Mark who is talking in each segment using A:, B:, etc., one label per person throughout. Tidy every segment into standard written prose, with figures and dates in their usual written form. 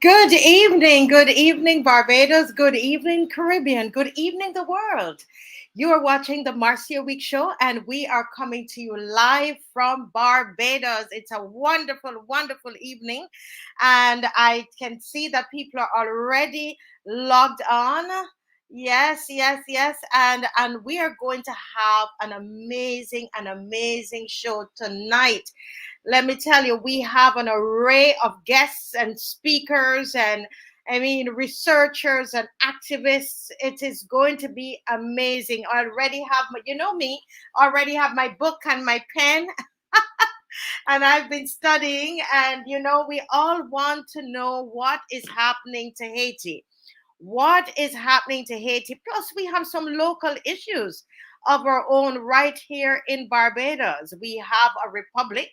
A: Good evening, Barbados, good evening, Caribbean, good evening, the world. You are watching the Marcia Week Show, and we are coming to you live from Barbados. It's a wonderful, wonderful evening, and I can see that people are already logged on. Yes, yes, yes, and we are going to have an amazing show tonight. Let me tell you, we have an array of guests and speakers and researchers and activists. It is going to be amazing. I already have my, you know me, already have my book and my pen, and I've been studying. And, we all want to know what is happening to Haiti. What is happening to Haiti? Plus, we have some local issues of our own right here in Barbados. We have a republic.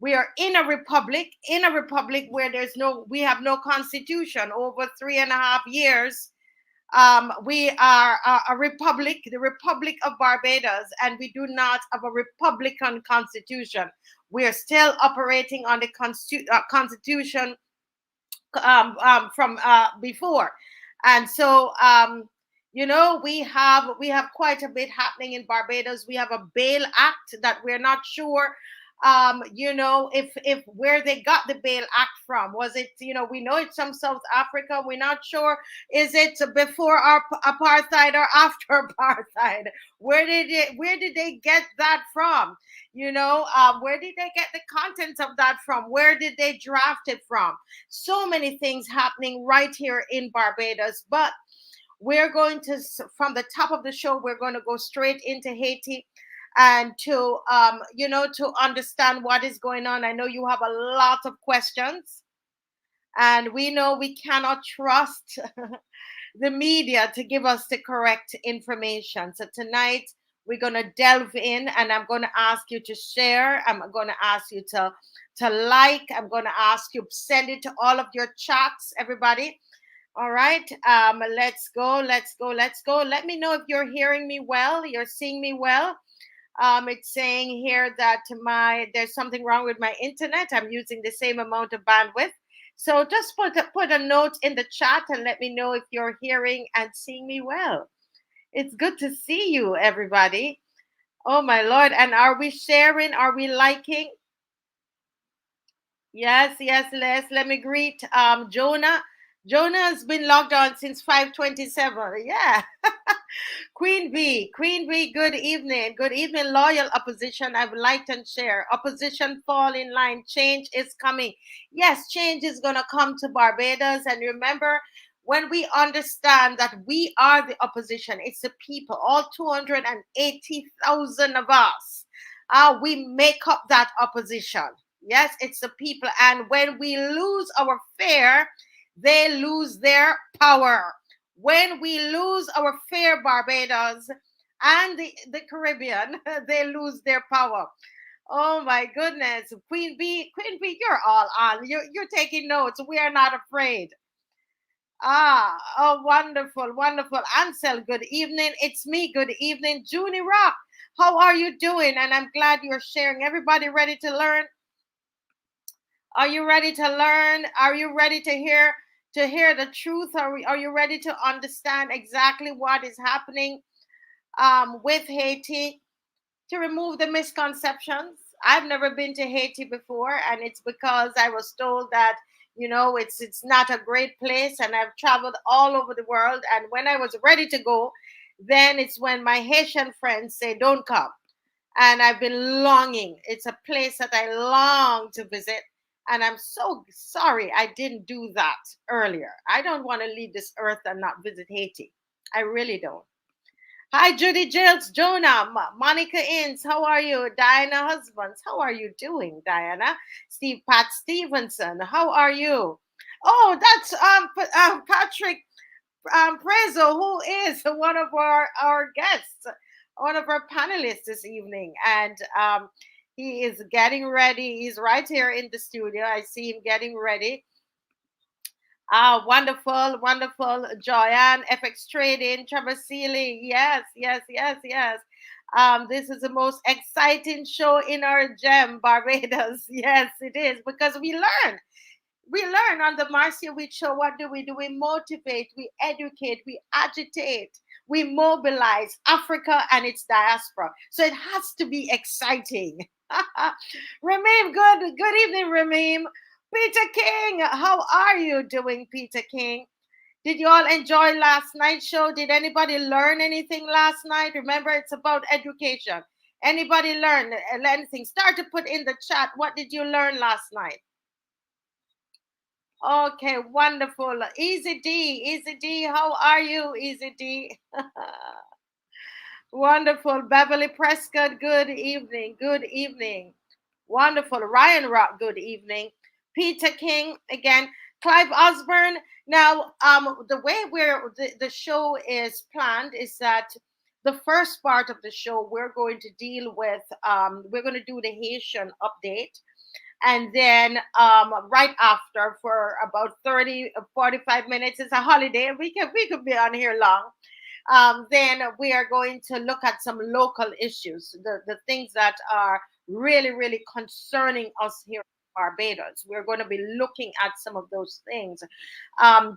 A: We are in a republic where we have no constitution. Over 3.5 years, we are a republic, the Republic of Barbados, and we do not have a republican constitution. We are still operating on the constitution from before, and so we have quite a bit happening in Barbados. We have a bail act that we're not sure if where they got the bail act from. Was it, we know it's from South Africa. We're not sure, is it before our apartheid or after apartheid? Where did they get that from? Where did they get the contents of that from? Where did they draft it from? So many things happening right here in Barbados. But we're going to, from the top of the show, we're going to go straight into Haiti, and to understand what is going on. I know you have a lot of questions, and we know we cannot trust the media to give us the correct information. So tonight we're going to delve in, and I'm going to ask you to share. I'm going to ask you to like. I'm going to ask you send it to all of your chats, everybody. All right. Let's go. Let me know if you're hearing me well, you're seeing me well. It's saying here that there's something wrong with my internet. I'm using the same amount of bandwidth. So just put a note in the chat and let me know if you're hearing and seeing me well. It's good to see you, everybody. Oh, my Lord. And are we sharing? Are we liking? Yes, Les. Let me greet Jonah. Jonah has been logged on since 5:27. Yeah. Queen B, good evening. Good evening, loyal opposition. I've liked and share. Opposition, fall in line. Change is coming. Yes, change is going to come to Barbados. And remember, when we understand that we are the opposition, it's the people, all 280,000 of us, we make up that opposition. Yes, it's the people. And when we lose our fear, they lose their power. When we lose our fair Barbados and the Caribbean, they lose their power. Oh my goodness. Queen B, you're all on. You're taking notes. We are not afraid. Oh, wonderful, wonderful. Ansel, good evening. It's me. Good evening. Junie Rock, how are you doing? And I'm glad you're sharing. Everybody ready to learn? Are you ready to learn? Are you ready to hear the truth? Are you ready to understand exactly what is happening with Haiti, to remove the misconceptions? I've never been to Haiti before, and it's because I was told that it's not a great place, and I've traveled all over the world, and when I was ready to go, then it's when my Haitian friends say don't come, and I've been longing. It's a place that I long to visit. And I'm so sorry I didn't do that earlier. I don't want to leave this earth and not visit Haiti. I really don't. Hi, Judy Jiles, Jonah, Monica Inns, how are you? Diana Husbands, how are you doing, Diana? Pat Stevenson, how are you? Oh, that's Patrick PREZEAU, who is one of our guests, one of our panelists this evening. And he is getting ready. He's right here in the studio. I see him getting ready. Wonderful, wonderful. Joanne, FX Trading, Trevor Seeley. Yes. This is the most exciting show in our gem, Barbados. Yes, it is, because we learn. We learn on the Marcia Week show. What do? We motivate, we educate, we agitate, we mobilize Africa and its diaspora. So it has to be exciting. Ramim, good evening, Ramim. Peter King, how are you doing, Peter King? Did you all enjoy last night's show? Did anybody learn anything last night? Remember, it's about education. Anybody learn anything? Start to put in the chat. What did you learn last night? Okay, wonderful. Easy D, how are you, Easy D? Wonderful. Beverly Prescott, good evening. Good evening. Wonderful. Ryan Rock, good evening. Peter King, again. Clive Osborne. Now, the way the show is planned is that the first part of the show, we're going to deal with, we're going to do the Haitian update. And then right after, for about 30 or 45 minutes, it's a holiday. We could be on here long. Then we are going to look at some local issues, the things that are really, really concerning us here in Barbados. We're going to be looking at some of those things.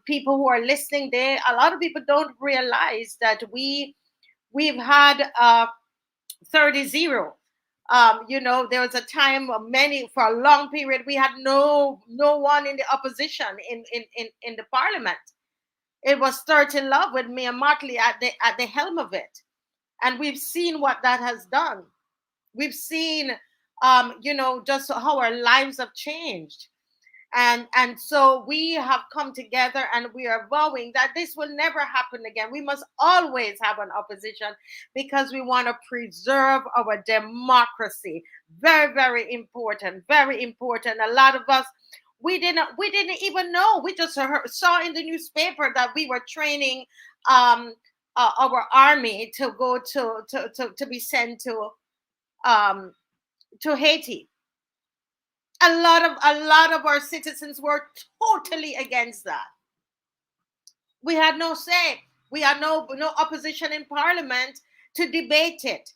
A: People who are listening, a lot of people don't realize that we've had 30-0. There was a time for a long period, we had no one in the opposition in the parliament. It was 30 Love with Mia Motley at the helm of it. And we've seen what that has done. We've seen, just how our lives have changed. And so we have come together and we are vowing that this will never happen again. We must always have an opposition because we want to preserve our democracy. Very, very important. Very important. A lot of us, we didn't even know. We just saw in the newspaper that we were training our army to go to be sent to Haiti. A lot of our citizens were totally against that. We had no say. We had no opposition in parliament to debate it.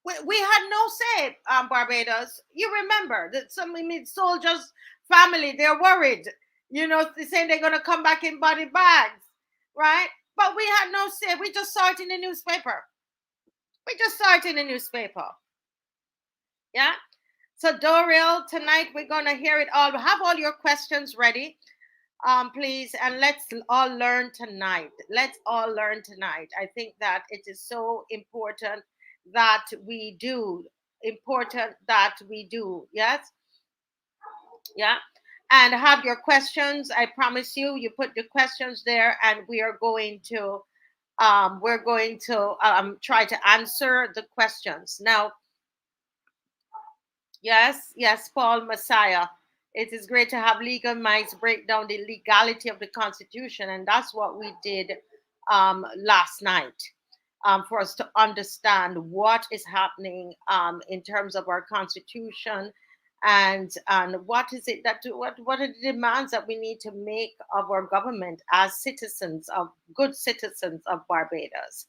A: We had no say, Barbados. You remember that some soldiers' family, they're worried. They're saying they're going to come back in body bags, right? But we had no say. We just saw it in the newspaper. Yeah. So Doriel, tonight we're going to hear it all. Have all your questions ready, please, and let's all learn tonight. I think that it is so important that we do. Yes? Yeah. And have your questions. I promise you put your questions there, and we are going to try to answer the questions. Now, Yes, Paul Messiah. It is great to have legal minds break down the legality of the Constitution, and that's what we did last night, for us to understand what is happening in terms of our Constitution, and what is it what are the demands that we need to make of our government as good citizens of Barbados.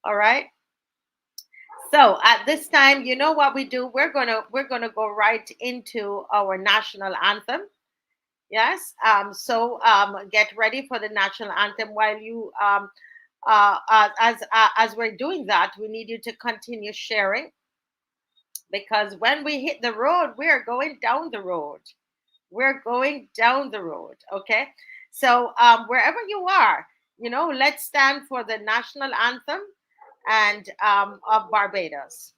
A: All right. So at this time, you know what we do? We're gonna go right into our national anthem. Yes. So get ready for the national anthem. While you as we're doing that, we need you to continue sharing, because when we hit the road, we're going down the road. Okay. So wherever you are, let's stand for the national anthem and of Barbados.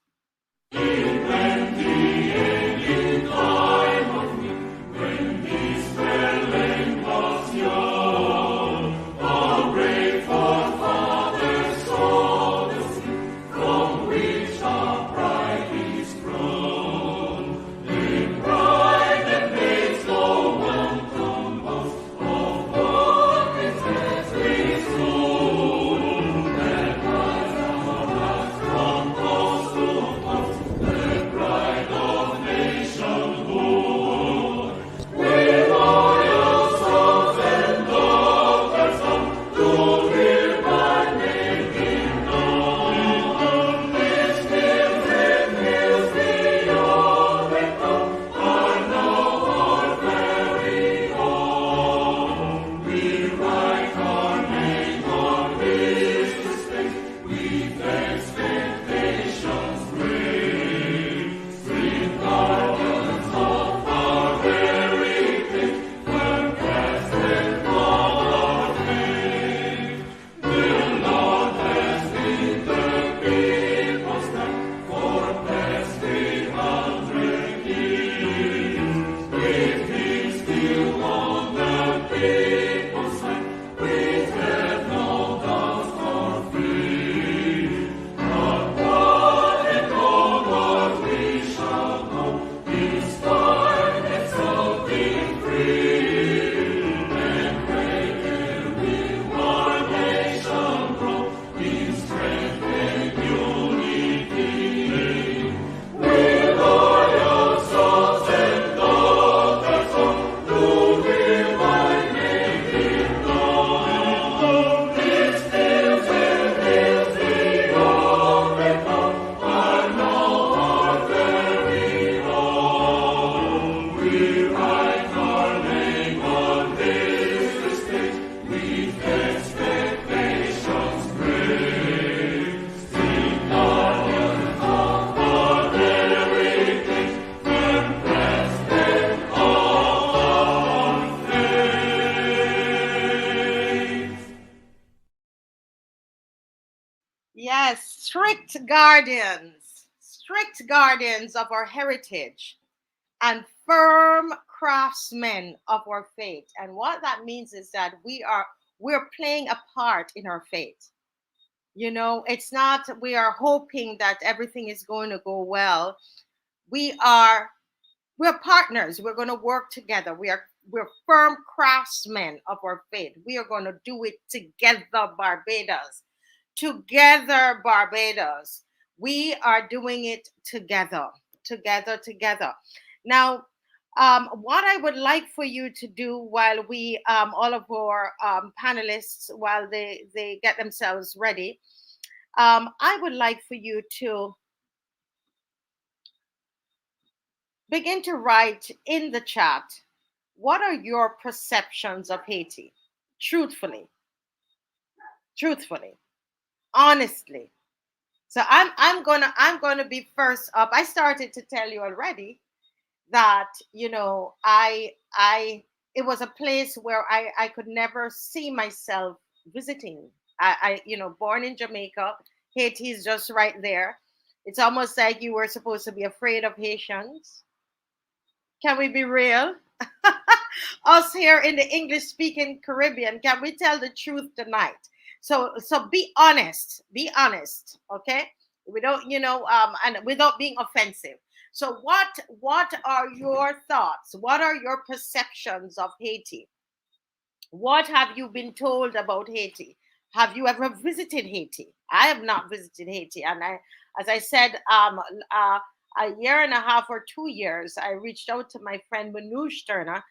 A: strict guardians of our heritage and firm craftsmen of our faith. And what that means is that we're playing a part in our faith. You know, it's not we are hoping that everything is going to go well. We are we're partners. We're going to work together. We're firm craftsmen of our faith. We are going to do it together, Barbados. Together, Barbados. We are doing it together, together. Now, what I would like for you to do while we, all of our panelists, while they get themselves ready, I would like for you to begin to write in the chat, what are your perceptions of Haiti? Truthfully, honestly. So I'm gonna be first up. I started to tell you already that, you know, I it was a place where I could never see myself visiting. You know, born in Jamaica, Haiti is just right there. It's almost like you were supposed to be afraid of Haitians. Can we be real? Us here in the English speaking Caribbean, can we tell the truth tonight? So be honest, okay? We don't, you know, and without being offensive. So what are your thoughts? What are your perceptions of Haiti? What have you been told about Haiti? Have you ever visited Haiti? I have not visited Haiti, and as I said, a year and a half or 2 years, I reached out to my friend Manouche Turner,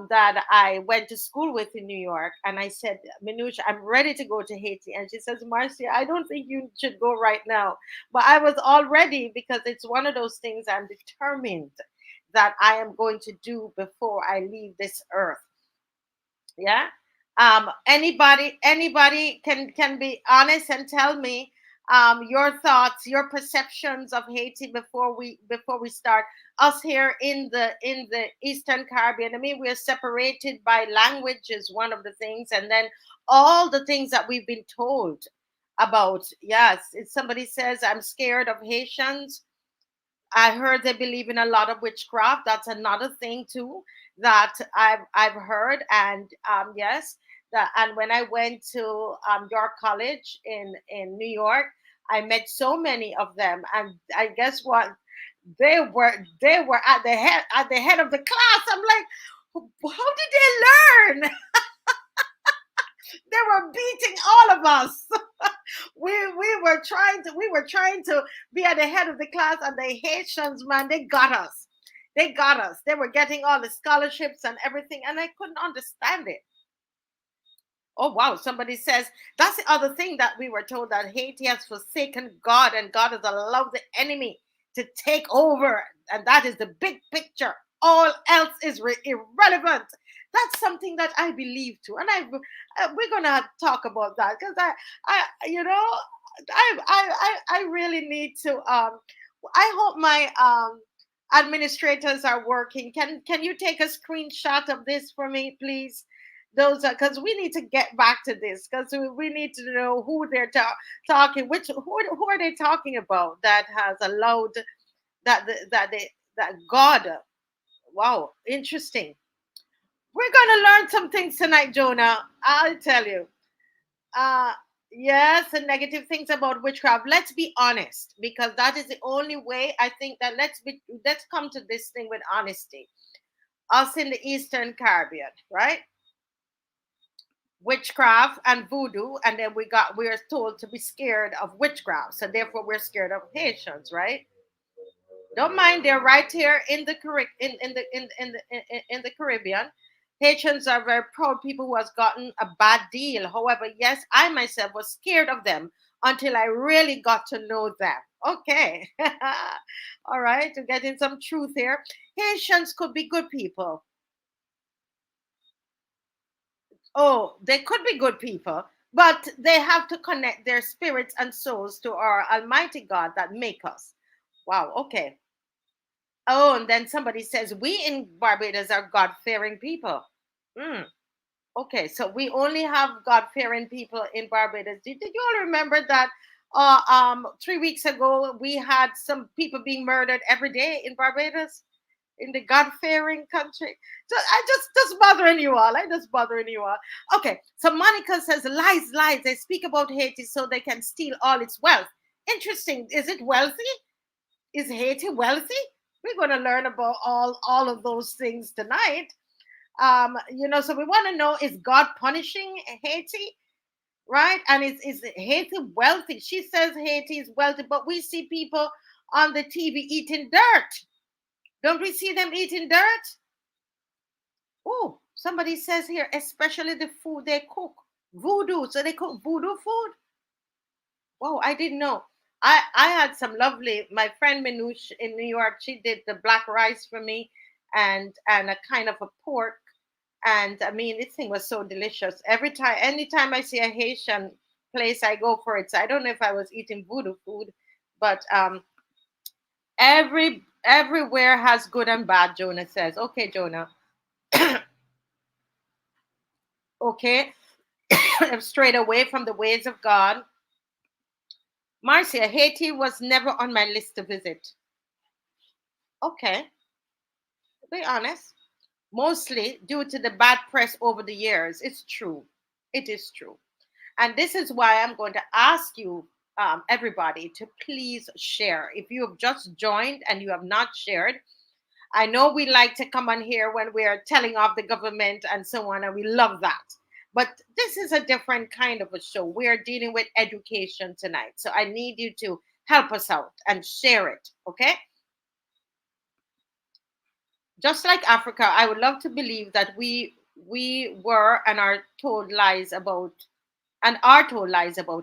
A: that I went to school with in New York, and I said, Manouche, I'm ready to go to Haiti, and she says, Marcia, I don't think you should go right now, but I was all ready because it's one of those things I'm determined that I am going to do before I leave this earth. Yeah. Anybody can be honest and tell me your thoughts, your perceptions of Haiti before we start. Us here in the Eastern Caribbean, I mean, we're separated by language is one of the things, and then all the things that we've been told about. Yes, if somebody says I'm scared of Haitians, I heard they believe in a lot of witchcraft. That's another thing too that I've heard. And yes, that and when I went to York College in New York, I met so many of them, and I guess what they were at the head of the class. I'm like, how did they learn? They were beating all of us. We were trying to be at the head of the class, and the Haitians, man, they got us. They got us. They were getting all the scholarships and everything, and I couldn't understand it. Oh wow, somebody says that's the other thing that we were told, that Haiti has forsaken God and God has allowed the enemy to take over, and that is the big picture. All else is irrelevant. That's something that I believe too, and we're gonna talk about that because I you know I really need to. I hope my administrators are working. Can you take a screenshot of this for me, please? Those are because we need to get back to this because we need to know who they're talking. Who are they talking about that has allowed that God? Wow, interesting. We're gonna learn some things tonight, Jonah. I'll tell you. Uh yes, and negative things about witchcraft. Let's be honest, because that is the only way. I think that let's come to this thing with honesty. Us in the Eastern Caribbean, right? Witchcraft and voodoo, and then we're told to be scared of witchcraft, so therefore we're scared of Haitians, right? Don't mind, they're right here in the in the Caribbean. Haitians are very proud people who has gotten a bad deal. However, yes, I myself was scared of them until I really got to know them. Okay. All right, to get in some truth here. Haitians could be good people. Oh, they could be good people, but they have to connect their spirits and souls to our Almighty God that make us. Wow, okay. Oh, and then somebody says, we in Barbados are God fearing people. Mm, okay, so we only have God fearing people in Barbados. Did you all remember that? 3 weeks ago, we had some people being murdered every day in Barbados, in the God-fearing country. So I just bothering you all. I just bothering you all. Okay, so Monica says lies, lies. They speak about Haiti so they can steal all its wealth. Interesting. Is it wealthy? Is Haiti wealthy? We're going to learn about all of those things tonight. So we want to know, is God punishing Haiti? Right? And is Haiti wealthy? She says Haiti is wealthy, but we see people on the TV eating dirt. Don't we see them eating dirt? Oh, somebody says here, especially the food they cook. Voodoo. So they cook voodoo food? Wow, I didn't know. I had some lovely, my friend Minouche in New York, she did the black rice for me and a kind of a pork. And I mean, this thing was so delicious. Anytime I see a Haitian place, I go for it. So I don't know if I was eating voodoo food, but everywhere has good and bad, Jonah says. Okay, Jonah. Okay. I'm strayed away from the ways of God. Marcia, Haiti was never on my list to visit. Okay, to be honest. Mostly due to the bad press over the years. It's true. It is true. And this is why I'm going to ask you, everybody, to please share. If you have just joined and you have not shared, I know we like to come on here when we're telling off the government and so on, and we love that. But this is a different kind of a show. We're dealing with education tonight. So I need you to help us out and share it, okay? Just like Africa, I would love to believe that we were and are told lies about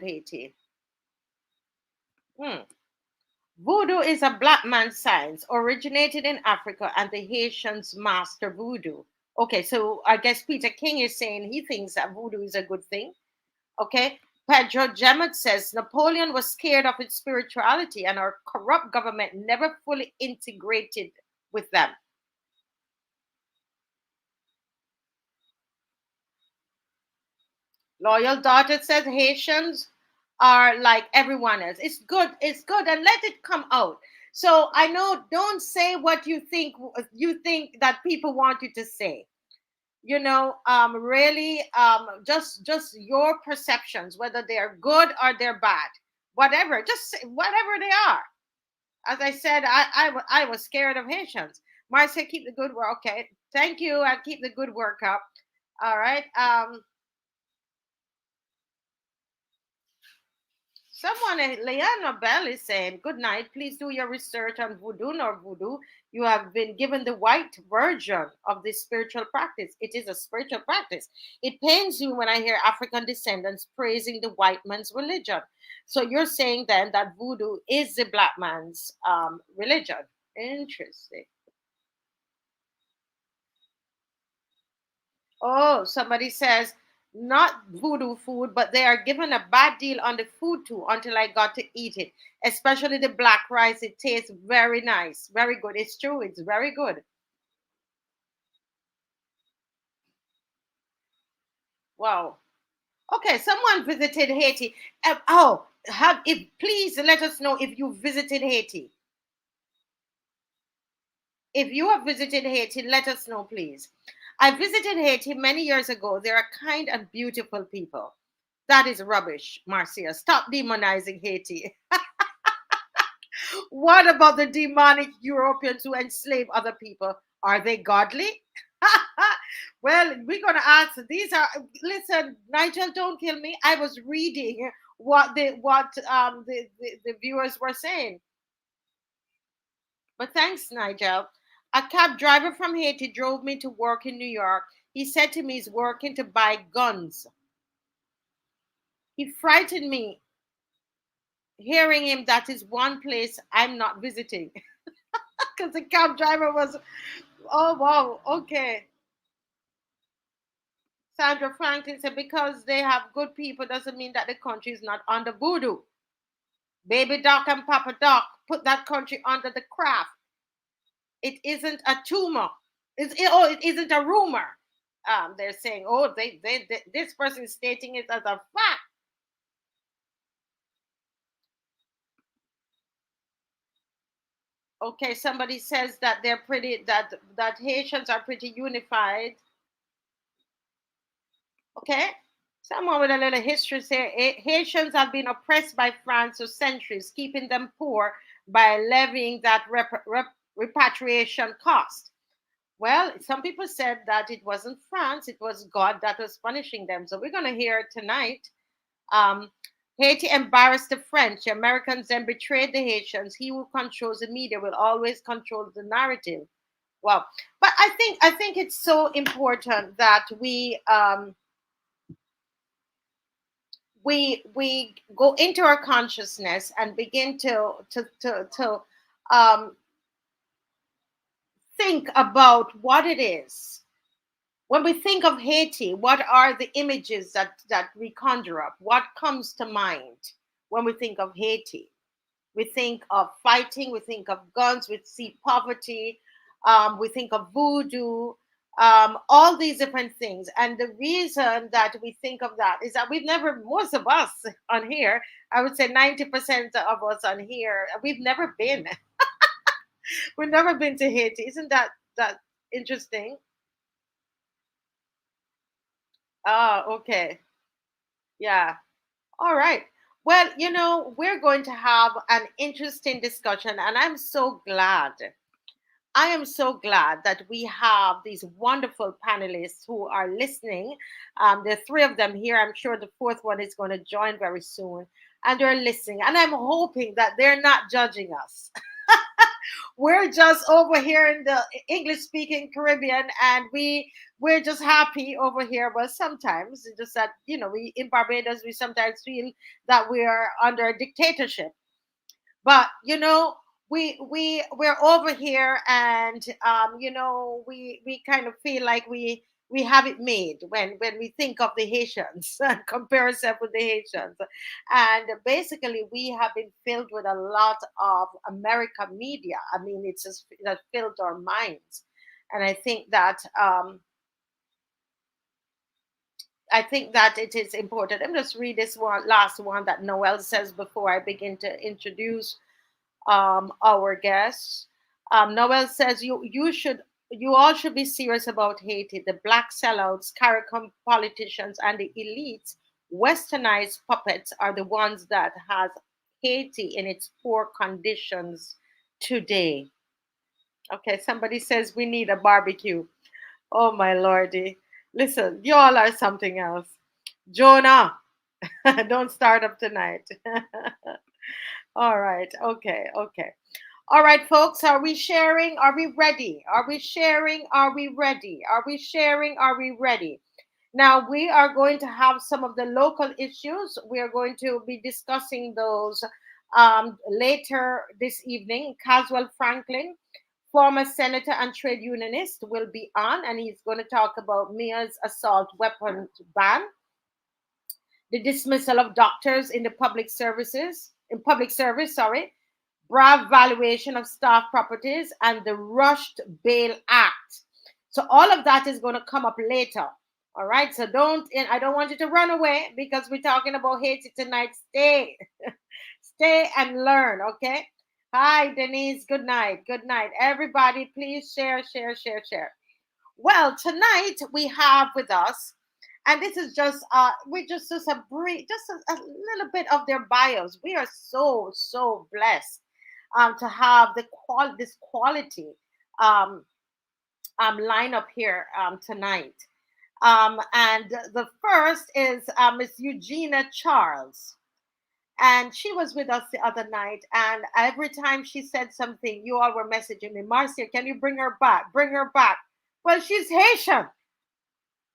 A: Haiti. Hmm. Voodoo is a black man's science, originated in Africa, and the Haitians master voodoo. Okay, so I guess Peter King is saying he thinks that voodoo is a good thing. Okay, Pedro Gemot says Napoleon was scared of its spirituality, and our corrupt government never fully integrated with them. Loyal Daughter says Haitians are like everyone else. It's good, and let it come out. So I know, don't say what you think that people want you to say. Really, just your perceptions, whether they're good or they're bad, whatever, just say whatever they are. As I said, I was scared of Haitians. Marcia, keep the good work. Okay, thank you. I keep the good work up. All right. Someone, Leanna Bell is saying, good night. Please do your research on voodoo nor voodoo. You have been given the white version of this spiritual practice. It is a spiritual practice. It pains you when I hear African descendants praising the white man's religion. So you're saying then that voodoo is the black man's religion. Interesting. Oh, somebody says, not voodoo food, but they are given a bad deal on the food too until I got to eat it. Especially the black rice. It tastes very nice. Very good. It's true. It's very good. Wow. Okay, someone visited Haiti. Have if please let us know if you visited Haiti. If you have visited Haiti, let us know, please. I visited Haiti many years ago. They are kind and beautiful people. That is rubbish, Marcia. Stop demonizing Haiti. What about the demonic Europeans who enslave other people? Are they godly? Well, we're gonna ask. Listen, Nigel, don't kill me. I was reading what the viewers were saying. But thanks, Nigel. A cab driver from Haiti drove me to work in New York. He said to me he's working to buy guns. He frightened me. Hearing him, that is one place I'm not visiting. Because the cab driver was, oh, wow, okay. Sandra Franklin said, because they have good people doesn't mean that the country is not under voodoo. Baby Doc and Papa Doc put that country under the craft. It isn't a tumor. It isn't a rumor. They're saying, oh, this person is stating it as a fact. Okay, somebody says that they're pretty that Haitians are pretty unified. Okay, someone with a little history say Haitians have been oppressed by France for centuries, keeping them poor by levying that repatriation cost. Well, some people said that it wasn't France, it was God that was punishing them. So we're going to hear tonight. Um, Haiti embarrassed the French. The Americans then betrayed the Haitians. He who controls the media will always control the narrative. Well, but I think it's so important that we go into our consciousness and begin to um, think about what it is. When we think of Haiti, what are the images that we conjure up? What comes to mind when we think of Haiti? We think of fighting, we think of guns, we see poverty, we think of voodoo, all these different things. And the reason that we think of that is that we've never, most of us on here, I would say 90% of us on here, we've never been. We've never been to Haiti. Isn't that interesting? Oh, okay. Yeah. All right. Well, we're going to have an interesting discussion, and I'm so glad. I am so glad that we have these wonderful panelists who are listening. There are three of them here. I'm sure the fourth one is going to join very soon. And they're listening. And I'm hoping that they're not judging us. We're just over here in the English speaking Caribbean, and we're just happy over here. But sometimes it's just that, we in Barbados, we sometimes feel that we are under a dictatorship. But we're over here, and we kind of feel like we have it made when we think of the Haitians and compare ourselves with the Haitians. And basically we have been filled with a lot of American media. I mean, it's just that filled our minds. And I think that it is important. Let me just read this one last one that Noel says before I begin to introduce our guests. Noel says you all should be serious about Haiti. The black sellouts, CARICOM politicians, and the elites, westernized puppets are the ones that has Haiti in its poor conditions today. Okay, somebody says we need a barbecue. Oh my lordy. Listen, you all are something else. Jonah, don't start up tonight. All right. Okay. Okay. All right, folks, are we sharing? Are we ready? Are we sharing? Are we ready? Are we sharing? Are we ready? Now, we are going to have some of the local issues. We are going to be discussing those later this evening. Caswell Franklyn, former senator and trade unionist, will be on, and he's going to talk about Mia's assault weapon ban, the dismissal of doctors in the public service, sorry, BRAV valuation of staff properties, and the Rushed Bail Act. So all of that is going to come up later. All right. So I don't want you to run away because we're talking about Haiti tonight. Stay, stay and learn. Okay. Hi, Denise. Good night. Good night. Everybody, please share, share, share, share. Well, tonight we have with us, and this is just we just a brief, just a little bit of their bios. We are so blessed to have this quality um, lineup here tonight. And the first is Miss Eugenia Charles. And she was with us the other night. And every time she said something, you all were messaging me, Marcia, can you bring her back? Bring her back. Well, she's Haitian.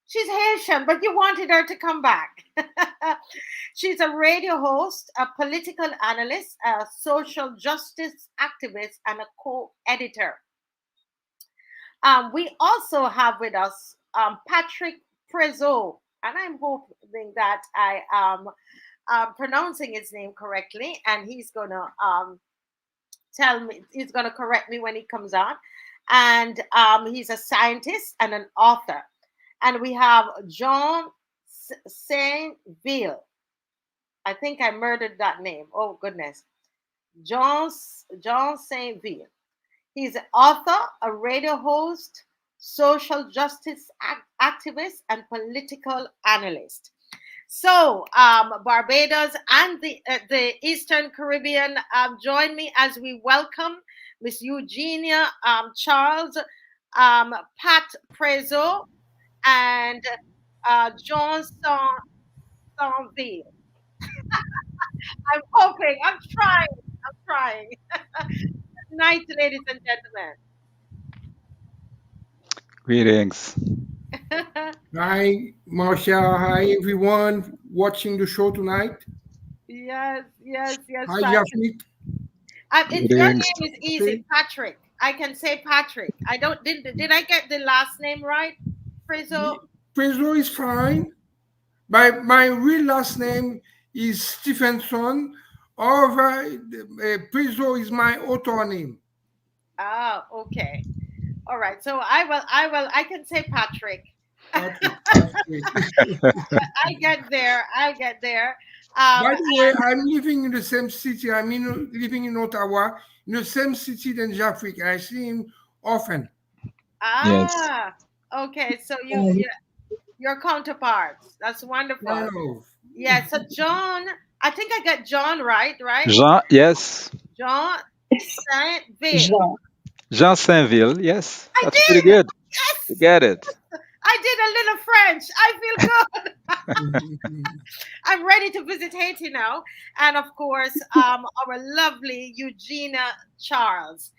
A: She's Haitian, but you wanted her to come back. She's a radio host, a political analyst, a social justice activist, and a co-editor. We also have with us Patrick Prezeau, and I'm hoping that I am pronouncing his name correctly, and he's gonna tell me, he's gonna correct me when he comes on. And he's a scientist and an author. And we have John Saint-VIL. I think I murdered that name. Oh goodness, John Saint-VIL. He's an author, a radio host, social justice activist, and political analyst. So, Barbados and the Eastern Caribbean, join me as we welcome Miss Eugenia Charles, Pat Prezo, and John Saint-VIL. I'm hoping, I'm trying. Good night, ladies and
B: Greetings.
A: gentlemen.
C: Hi, Marcia. Hi, everyone watching the show tonight.
A: Yes, yes, yes,
C: Hi,
A: Patrick.
C: Jafnik.
A: It's your
B: Greetings.
A: name is easy,
C: Okay.
A: Patrick. I can say Patrick. I don't did I get the last name right? Frizzle.
C: Prezo is fine. My real last name is Stephenson. However, Prezo is my author name.
A: Ah, okay. All right. So I can say Patrick.
C: Patrick. That's great.
A: I get there. I get there.
C: By
A: Um
C: the way, I'm living in the same city. Living in Ottawa, in the same city than Jafrik. I see him often.
B: Yes.
A: ah okay. So your counterparts. That's wonderful.
C: Kind of.
A: Yeah, so John, I think I got John right, right?
B: Jean, yes.
A: John Saint-VIL.
D: Jean.
B: Jean Saint-Ville, yes.
A: I
B: That's pretty
A: did.
B: good. You
A: Yes.
B: get it.
A: I did a little French. I feel good. I'm ready to visit Haiti now. And of course, our lovely Eugenia Charles.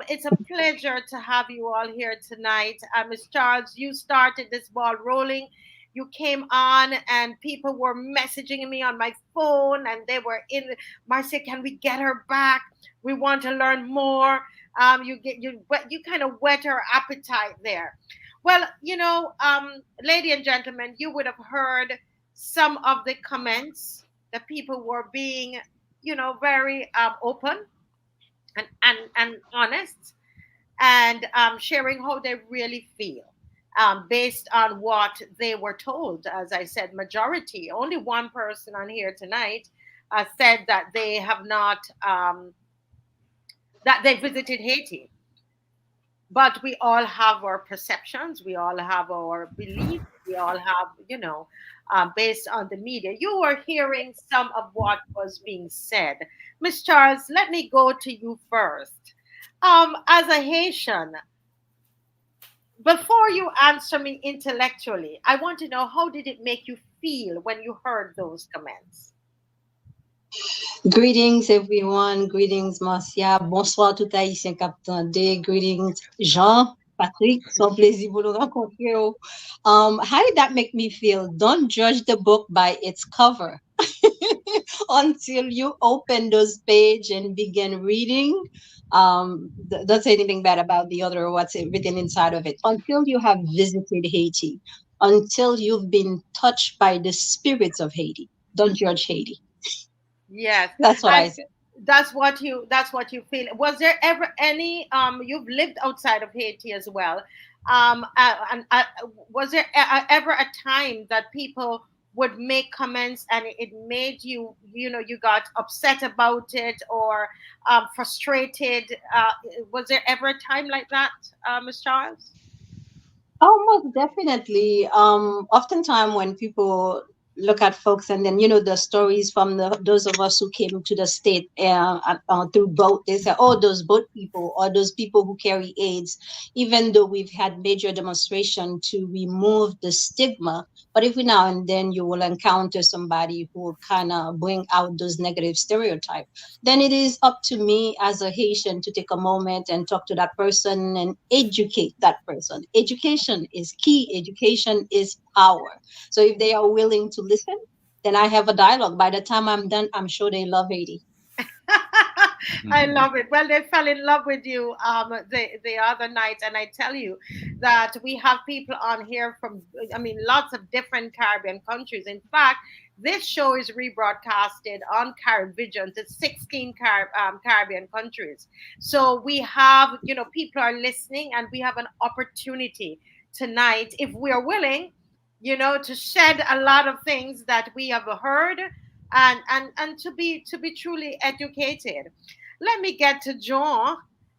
A: It's a pleasure to have you all here tonight. Miss Charles, you started this ball rolling. You came on, and people were messaging me on my phone, and they were in. Marcia, can we get her back? We want to learn more. You kind of whet her appetite there. Well, lady and gentlemen, you would have heard some of the comments that people were being, very open and honest, and sharing how they really feel, based on what they were told. As I said, majority, only one person on here tonight said that they have not, that they visited Haiti. But we all have our perceptions, we all have our beliefs, we all have, based on the media. You were hearing some of what was being said. Miss Charles, let me go to you first. As a Haitian, before you answer me intellectually, I want to know, how did it make you feel when you heard those comments?
D: Greetings, everyone. Greetings, Marcia. Bonsoir, tout haïtien captain D. Greetings, Jean, Patrick. Son plaisir pour nous rencontrer. How did that make me feel? Don't judge the book by its cover until you open those page and begin reading. Don't say anything bad about the other or what's written inside of it. Until you have visited Haiti, until you've been touched by the spirits of Haiti, don't judge Haiti.
A: Yes.
D: That's what I
A: And
D: said.
A: that's what you feel. Was there ever any, you've lived outside of Haiti as well, and was there ever a time that people would make comments and it made you, you got upset about it, or frustrated? Was there ever a time like that, Miss Charles?
D: Oh, most definitely. Oftentimes when people look at folks and then the stories from those of us who came to the state through boat, they say, "Oh, those boat people or those people who carry AIDS." Even though we've had major demonstration to remove the stigma, but every now and then you will encounter somebody who will kind of bring out those negative stereotypes. Then it is up to me as a Haitian to take a moment and talk to that person and educate that person. Education is key. Education is power. So if they are willing to listen, then I have a dialogue. By the time I'm done, I'm sure they love Haiti.
A: I love it. Well, they fell in love with you the other night, and I tell you that we have people on here from, I mean, lots of different Caribbean countries. In fact, this show is rebroadcasted on Caribbean to 16 Caribbean countries. So we have, people are listening, and we have an opportunity tonight, if we are willing, to shed a lot of things that we have heard, and to be truly educated. Let me get to John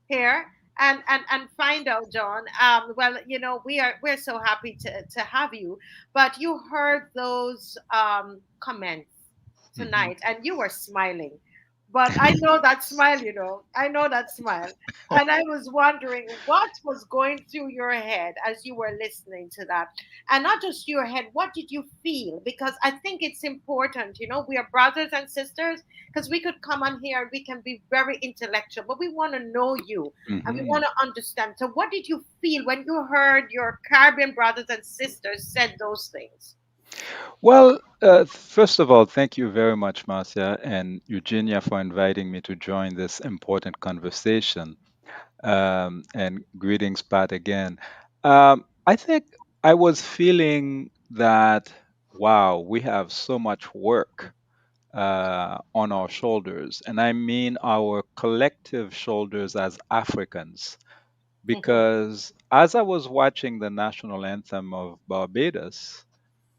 A: here. and find out, John. Well, we're so happy to have you, but you heard those comments
B: Mhm.
A: tonight, and you were smiling. But I know that smile, I know that smile. And I was wondering what was going through your head as you were listening to that. And not just your head, what did you feel? Because I think it's important, we are brothers and sisters, because we could come on here and we can be very intellectual, but we want to know you and we
B: Mhm.
A: want to understand. So, what did you feel when you heard your Caribbean brothers and sisters said those things?
B: Well, first of all, thank you very much, Marcia and Eugenia, for inviting me to join this important conversation. And greetings, Pat, again. I think I was feeling that, wow, we have so much work on our shoulders. And I mean our collective shoulders as Africans.
A: Hmm.
B: Because as I was watching the national anthem of Barbados,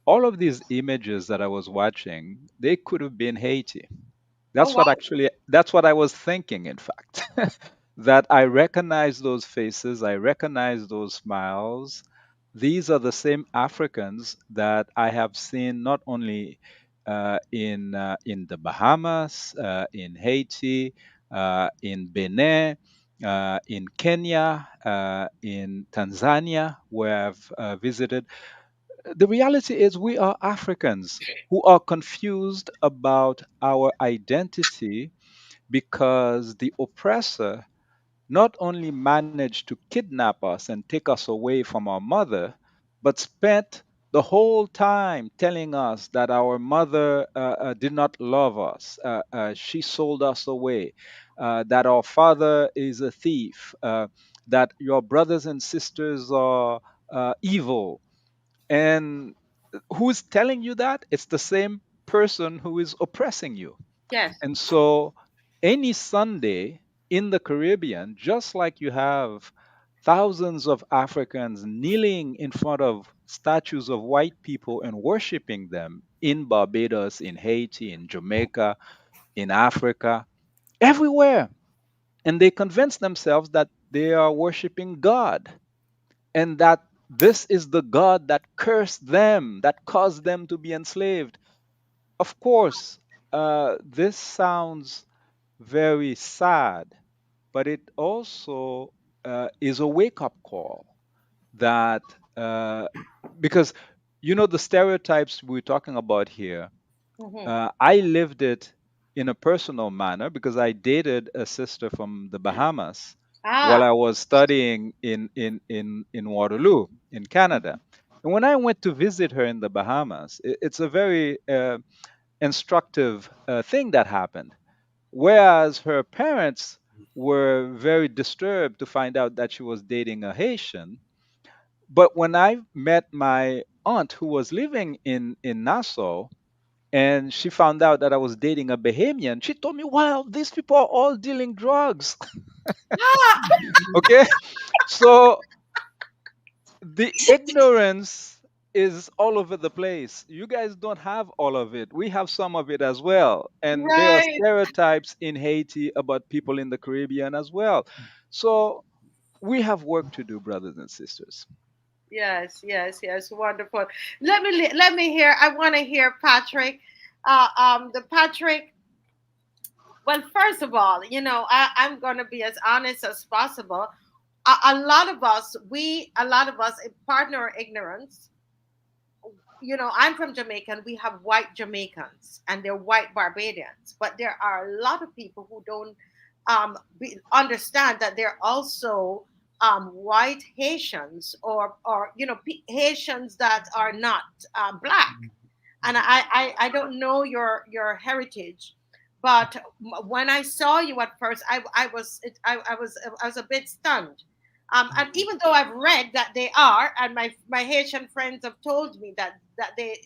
B: all of these images that I was watching, they could have been Haiti.
A: Oh, wow.
B: That's what I was thinking, in fact. That I recognize those faces, I recognize those smiles. These are the same Africans that I have seen not only in the Bahamas, in Haiti, in Benin, in Kenya, in Tanzania, where I've visited. The reality is, we are Africans who are confused about our identity because the oppressor not only managed to kidnap us and take us away from our mother, but spent the whole time telling us that our mother did not love us. She sold us away, that our father is a thief, that your brothers and sisters are evil. And who's telling you that? It's the same person who is oppressing you.
A: Yes.
B: And so, any Sunday in the Caribbean, just like you have thousands of Africans kneeling in front of statues of white people and worshiping them in Barbados, in Haiti, in Jamaica, in Africa, everywhere. And they convince themselves that they are worshiping God and that this is the God that cursed them, that caused them to be enslaved. Of course, this sounds very sad, but it also is a wake up call that because the stereotypes we're talking about here,
A: Hmm.
B: I lived it in a personal manner because I dated a sister from the Bahamas while
A: Ah,
B: I was studying in Waterloo in Canada. And when I went to visit her in the Bahamas, it's a very instructive thing that happened. Whereas her parents were very disturbed to find out that she was dating a Haitian. But when I met my aunt who was living in Nassau, and she found out that I was dating a Bahamian, she told me, wow, these people are all dealing drugs.
A: ah,
B: Okay? So the ignorance is all over the place. You guys don't have all of it. We have some of it as well. And there are
A: right.
B: stereotypes in Haiti about people in the Caribbean as well. So we have work to do, brothers and sisters.
A: Yes, yes, yes. Wonderful. Let me hear. I want to hear Patrick. The Patrick. Well, first of all, I'm going to be as honest as possible. A lot of us, partner ignorance. I'm from Jamaica, and we have white Jamaicans and they're white Barbadians, but there are a lot of people who don't understand that they're also white Haitians, or Haitians that are not black. And I don't know your heritage, but when I saw you at first, I was a bit stunned. And even though I've read that they are, and my Haitian friends have told me that they,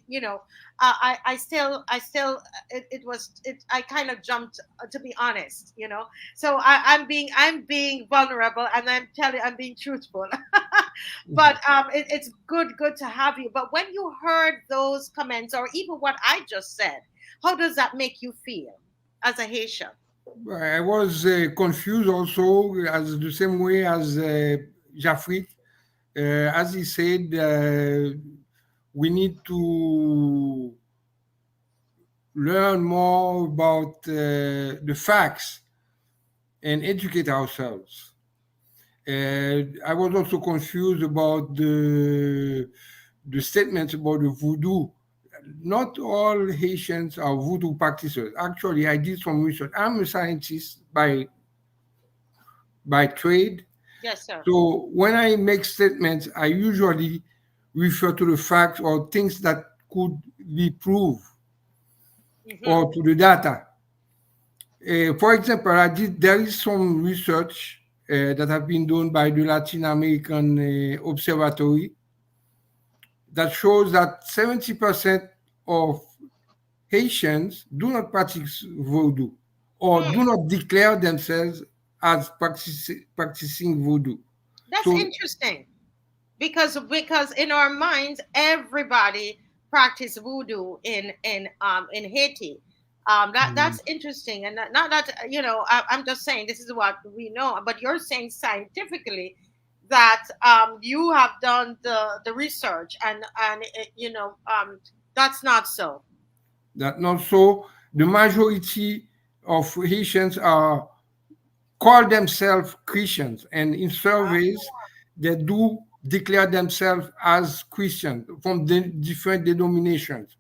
A: I still I kind of jumped, to be honest. So I'm being vulnerable, and I'm being truthful. But it's good to have you. But when you heard those comments, or even what I just said, how does that make you feel as a Haitian?
C: I was confused also, as the same way as Jafrik. As he said, we need to learn more about the facts and educate ourselves. I was also confused about the statements about the voodoo. Not all Haitians are voodoo practitioners. Actually, I did some research. I'm a scientist by trade.
A: Yes, sir.
C: So when I make statements, I usually refer to the facts or things that could be proved
A: Mm-hmm.
C: or to the data. For example, there is some research that have been done by the Latin American Observatory that shows that 70% of Haitians do not practice voodoo or do not declare themselves as practicing voodoo.
A: That's
C: So,
A: interesting because in our minds everybody practice voodoo in Haiti. That's interesting, and not that I'm just saying this is what we know, but you're saying scientifically that you have done the research and that's not so.
C: that not so. The majority of Haitians are call themselves Christians, and in surveys they do declare themselves as Christians from the different denominations.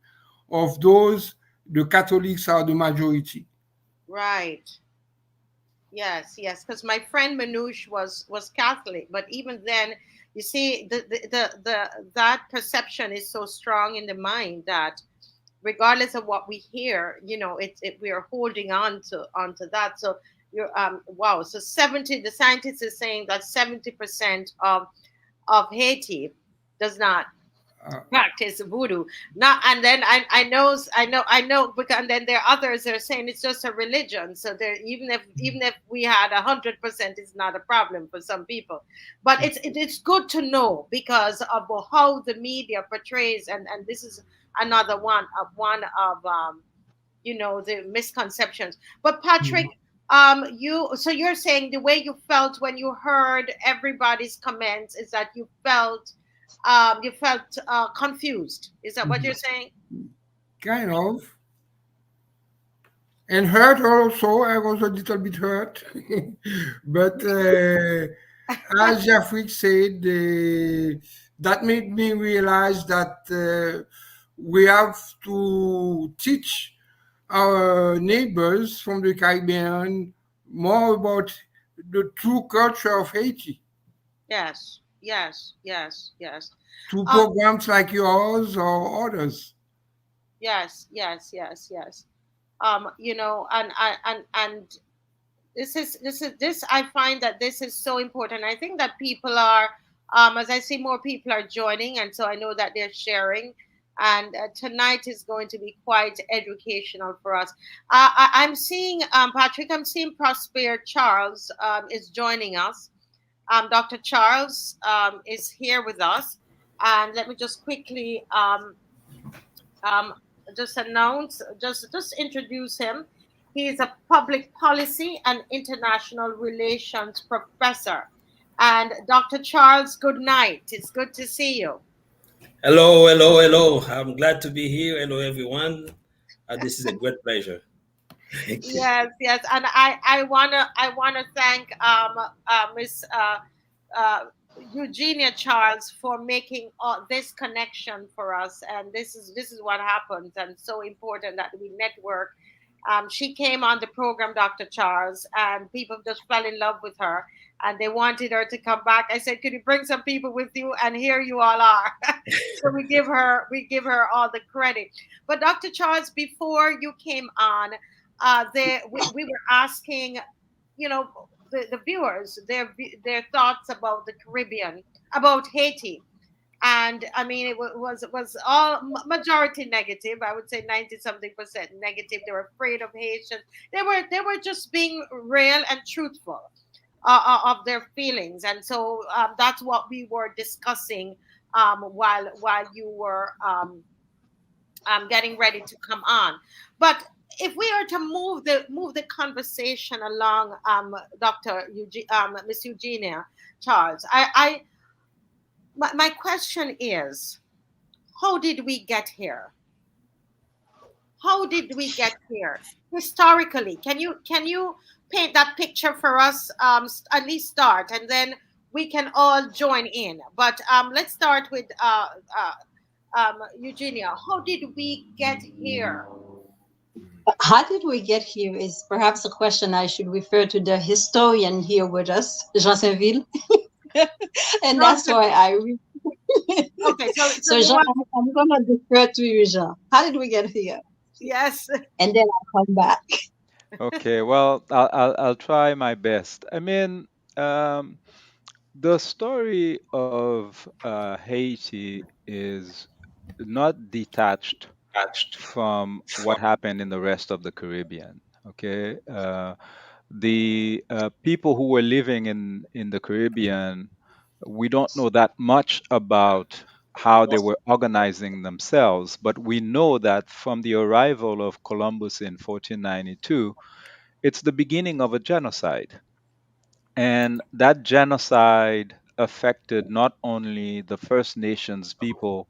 C: Of those, the Catholics are the majority.
A: Right. Yes, yes, because my friend Manouche was Catholic, but even then, you see, the that perception is so strong in the mind that regardless of what we hear, we are holding on to that. So you're wow. So 70, the scientist is saying that 70% of Haiti does not
C: Uh,
A: practice voodoo. Not, and then I know because and then there are others that are saying it's just a religion. So there, even if we had 100%, it's not a problem for some people. But it's good to know because of how the media portrays, and this is another one of the misconceptions. But Patrick, you're saying the way you felt when you heard everybody's comments is that you felt confused. Is that what you're saying?
C: kind of. And hurt also. I was a little bit hurt. But as Jafrik said, that made me realize that we have to teach our neighbors from the Caribbean more about the true culture of Haiti
A: Yes, yes, yes, yes.
C: through
A: Um,
C: programs like yours or others.
A: yes, yes, yes, yes. And this I find that this is so important. I think that people are, as I see more people are joining, and so I know that they're sharing. And tonight is going to be quite educational for us. I'm seeing Patrick. I'm seeing Prospere Charles is joining us. Dr. Charles is here with us, and let me just quickly um, just announce, just introduce him. He is a public policy and international relations professor. And Dr. Charles, good night. It's good to see you.
E: Hello, hello, hello. I'm glad to be here. Hello, everyone. This is a great pleasure. Thank you.
A: Yes, yes, and I wanna thank Miss Eugenia Charles for making this connection for us, and this is what happens, and so important that we network. She came on the program, Dr. Charles, and people just fell in love with her, and they wanted her to come back. I said, "Could you bring some people with you?" And here you all are. So we give her all the credit. But Dr. Charles, before you came on, we were asking, the viewers their thoughts about the Caribbean, about Haiti. And I mean, it was all majority negative. I would say 90 something percent negative. They were afraid of Haitians. They were just being real and truthful of their feelings, and so that's what we were discussing while you were getting ready to come on. But if we are to move the conversation along, Miss Eugenia Charles, my question is, how did we get here? How did we get here historically? Can you paint that picture for us? At least start, and then we can all join in. But let's start with Eugenia. How did we get here?
D: How did we get here is perhaps a question I should refer to the historian here with us, Jean Saint-Ville. And that's
A: Okay,
D: why
A: okay. So
D: so
A: you
D: Jean,
A: want,
D: I'm gonna defer to you, Jean. How did we get here?
A: yes.
D: And then I'll come back.
B: Okay, well, I'll try my best. I mean, um, the story of Haiti is not detached from what happened in the rest of the Caribbean. Okay, the people who were living in the Caribbean, we don't know that much about how they were organizing themselves, but we know that from the arrival of Columbus in 1492, it's the beginning of a genocide. And that genocide affected not only the First Nations people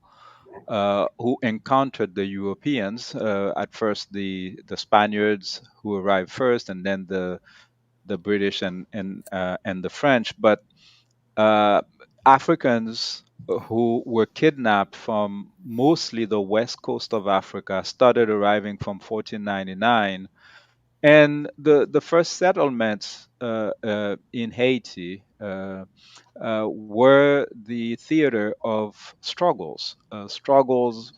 B: who encountered the Europeans, at first the Spaniards who arrived first, and then the British and the French, but uh, Africans who were kidnapped from mostly the west coast of Africa started arriving from 1499, and the first settlements in Haiti were the theater of struggles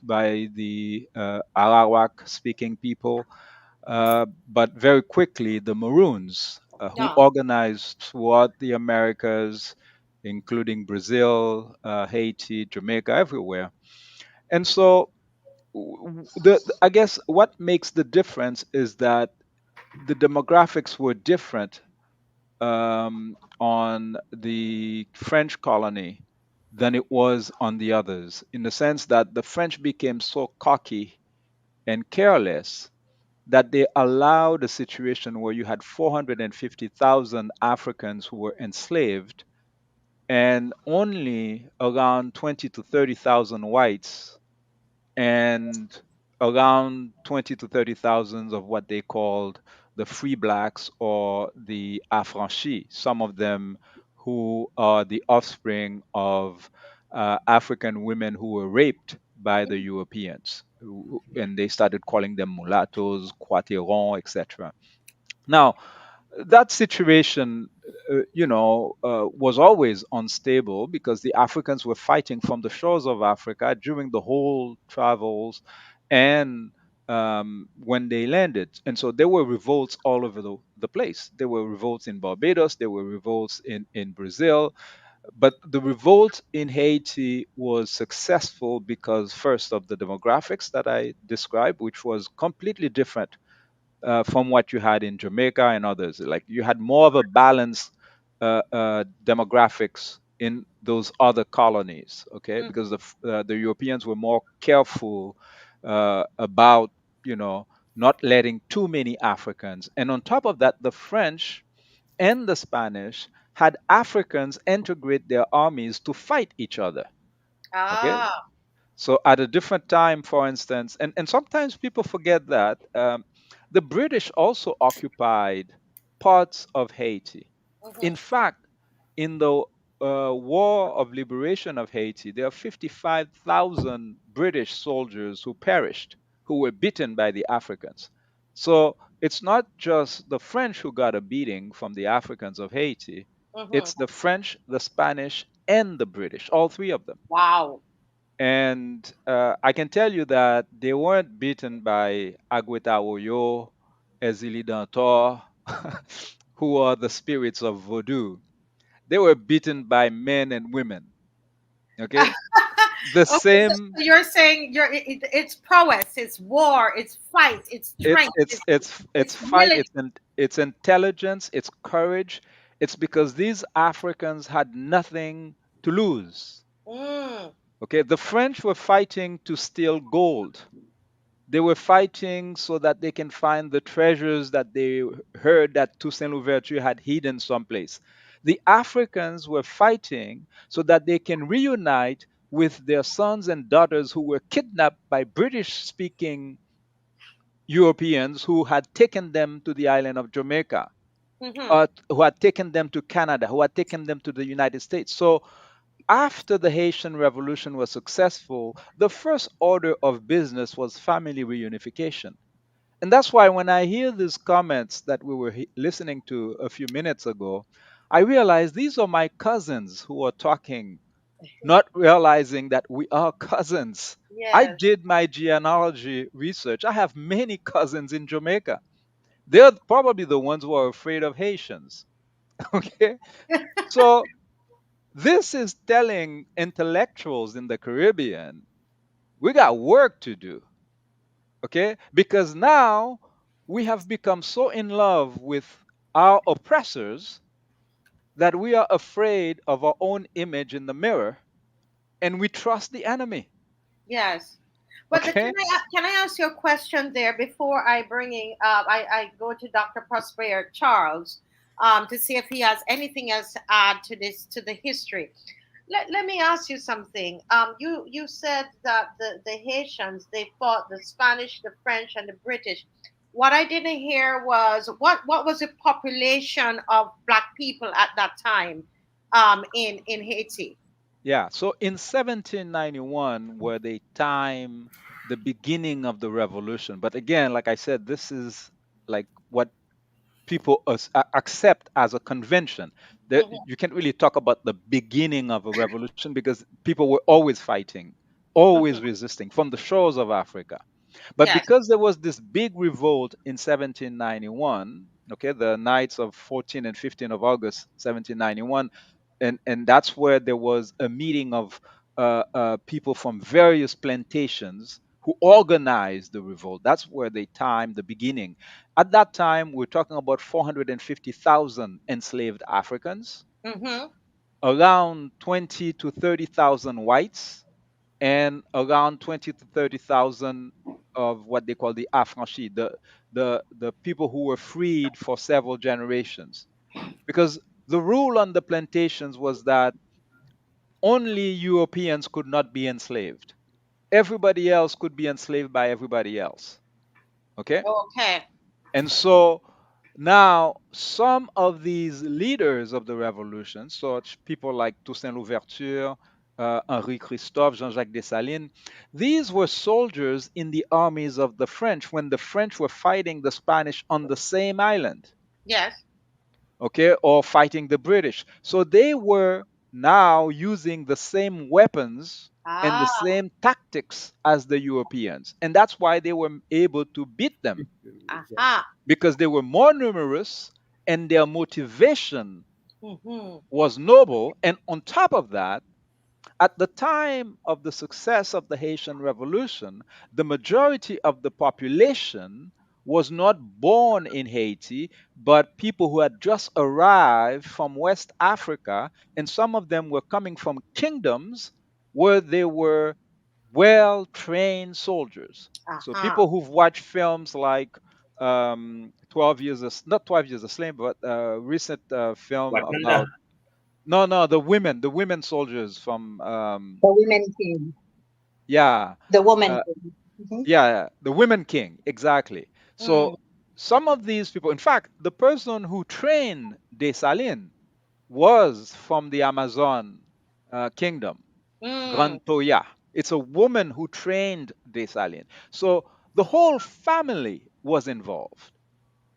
B: by the Arawak speaking people, but very quickly the Maroons, who
A: Yeah.
B: organized throughout the Americas, including Brazil, Haiti, Jamaica, everywhere. And so, I guess what makes the difference is that the demographics were different on the French colony than it was on the others, in the sense that the French became so cocky and careless that they allowed a situation where you had 450,000 Africans who were enslaved and only around 20 to 30,000 whites and around 20 to 30,000 of what they called the free blacks or the affranchis, some of them who are the offspring of African women who were raped by the Europeans. And they started calling them mulattoes, quarterons, etc. Now, that situation, was always unstable because the Africans were fighting from the shores of Africa during the whole travels and when they landed. And so there were revolts all over the place. There were revolts in Barbados, there were revolts in Brazil, but the revolt in Haiti was successful because, first, of the demographics that I described, which was completely different from what you had in Jamaica and others. Like you had more of a balanced demographics in those other colonies, okay?
A: Mm.
B: Because the Europeans were more careful about, you know, not letting too many Africans. And on top of that, the French and the Spanish had Africans integrate their armies to fight each other, okay?
A: Ah.
B: So at a different time, for instance, and sometimes people forget that the British also occupied parts of Haiti. In
A: Mhm.
B: fact, in the War of Liberation of Haiti, there are 55,000 British soldiers who perished, who were beaten by the Africans. So it's not just the French who got a beating from the Africans of Haiti,
A: Mhm.
B: it's the French, the Spanish, and the British, all three of them.
A: Wow.
B: And I can tell you that they weren't beaten by Agweta Oyo, Ezili Dantor, who are the spirits of voodoo. They were beaten by men and women. Okay, the
A: Okay, so,
B: same.
A: so you're saying it's prowess, it's war, it's fight, it's
B: It's
A: strength,
B: it's
A: it's
B: it's it's
A: it's
B: fight.
A: military.
B: It's intelligence. It's courage. It's because these Africans had nothing to lose.
A: Mm.
B: Okay, the French were fighting to steal gold. They were fighting so that they can find the treasures that they heard that Toussaint Louverture had hidden someplace. The Africans were fighting so that they can reunite with their sons and daughters who were kidnapped by British speaking Europeans who had taken them to the island of Jamaica,
A: Mm-hmm.
B: who had taken them to Canada, who had taken them to the United States. So after the Haitian Revolution was successful, the first order of business was family reunification. And that's why when I hear these comments that we were listening to a few minutes ago, I realize these are my cousins who are talking, not realizing that we are cousins. I
A: Yes.
B: did my genealogy research. I have many cousins in Jamaica. They're probably the ones who are afraid of Haitians. Okay? So this is telling intellectuals in the Caribbean, we got work to do. Okay? Because now we have become so in love with our oppressors that we are afraid of our own image in the mirror and we trust the enemy.
A: Yes. But
B: Okay?
A: can I ask you a question there before I I go to Dr. Prosper Charles to see if he has anything else to add to this to the history. Let me ask you something. You said that the Haitians they fought the Spanish, the French, and the British. What I didn't hear was what was the population of Black people at that time in Haiti?
B: Yeah. So in 1791 were the time the beginning of the revolution. But again, like I said, this is like what people accept as a convention.
A: Hmm.
B: You can't really talk about the beginning of a revolution because people were always fighting, always
A: Hmm.
B: resisting from the shores of Africa. But
A: Yes.
B: because there was this big revolt in 1791, okay, the nights of 14 and 15 of August 1791, and that's where there was a meeting of people from various plantations who organized the revolt. That's where they timed the beginning. At that time, we're talking about 450,000 enslaved Africans,
A: Hmm.
B: around 20 to 30,000 whites, and around 20 to 30,000 of what they call the affranchis, the people who were freed for several generations. Because the rule on the plantations was that only Europeans could not be enslaved. Everybody else could be enslaved by everybody else. Okay?
A: Okay.
B: And so now some of these leaders of the revolution, such people like Toussaint Louverture, Henri Christophe, Jean-Jacques Dessalines, these were soldiers in the armies of the French when the French were fighting the Spanish on the same island,
A: Yes.
B: okay, or fighting the British. So they were now using the same weapons and the
A: Ah.
B: same tactics as the Europeans. And that's why they were able to beat them
A: Aha.
B: because they were more numerous and their motivation
A: Hmm.
B: was noble. And on top of that, at the time of the success of the Haitian Revolution, the majority of the population was not born in Haiti, but people who had just arrived from West Africa, and some of them were coming from kingdoms where they were well trained soldiers. So
A: Aha.
B: people who've watched films like 12 Years, not 12 Years a Slave, but recent film
E: Wakanda.
B: about no, the women soldiers from
D: The women king,
B: yeah,
D: the woman
B: uh,
D: king. Mhm.
B: yeah, the women king, exactly.
A: Mm.
B: So some of these people, in fact, the person who trained Dessalines was from the Amazon kingdom,
A: Mm.
B: Grand Toya. It's a woman who trained Dessalines. So the whole family was involved,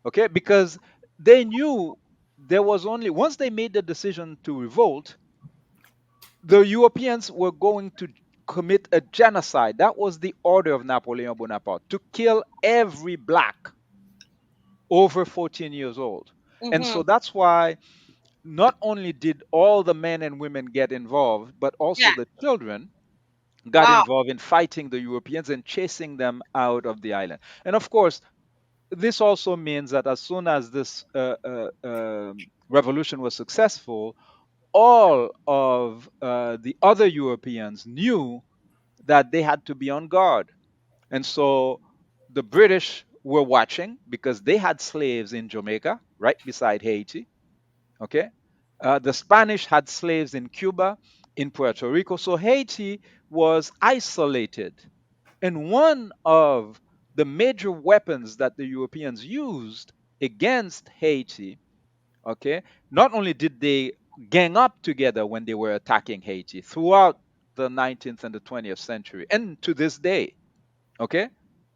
B: okay, because they knew there was only once they made the decision to revolt, the Europeans were going to commit a genocide. That was the order of Napoleon Bonaparte to kill every black over 14 years old. And
A: Hmm.
B: so that's why not only did all the men and women get involved, but also
A: Yeah.
B: the children got
A: Wow.
B: involved in fighting the Europeans and chasing them out of the island. And of course, this also means that as soon as this revolution was successful, all of the other Europeans knew that they had to be on guard. And so The British were watching because they had slaves in Jamaica, right beside Haiti. Okay. The Spanish had slaves in Cuba, in Puerto Rico. So Haiti was isolated. And one of the major weapons that the Europeans used against Haiti, okay, not only did they gang up together when they were attacking Haiti throughout the 19th and the 20th century, and to this day, okay,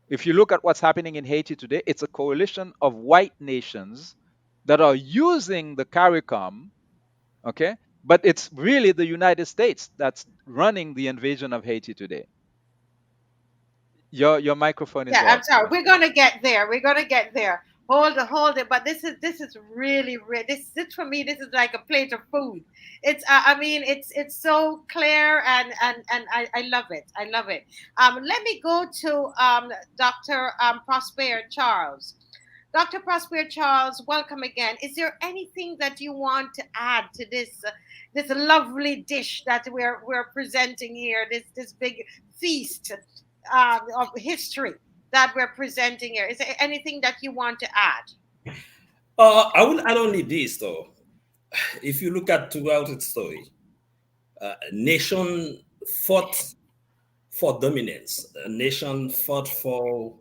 B: if you look at what's happening in Haiti today, it's a coalition of white nations that are using the CARICOM, okay, but it's really the United States that's running the invasion of Haiti today. Your microphone is
A: Yeah, I'm
B: off,
A: sorry. We're
B: Marcia.
A: gonna get there. We're gonna get there. Hold it. But this is really this for me. This is like a plate of food. It's I mean it's so clear and I love it. I love it. Let me go to Dr. Prosper Charles. Dr. Prosper Charles, welcome again. Is there anything that you want to add to this lovely dish that we're presenting here? This big feast of history that we're presenting here. Is there anything that you want to add?
E: I will add only this though. If you look at throughout its story, nation fought for dominance. A nation fought for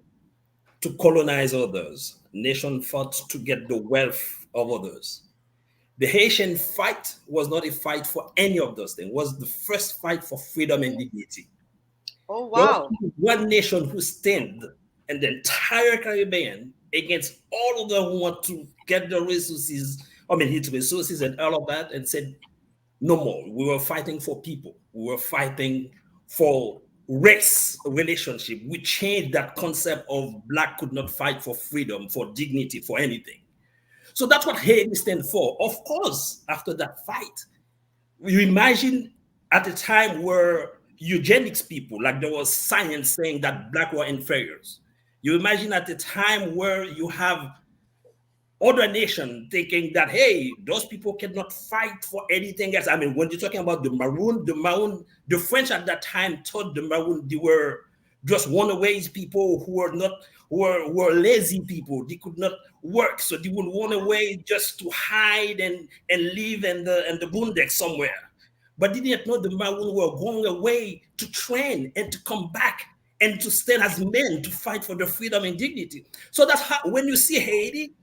E: to colonize others. A nation fought to get the wealth of others. The Haitian fight was not a fight for any of those things. It was the first fight for freedom and dignity.
A: Oh
E: There was
A: wow.
E: one nation who stand in the entire Caribbean against all of them who want to get the resources, I mean, its resources and all of that, and said, no more. We were fighting for people. We were fighting for race relationship. We changed that concept of black could not fight for freedom, for dignity, for anything. So that's what Haiti stands for. Of course, after that fight, you imagine at a time where eugenics people, like there was science saying that black were inferiors. You imagine at a time where you have other nation thinking that, hey, those people cannot fight for anything else. I mean, when you're talking about the French at that time thought the Maroon, they were just runaways people who were not were lazy people. They could not work, so they would run away just to hide and live in the boondocks somewhere. But they didn't know the Maroon were going away to train and to come back and to stand as men to fight for their freedom and dignity. So that's how when you see Haiti,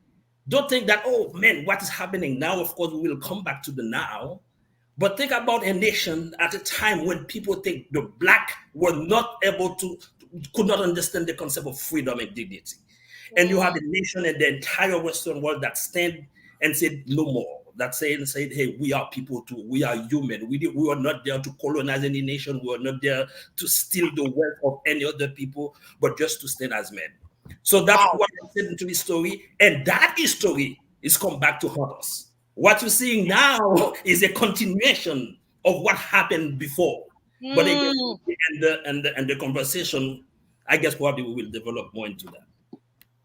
E: don't think that, oh man, what is happening now? Of course, we will come back to the now. But think about a nation at a time when people think the black were not able to, could not understand the concept of freedom and dignity. And you have a nation in the entire Western world that stand and said no more. That said, hey, we are people too. We are human. We are not there to colonize any nation. We are not there to steal the wealth of any other people, but just to stand as men. So that's
A: Wow.
E: what I said into the story. And that history is come back to haunt us. What you're seeing now is a continuation of what happened before. But again,
A: Mm.
E: and the conversation, I guess probably we will develop more into that.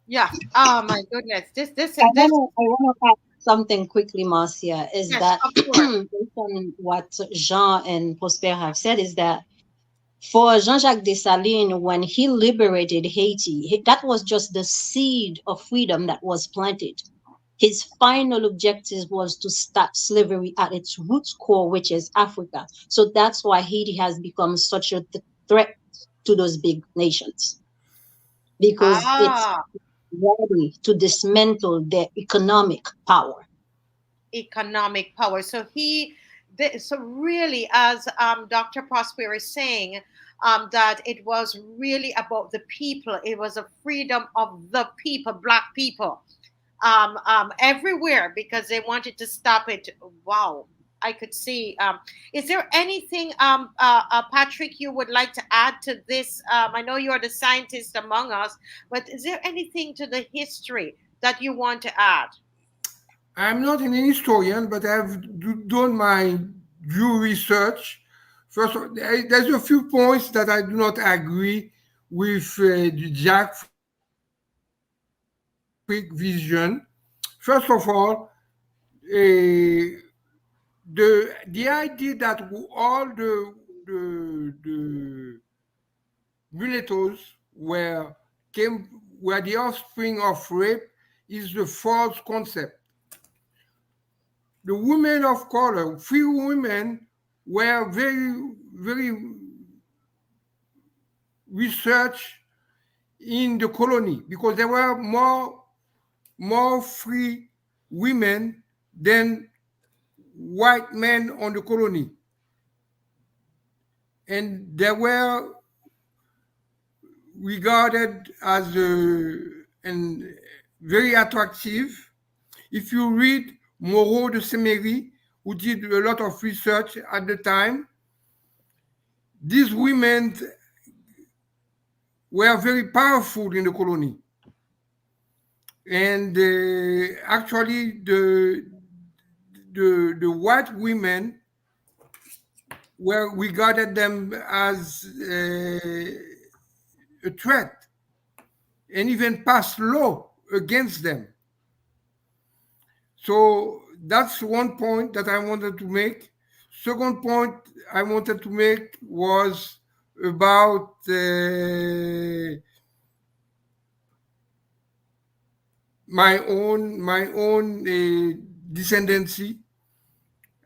A: Yeah. Oh my goodness. This
D: I
A: is this.
D: want to add something quickly, Marcia, is
A: Yes,
D: that
A: of course.
D: based on what Jean and Prosper have said, is that for Jean-Jacques Dessalines, when he liberated Haiti, that was just the seed of freedom that was planted. His final objective was to stop slavery at its roots core, which is Africa. So that's why Haiti has become such a threat to those big nations, because it's
A: Ah,
D: ready to dismantle their economic power.
A: economic power. So so really, as Dr. Prosper is saying, that it was really about the people. It was a freedom of the people, black people, everywhere because they wanted to stop it. Wow. I could see. Is there anything, Patrick, you would like to add to this? I know you're the scientist among us, but is there anything to the history that you want to add?
C: I'm not an historian, but I've done my due research. First, there's a few points that I do not agree with the Jack Frick vision. First of all, the idea that all the mulattoes were came, where the offspring of rape is the false concept. The women of color, few women were very researched in the colony because there were more free women than white men on the colony. And they were regarded as and very attractive. If you read Moreau de Semery, who did a lot of research at the time, these women were very powerful in the colony. And actually, the white women were regarded them as a threat and even passed law against them. So that's one point that I wanted to make. Second point I wanted to make was about my own descendancy.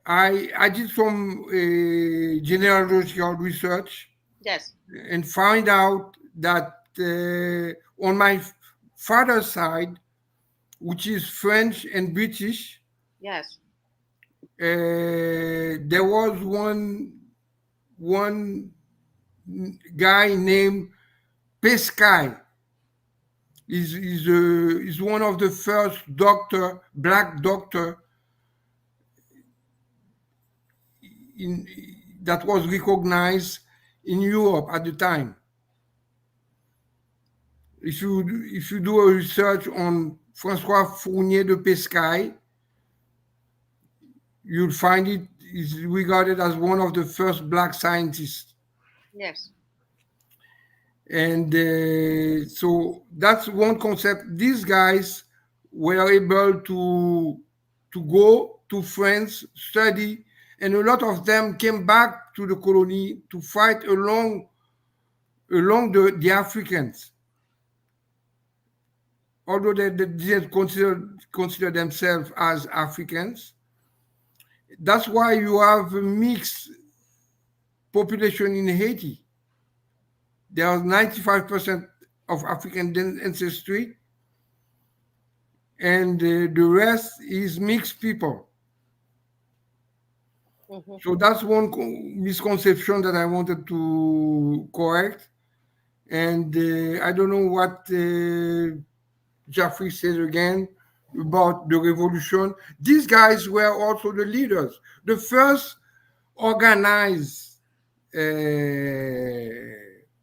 C: I did some genealogical research.
A: Yes.
C: And find out that on my father's side, which is French and British,
A: Yes.
C: There was one guy named Pescai. Is one of the first black doctor that was recognized in Europe at the time. If you do a research on François Fournier de Pescaille, you'll find it is regarded as one of the first black scientists.
A: Yes.
C: And so that's one concept. These guys were able to go to France, study, and a lot of them came back to the colony to fight along the Africans. Although they didn't consider themselves as Africans. That's why you have a mixed population in Haiti. There are 95% of African ancestry, and the rest is mixed people.
A: Mm-hmm.
C: So that's one misconception that I wanted to correct. And I don't know what Jeffrey said again about the revolution. These guys were also the leaders. The first organized,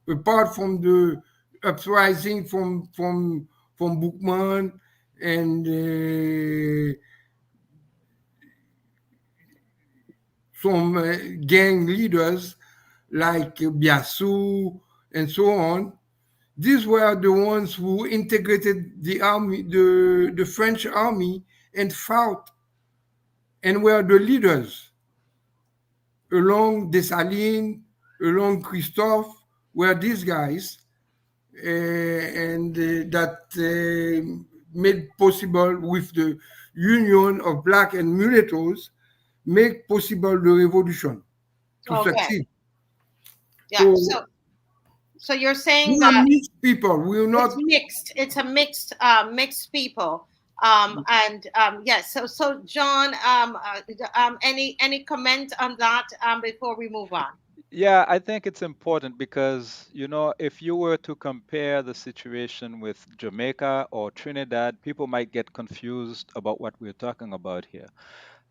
C: apart from the uprising from Boukman and some gang leaders like Biassou and so on. These were the ones who integrated the army, the French army, and fought and were the leaders. Along Dessalines, along Christophe, were these guys, and that made possible with the union of black and mulattoes, make possible the revolution to succeed.
A: Yeah. So you're saying that
C: mixed people. We're not.
A: It's mixed. It's a mixed people. And yes. So John, any comment on that before we move on?
B: Yeah, I think it's important because, if you were to compare the situation with Jamaica or Trinidad, people might get confused about what we're talking about here.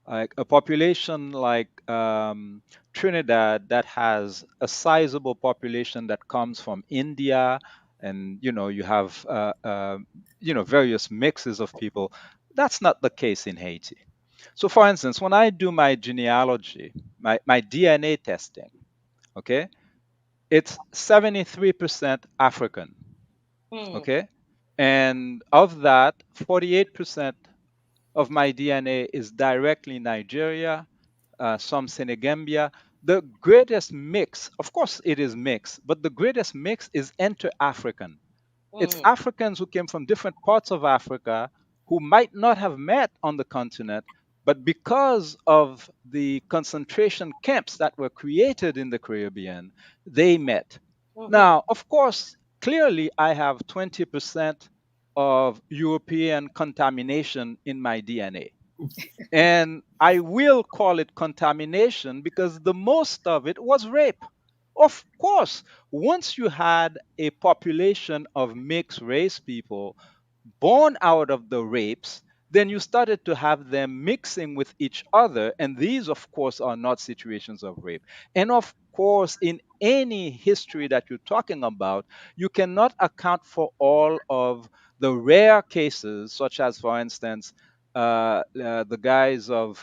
B: Like a population like Trinidad that has a sizable population that comes from India, and you have various mixes of people. That's not the case in Haiti. So, for instance, when I do my genealogy, my DNA testing, okay, it's 73% African, okay, and of that, 48% of my DNA is directly Nigeria, some Senegambia. The greatest mix, of course, it is mixed, but the greatest mix is inter-African. It's
A: Mm-hmm.
B: Africans who came from different parts of Africa who might not have met on the continent, but because of the concentration camps that were created in the Caribbean, they met.
A: Mm-hmm.
B: Now, of course, clearly I have 20% of European contamination in my DNA. And I will call it contamination because the most of it was rape. Of course, once you had a population of mixed race people born out of the rapes, then you started to have them mixing with each other. And these, of course, are not situations of rape. And of course, in any history that you're talking about, you cannot account for all of the rare cases, such as, for instance, the guys of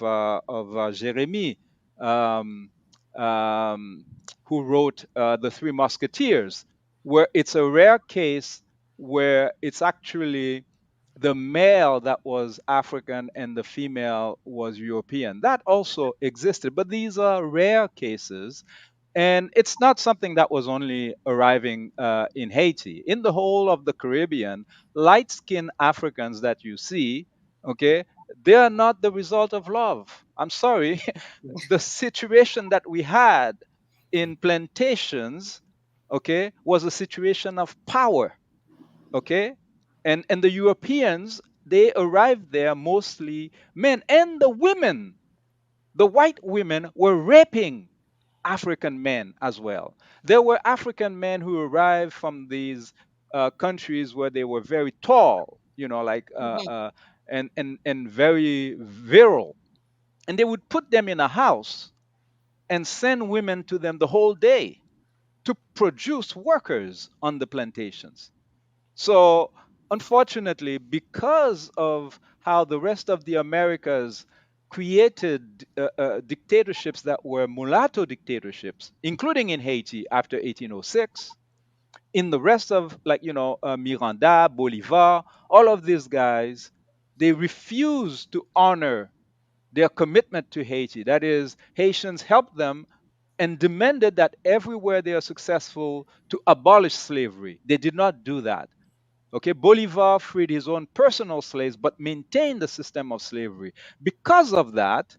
B: Jeremy, um, um, who wrote The Three Musketeers, where it's a rare case where it's actually the male that was African and the female was European. That also existed, but these are rare cases. And it's not something that was only arriving in Haiti. In the whole of the Caribbean, light skinned Africans that you see, okay, they are not the result of love. I'm sorry. The situation that we had in plantations, okay, was a situation of power, okay, and the Europeans, they arrived there mostly men, and the white women were raping African men as well. There were African men who arrived from these countries where they were very tall, like and very virile, and they would put them in a house and send women to them the whole day to produce workers on the plantations. So, unfortunately, because of how the rest of the Americas created dictatorships that were mulatto dictatorships, including in Haiti after 1806, in the rest of, like, Miranda, Bolivar, all of these guys, they refused to honor their commitment to Haiti. That is, Haitians helped them and demanded that everywhere they are successful to abolish slavery. They did not do that. Okay, Bolivar freed his own personal slaves but maintained the system of slavery. Because of that,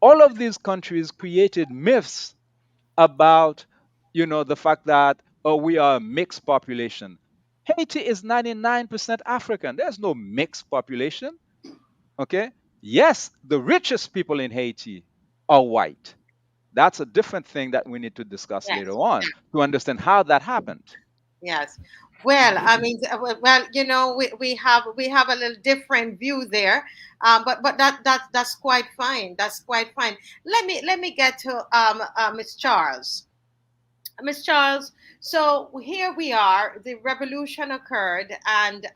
B: all of these countries created myths about, the fact that, oh, we are a mixed population. Haiti is 99% African. There's no mixed population. Okay? Yes, the richest people in Haiti are white. That's a different thing that we need to discuss later
A: Yes.
B: on to understand how that happened.
A: Yes. Well, I mean, well, we have a little different view there, but that's quite fine. That's quite fine. Let me get to Miss Charles. Miss Charles, so here we are. The revolution occurred, and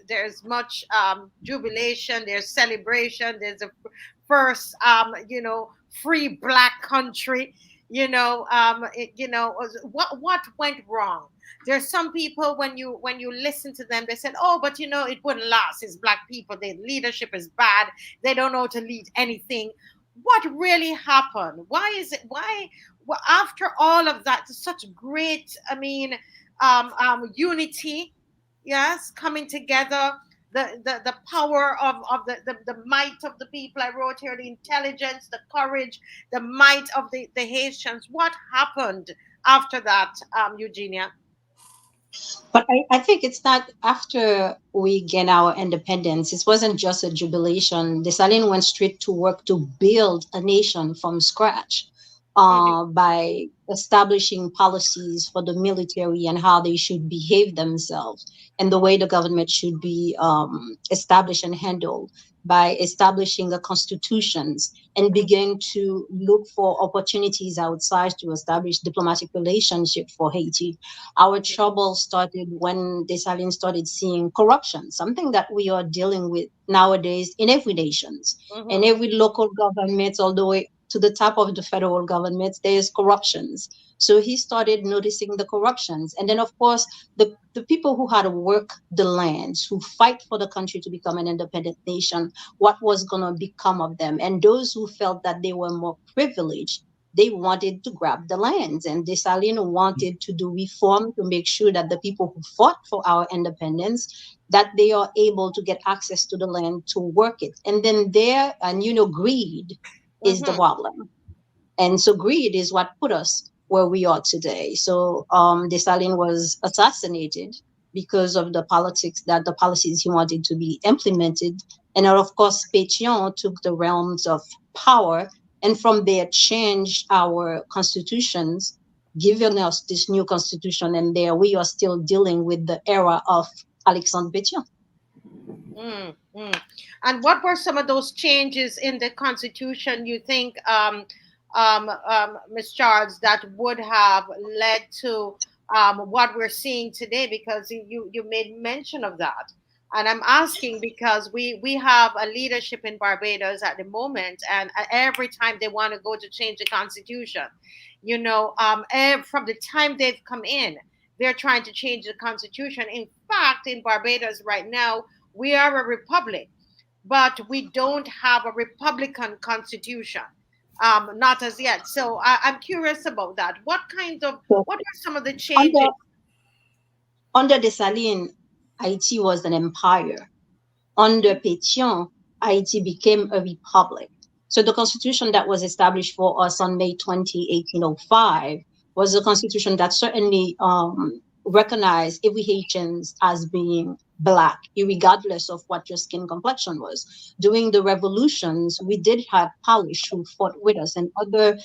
A: there's much jubilation. There's celebration. There's a first free black country. What went wrong? There's some people when you listen to them, they said, "Oh, but it wouldn't last. It's black people. Their leadership is bad. They don't know how to lead anything." What really happened? Why is it? Why? Well, after all of that, such great, I mean, unity, yes, coming together, the power of the might of the people. I wrote here the intelligence, the courage, the might of the Haitians. What happened after that, Eugenia?
D: But I think it's not after we gain our independence. It wasn't just a jubilation. Dessalines went straight to work to build a nation from scratch
A: Mm-hmm,
D: by establishing policies for the military and how they should behave themselves and the way the government should be established and handled, by establishing the constitutions and begin to look for opportunities outside to establish diplomatic relationship for Haiti. Our trouble started when Dessalines started seeing corruption, something that we are dealing with nowadays in every nations and
A: mm-hmm,
D: every local government, all the way to the top of the federal government, there's corruptions. So he started noticing the corruptions. And then, of course, the people who had to work the lands, who fight for the country to become an independent nation, what was going to become of them? And those who felt that they were more privileged, they wanted to grab the lands, and Dessalines wanted to do reform to make sure that the people who fought for our independence, that they are able to get access to the land to work it. And then there, and greed is the problem. And so greed is what put us where we are today. So Dessalines was assassinated because of the policies he wanted to be implemented. And of course, Pétion took the realms of power, and from there changed our constitutions, giving us this new constitution. And there we are still dealing with the era of Alexandre Pétion.
A: And what were some of those changes in the constitution you think, Ms. Charles, that would have led to what we're seeing today? Because you made mention of that. And I'm asking because we have a leadership in Barbados at the moment, and every time they want to go to change the constitution, from the time they've come in, they're trying to change the constitution. In fact, in Barbados right now, we are a republic, but we don't have a Republican constitution, not as yet. So I'm curious about that. What are some of the changes?
D: Under Dessalines, Haiti was an empire. Under Pétion, Haiti became a republic. So the constitution that was established for us on May 20, 1805, was a constitution that certainly recognized every Haitians as being Black, regardless of what your skin complexion was. During the revolutions, we did have Polish who fought with us, and other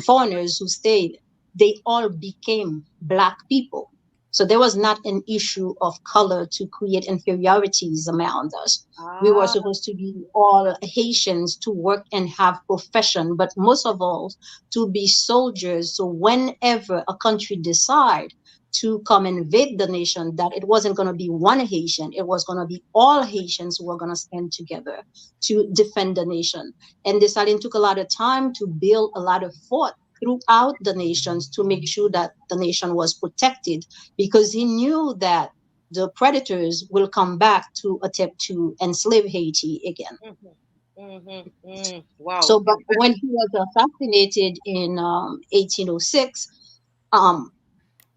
D: foreigners who stayed. They all became Black people. So there was not an issue of color to create inferiorities among us. We were supposed to be all Haitians to work and have profession, but most of all to be soldiers. So whenever a country decide to come invade the nation, that it wasn't going to be one Haitian, it was going to be all Haitians who were going to stand together to defend the nation. And Dessalines took a lot of time to build a lot of fort throughout the nations to make sure that the nation was protected, because he knew that the predators will come back to attempt to enslave Haiti again.
A: Wow.
D: So, but when he was assassinated in 1806,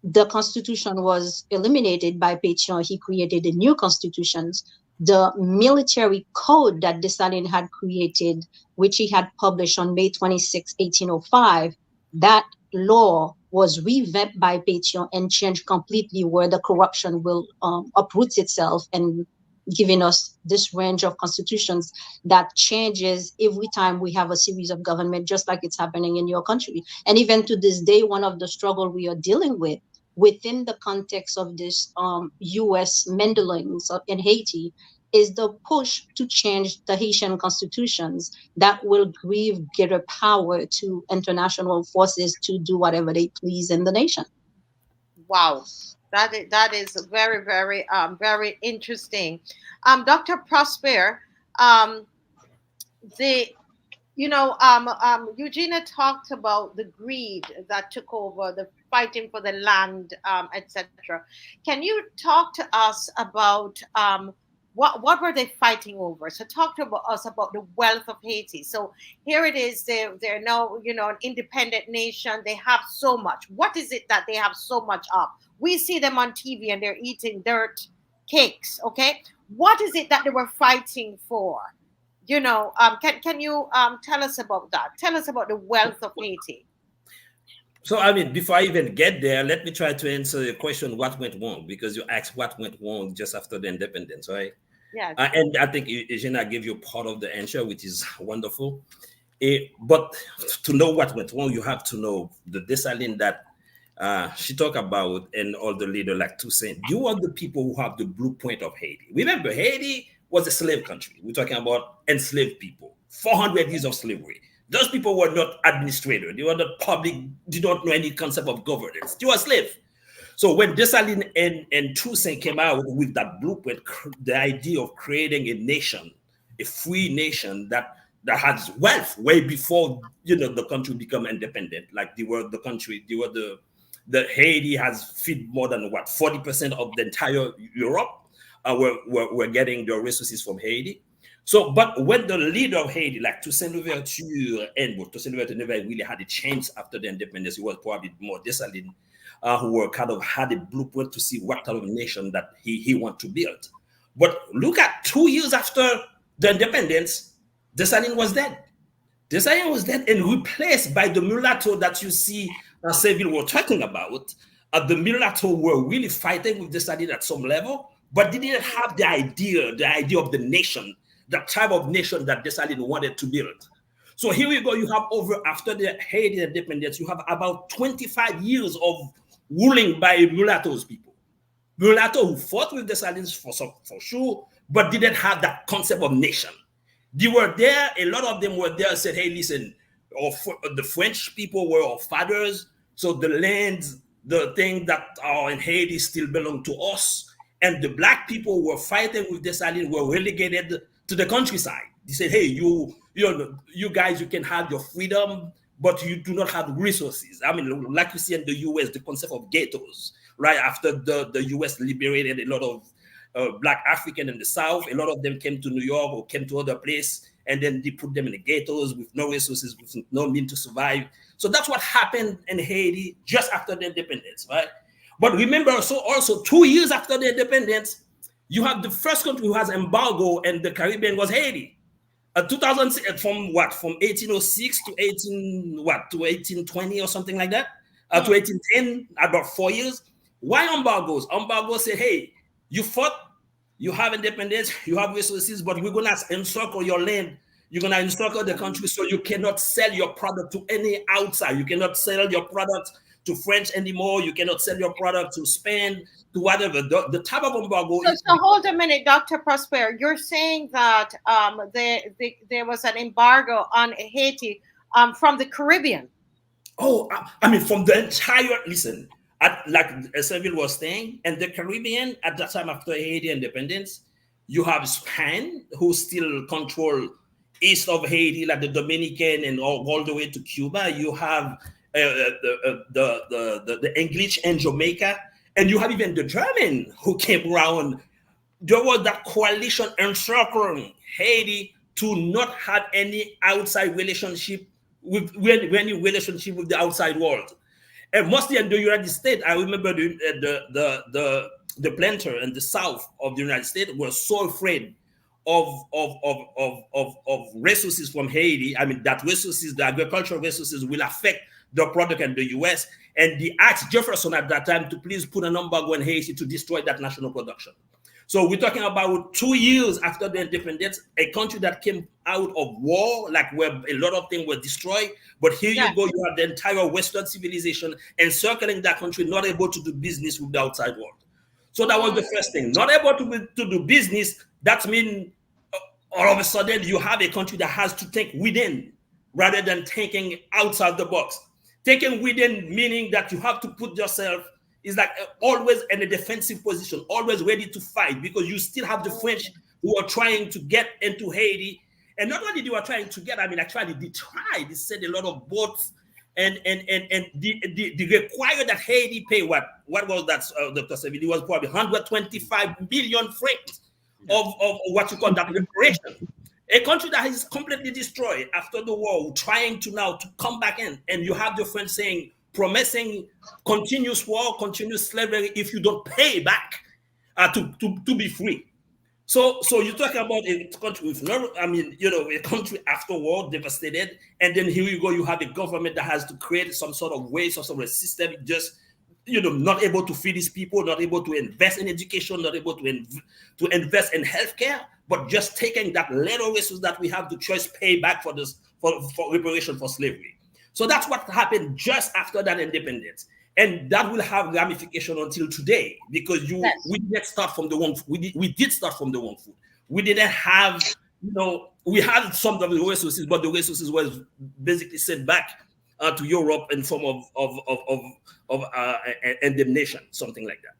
D: the constitution was eliminated by Pétion. He created a new constitution. The military code that Dessalines had created, which he had published on May 26, 1805, that law was revamped by Pétion and changed completely, where the corruption will uproot itself, and giving us this range of constitutions that changes every time we have a series of government, just like it's happening in your country. And even to this day, one of the struggle we are dealing with within the context of this U.S. meddlings in Haiti is the push to change the Haitian constitutions that will give greater power to international forces to do whatever they please in the nation.
A: Wow, that is very, very, very interesting. Dr. Prosper, Eugenia talked about the greed that took over, the fighting for the land, etc. Can you talk to us about what were they fighting over? So talk to us about the wealth of Haiti. So here it is, they're now, an independent nation. They have so much. What is it that they have so much of? We see them on TV and they're eating dirt cakes, okay? What is it that they were fighting for? Can you tell us about that? Tell us about the wealth of Haiti.
E: So, before I even get there, let me try to answer the question, what went wrong? Because you asked what went wrong just after the independence, right?
A: Yes.
E: And I think Eugenia gave you part of the answer, which is wonderful. But to know what went wrong, you have to know the Dessalines that she talked about, and all the leaders like Toussaint. You are the people who have the blueprint of Haiti. Remember, Haiti was a slave country. We're talking about enslaved people, 400 years of slavery. Those people were not administrators. They were not public, did not know any concept of governance. They were slaves. So when Dessalines and Toussaint came out with that blueprint, the idea of creating a nation, a free nation that has wealth way before the country become independent. Like the Haiti has feed more than 40% of the entire Europe. We're getting their resources from Haiti. So, but when the leader of Haiti, like Toussaint Louverture, and well, Toussaint Louverture never really had a chance after the independence, it was probably more Dessalines who were kind of had a blueprint to see what kind of nation that he want to build. But look at 2 years after the independence, Dessalines was dead. Dessalines was dead and replaced by the mulatto that you see SAINT-VIL were talking about. The mulatto were really fighting with Dessalines at some level, but they didn't have the idea of the nation, the type of nation that Dessalines wanted to build. So here we go. You have after the Haiti independence, you have about 25 years of ruling by mulattoes people. Mulatto who fought with Dessalines for sure, but didn't have that concept of nation. They were there. A lot of them were there and said, hey, listen, the French people were our fathers. So the lands, the things that are in Haiti still belong to us. And the black people were fighting with Dessalines were relegated to the countryside. They said, hey, you guys, you can have your freedom, but you do not have resources. I mean, like you see in the US, the concept of ghettos, right? After the US liberated a lot of black African in the South, a lot of them came to New York or came to other places, and then they put them in the ghettos with no resources, with no means to survive. So that's what happened in Haiti just after the independence, right? But remember, also 2 years after the independence, you have the first country who has embargo in the Caribbean was Haiti. 2000 from 1806 to 1820 or something like that, to 1810, about 4 years. Why embargoes? Embargoes say, hey, you fought, you have independence, you have resources, but we're gonna encircle your land. You're gonna encircle the country, so you cannot sell your product to any outside. You cannot sell your product to French anymore. You cannot sell your product to Spain, to whatever. The type of embargo.
A: So hold a minute, Dr. Prosper. You're saying that there was an embargo on Haiti from the Caribbean.
E: Oh, I mean, from the entire, listen, like SAINT-VIL was saying, and the Caribbean at that time after Haiti independence, you have Spain, who still control east of Haiti, like the Dominican and all the way to Cuba. You have the English and Jamaica, and you have even the German who came around. There was that coalition encircling Haiti to not have any outside relationship with any relationship with the outside world. And mostly in the United States, I remember the planter in the south of the United States were so afraid of resources from Haiti. I mean, that resources, the agricultural resources, will affect the product in the US. And they asked Jefferson at that time to please put an embargo on Haiti to destroy that national production. So we're talking about 2 years after the independence, a country that came out of war, like where a lot of things were destroyed. But here you go, you have the entire Western civilization encircling that country, not able to do business with the outside world. So that was the first thing. Not able to do business, that means all of a sudden you have a country that has to think within rather than thinking outside the box. Thinking within meaning that you have to put yourself is like always in a defensive position, always ready to fight, because you still have the French who are trying to get into Haiti. And not only they were trying to get, I mean, actually they tried, they sent a lot of boats and they required that Haiti pay what was that, Dr. Seville? It was probably 125 million francs of what you call that reparation. A country that is completely destroyed after the war, trying to now to come back in, and you have the French saying, promising continuous war, continuous slavery if you don't pay back to be free. So you're talking about a country with no, I mean, a country after war devastated, and then here you go, you have a government that has to create some sort of way, some sort of system, just not able to feed these people, not able to invest in education, not able to invest in healthcare, but just taking that little resource that we have to choice pay back for this for reparation for slavery. So that's what happened just after that independence. And that will have ramification until today, because we didn't start from the wrong foot. We did start from the wrong foot. We didn't have, we had some of the resources, but the resources was basically sent back to Europe in form of indemnation, something like that.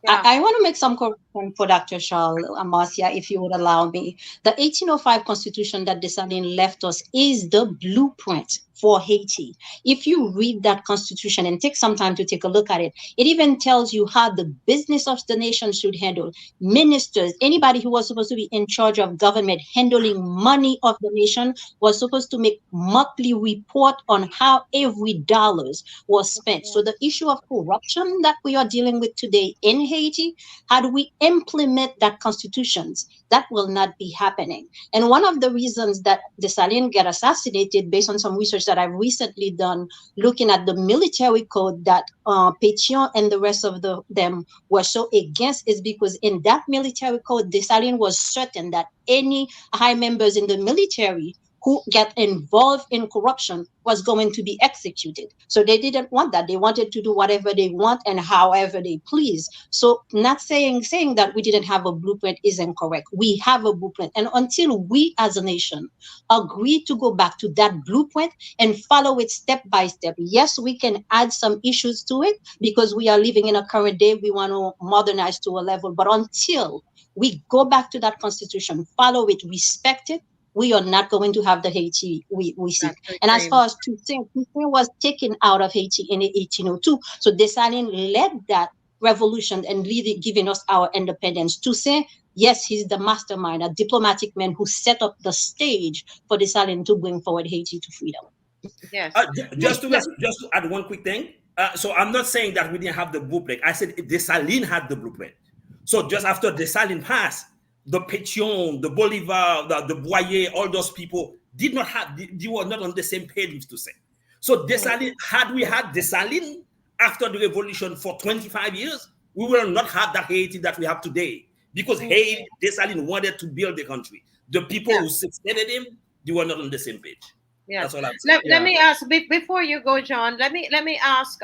D: Yeah. I want to make some correction for Dr. Charles and Marcia, if you would allow me. The 1805 Constitution that Dessalines left us is the blueprint. for Haiti. If you read that constitution and take some time to take a look at it, it even tells you how the business of the nation should handle ministers, anybody who was supposed to be in charge of government handling money of the nation was supposed to make monthly report on how every dollars was spent. So the issue of corruption that we are dealing with today in Haiti, how do we implement that constitutions? That will not be happening. And one of the reasons that Dessalines got assassinated, based on some research that I've recently done, looking at the military code that Pétion and the rest of them were so against, is because in that military code, Dessalines was certain that any high members in the military who get involved in corruption was going to be executed. So they didn't want that. They wanted to do whatever they want and however they please. So not saying that we didn't have a blueprint is incorrect. We have a blueprint. And until we as a nation agree to go back to that blueprint and follow it step by step, yes, we can add some issues to it because we are living in a current day. We want to modernize to a level. But until we go back to that constitution, follow it, respect it, we are not going to have the Haiti we seek. And as far as Toussaint was taken out of Haiti in 1802, so Dessalines led that revolution and giving us our independence. Toussaint, yes, he's the mastermind, a diplomatic man who set up the stage for Dessalines to bring forward Haiti to freedom.
A: Yes.
E: Just to add one quick thing. So I'm not saying that we didn't have the blueprint. I said Dessalines had the blueprint. So just after Dessalines passed, the Pétion, the Bolivar, the Boyer, all those people did not have, they were not on the same page with Toussaint. So Dessalines, had we had Dessalines after the revolution for 25 years, we will not have that Haiti that we have today. Because Haiti, Dessalines wanted to build the country. The people who succeeded him, they were not on the same page.
A: Yeah.
E: That's all I'm saying.
A: Let me ask before you go, John. Let me ask.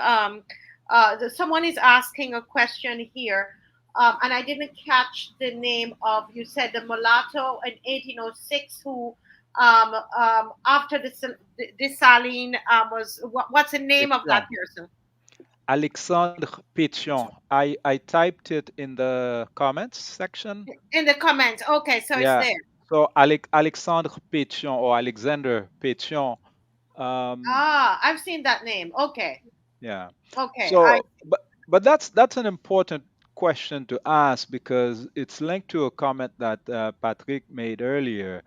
A: Someone is asking a question here, and I didn't catch the name of. You said the mulatto in 1806 who, after Dessalines, was what's the name of that person?
B: Alexandre Pétion. I typed it in the comments section.
A: In the comments. Okay, so it's there.
B: So Alexandre Pétion or Alexander Pétion.
A: I've seen that name. Okay.
B: Yeah.
A: Okay.
B: So, but that's an important question to ask because it's linked to a comment that Patrick made earlier.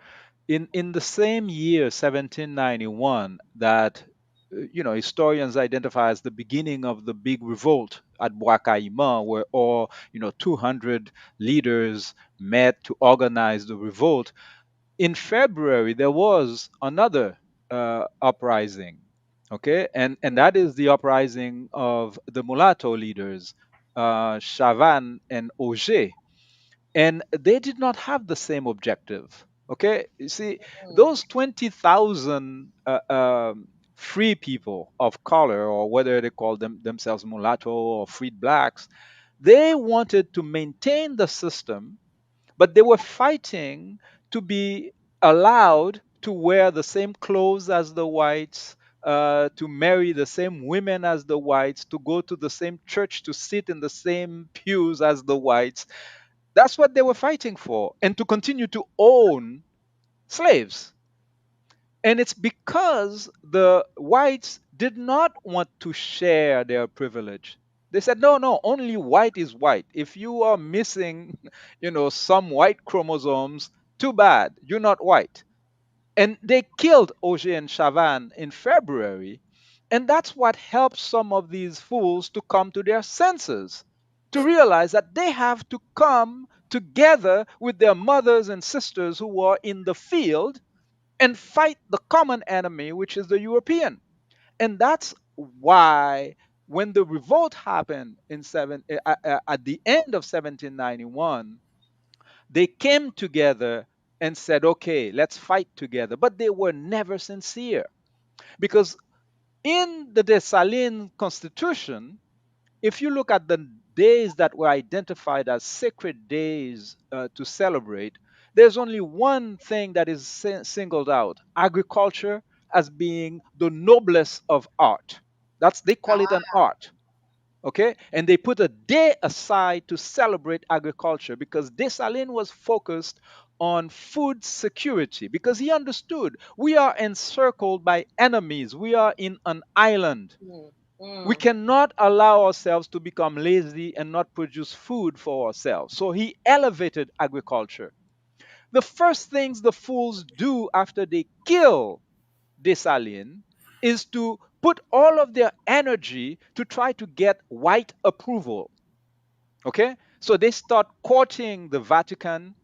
B: In the same year, 1791, that historians identify as the beginning of the big revolt at Bois-Caïman, where all 200 leaders met to organize the revolt. In February, there was another uprising, okay, and that is the uprising of the mulatto leaders, Chavannes and Auger, and they did not have the same objective. Okay, you see, those 20,000 free people of color, or whether they call themselves mulatto or freed blacks, they wanted to maintain the system, but they were fighting to be allowed to wear the same clothes as the whites, to marry the same women as the whites, to go to the same church, to sit in the same pews as the whites. That's what they were fighting for, and to continue to own slaves. And it's because the whites did not want to share their privilege. They said, no, no, only white is white. If you are missing, some white chromosomes, too bad, you're not white. And they killed Auger and Chavannes in February. And that's what helped some of these fools to come to their senses, to realize that they have to come together with their mothers and sisters who are in the field and fight the common enemy, which is the European. And that's why when the revolt happened at the end of 1791, they came together and said, okay, let's fight together. But they were never sincere, because in the Dessalines constitution, if you look at the days that were identified as sacred days to celebrate, there's only one thing that is singled out: agriculture as being the noblest of art. They call it an art. Okay, and they put a day aside to celebrate agriculture because Dessalines was focused on food security because he understood we are encircled by enemies. We are in an island.
A: Mm,
B: We
A: mm,
B: cannot allow ourselves to become lazy and not produce food for ourselves. So he elevated agriculture. The first things the fools do after they kill Dessalines is to put all of their energy to try to get white approval. Okay? So they start courting the Vatican,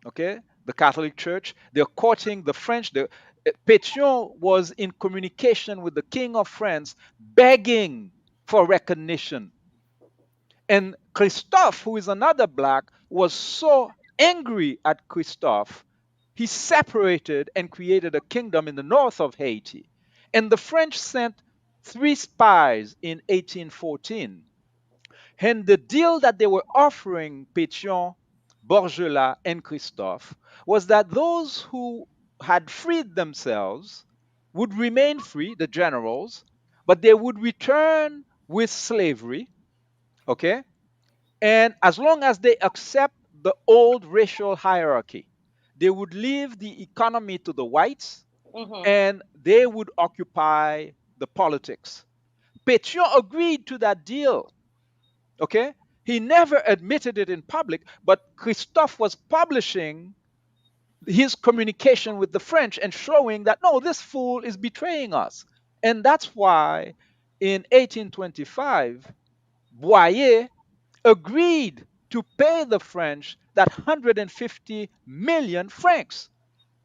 B: okay? The Catholic Church. They're courting the French. Pétion was in communication with the King of France, begging for recognition. And Christophe, who is another black, was so angry at Christophe, he separated and created a kingdom in the north of Haiti. And the French sent 3 spies in 1814. And the deal that they were offering Pétion, Bourgelat, and Christophe was that those who had freed themselves would remain free, the generals, but they would return with slavery, okay? And as long as they accept the old racial hierarchy, they would leave the economy to the whites
A: mhm.
B: and they would occupy the politics. Pétion agreed to that deal. Okay? He never admitted it in public, but Christophe was publishing his communication with the French and showing that no, this fool is betraying us. And that's why in 1825, Boyer agreed to pay the French that 150 million francs,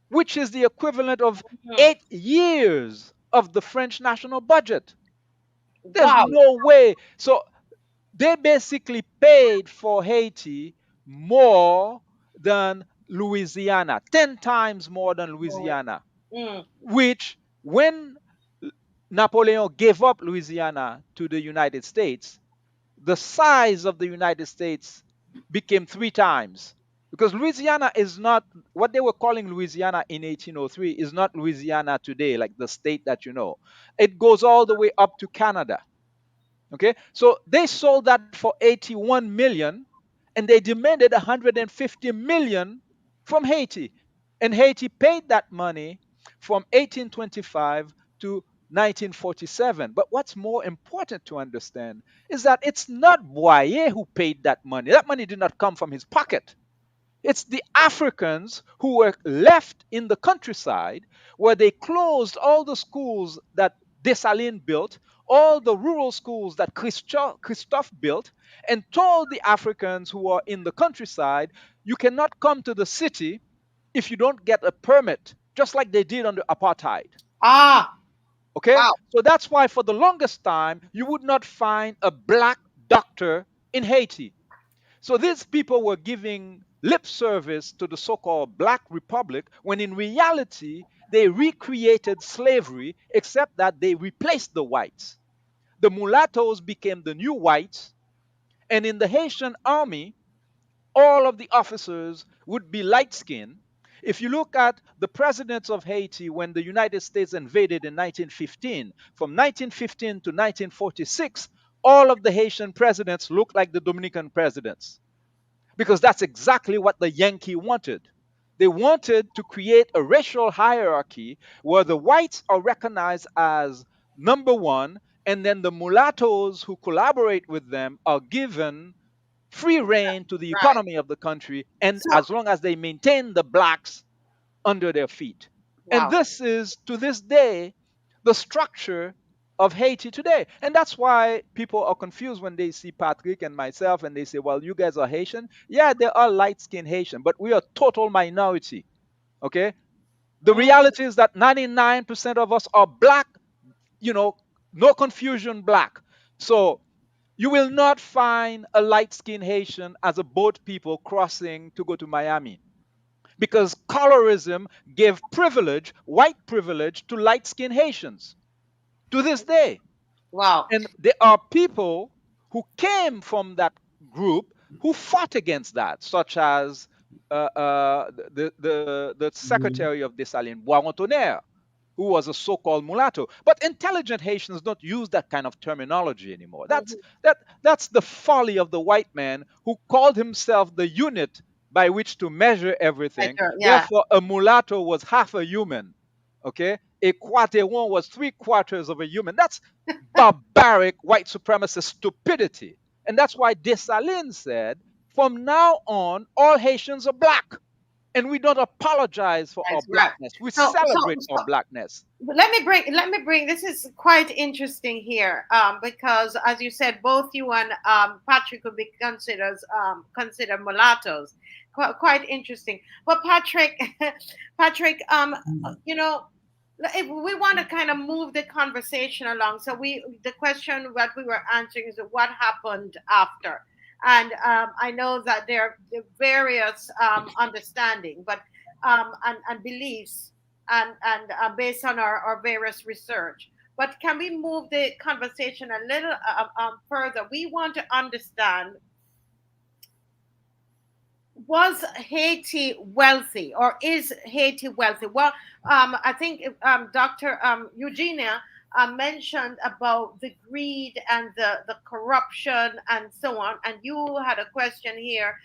B: which is the equivalent of
A: Mhm.
B: 8 years of the French national budget. There's
A: Wow.
B: no way. So they basically paid for Haiti more than Louisiana, 10 times more than Louisiana,
A: Mm.
B: which when Napoleon gave up Louisiana to the United States, the size of the United States became 3 times. Because Louisiana is not what they were calling Louisiana in 1803 is not Louisiana today, like the state that you know. It goes all the way up to Canada. Okay, so they sold that for 81 million and they demanded 150 million from Haiti. And Haiti paid that money from 1825 to 1947. But what's more important to understand is that it's not Boyer who paid that money. That money did not come from his pocket. It's the Africans who were left in the countryside where they closed all the schools that Dessalines built, all the rural schools that Christophe built, and told the Africans who are in the countryside, you cannot come to the city if you don't get a permit, just like they did under apartheid.
A: Ah,
B: Okay?
A: wow.
B: So that's why for the longest time, you would not find a black doctor in Haiti. So these people were giving lip service to the so called Black Republic when in reality they recreated slavery, except that they replaced the whites. The mulattoes became the new whites, and in the Haitian army, all of the officers would be light skinned. If you look at the presidents of Haiti when the United States invaded in 1915, from 1915 to 1946, all of the Haitian presidents looked like the Dominican presidents because that's exactly what the Yankee wanted. They wanted to create a racial hierarchy where the whites are recognized as number one, and then the mulattoes who collaborate with them are given free reign to the
A: Right.
B: economy of the country, and
A: So,
B: as long as they maintain the blacks under their feet. And
A: wow.
B: this is, to this day, the structure of Haiti today. And that's why people are confused when they see Patrick and myself and they say, well, you guys are Haitian. Yeah, they are light skinned Haitian, but we are total minority. Okay? The
A: Mm,
B: reality is that 99% of us are black, you know, no confusion black. So you will not find a light skinned Haitian as a boat people crossing to go to Miami because colorism gave privilege, white privilege, to light skinned Haitians to this day.
A: wow.
B: And there are people who came from that group who fought against that, such as the secretary of Dessalines, Boisrontonnerre, who was a so-called mulatto. But intelligent Haitians don't use that kind of terminology anymore.
A: Mhm.
B: That's the folly of the white man who called himself the unit by which to measure everything.
A: Better, yeah.
B: Therefore, a mulatto was half a human. Okay, a quarteron was 3/4 of a human. That's barbaric white supremacist stupidity, and that's why Dessalines said, "From now on, all Haitians are black." And we don't apologize for our
A: That's right.
B: blackness. We
A: So,
B: celebrate our blackness.
A: let me bring this is quite interesting here, because as you said, both you and Patrick could be considered mulattoes. Quite interesting. But Patrick, Patrick, you know, if we want to kind of move the conversation along. So the question that we were answering is what happened after. And I know that there are various understanding, but and beliefs, and based on our various research. But can we move the conversation a little further? We want to understand, was Haiti wealthy, or is Haiti wealthy? Well, I think Dr. Eugenia mentioned about the greed and the corruption and so on. And you had a question here.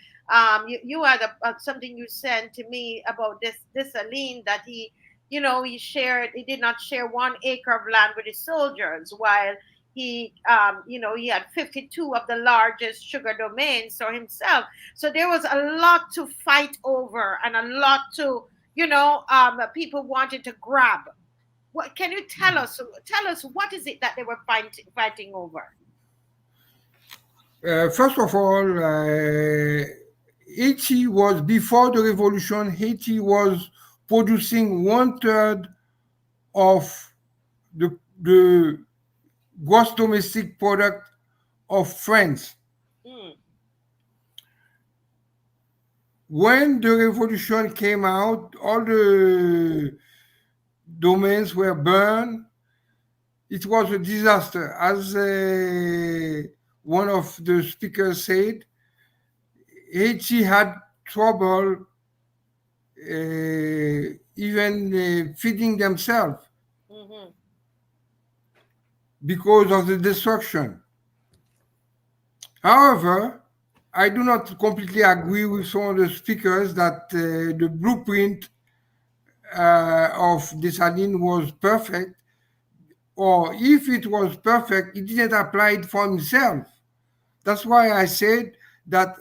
A: You had something you sent to me about this Aline, that he did not share 1 acre of land with his soldiers, while he had 52 of the largest sugar domains for himself. So there was a lot to fight over, and a lot to, people wanted to grab. What can you tell us? Tell us, what is it that they were fighting over?
C: First of all, Haiti was, before the revolution, Haiti was producing 1/3 of the gross domestic product of France. When the revolution came out, all the domains were burned. It was a disaster. As one of the speakers said, Haiti had trouble even feeding themselves because of the destruction. However, I do not completely agree with some of the speakers that the blueprint of Dessalines was perfect, or if it was perfect, it didn't apply it for himself. That's why I said that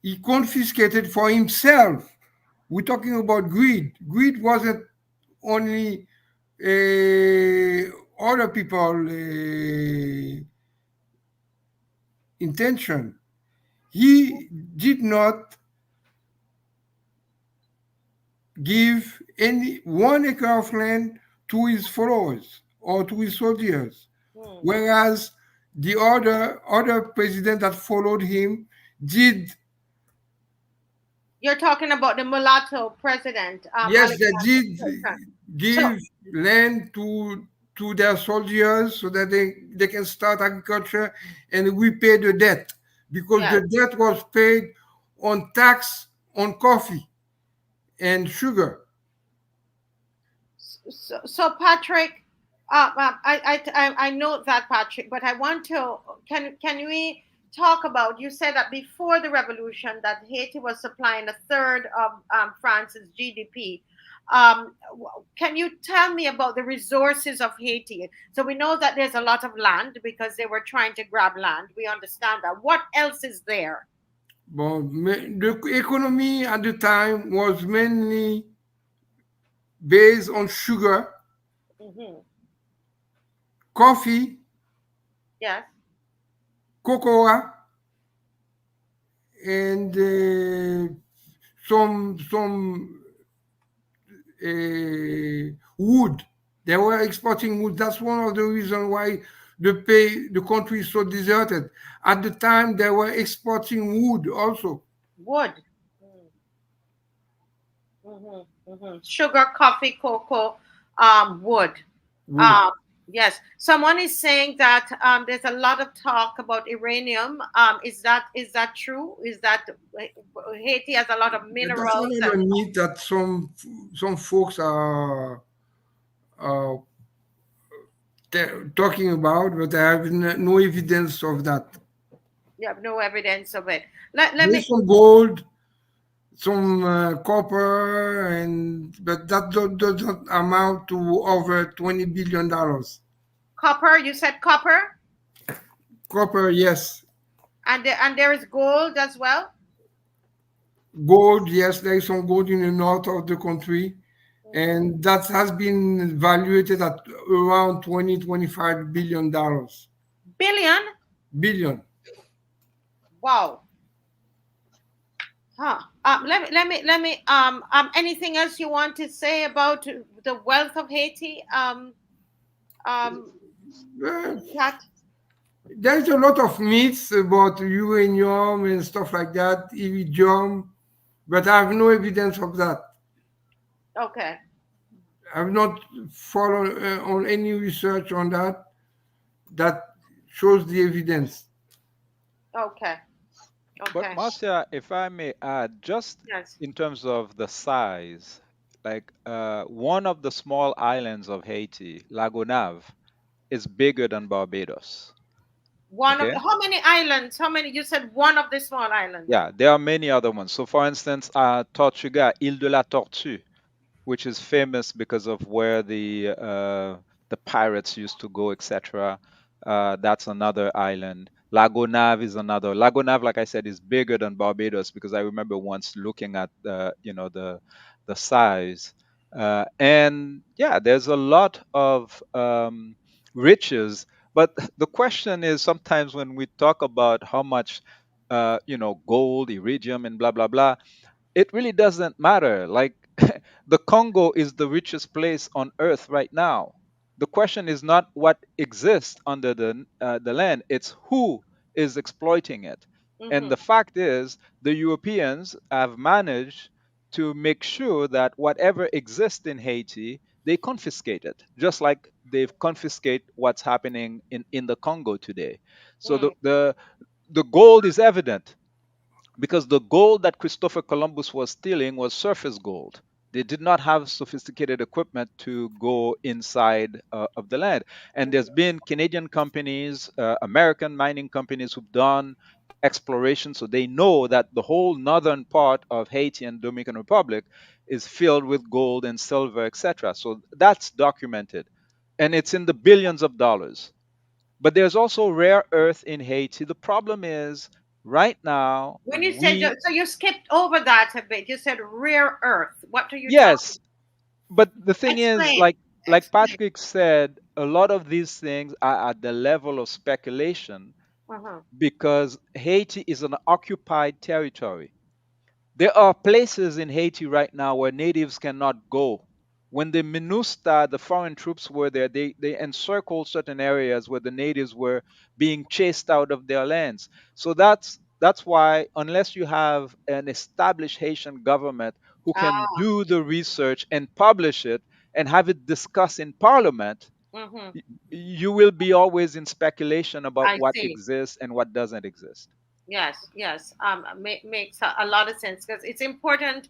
C: he confiscated for himself. We're talking about greed. Greed wasn't only other people intention. He did not give any 1 acre of land to his followers or to his soldiers, whereas the other president that followed him did.
A: You're talking about the mulatto president.
C: Yes, they did give land to their soldiers so that they can start agriculture and repay the debt, because the debt was paid on tax on coffee and sugar.
A: So Patrick, I know that, Patrick, but I want to, can we talk about, you said that before the revolution that Haiti was supplying 1/3 of France's GDP. Can you tell me about the resources of Haiti? So we know that there's a lot of land because they were trying to grab land. We understand that. What else is there?
C: Well, the economy at the time was mainly based on sugar, coffee,
A: yes,
C: cocoa, and some wood. They were exporting wood. That's one of the reasons why the country is so deserted. At the time, they were exporting wood also.
A: Wood. Sugar, coffee, cocoa, wood. Yes. Someone is saying that there's a lot of talk about uranium. Is that true? Is that Haiti has a lot of minerals?
C: That's one of the myths that some folks are talking about, but I have no evidence of that.
A: You have no evidence of it. Let me.
C: There's some gold, some copper, and but that does not amount to over $20 billion.
A: Copper, you said copper,
C: Copper, yes.
A: and there is gold as well.
C: Gold, yes, there is some gold in the north of the country,
A: Mhm.
C: and that has been valuated at around 20-25 billion dollars.
A: Billion.
C: Billion.
A: Wow. Huh. Anything else you want to say about the wealth of Haiti? Um,
C: Uh,
A: Kat?
C: there's a lot of myths about uranium and stuff like that, iridium, but I have no evidence of that.
A: Okay.
C: I've not followed on any research on that that shows the evidence.
A: Okay.
B: But
A: Okay.
B: Marcia, if I may add, just
A: Yes.
B: in terms of the size, like one of the small islands of Haiti, Lagonave, is bigger than Barbados.
A: One of
B: Okay.
A: the, how many islands? How many? You said one of the small islands.
B: Yeah, there are many other ones. So, for instance, Tortuga, Île de la Tortue, which is famous because of where the pirates used to go, etc. That's another island. Lago Nave is another. Lago Nave, like I said, is bigger than Barbados because I remember once looking at the size. And yeah, there's a lot of riches. But the question is sometimes when we talk about how much gold, iridium, and blah blah blah, it really doesn't matter. Like the Congo is the richest place on earth right now. The question is not what exists under the land; it's who is exploiting it. And
A: Mm-hmm.
B: the fact is, the Europeans have managed to make sure that whatever exists in Haiti, they confiscate it, just like they've confiscate what's happening in the Congo today. So
A: Mm.
B: the gold is evident because the gold that Christopher Columbus was stealing was surface gold. They did not have sophisticated equipment to go inside of the land. And there's been Canadian companies, American mining companies who've done exploration, so they know that the whole northern part of Haiti and Dominican Republic is filled with gold and silver, etc. So that's documented, and it's in the billions of dollars. But there's also rare earth in Haiti. The problem is right now
A: When you said so, you skipped over that a bit. You said rare earth. What are you talking?
B: yes, but the thing is,
A: Explain.
B: like
A: Explain.
B: Patrick said, a lot of these things are at the level of speculation
A: Uh-huh.
B: because Haiti is an occupied territory. There are places in Haiti right now where natives cannot go. When the MINUSTA, the foreign troops were there, they encircled certain areas where the natives were being chased out of their lands. So that's why unless you have an established Haitian government who can
A: Ah.
B: do the research and publish it and have it discussed in parliament,
A: Mm-hmm.
B: y- you will be always in speculation about
A: I
B: what
A: see.
B: exists and what doesn't exist.
A: Yes, yes. Makes a lot of sense because it's important,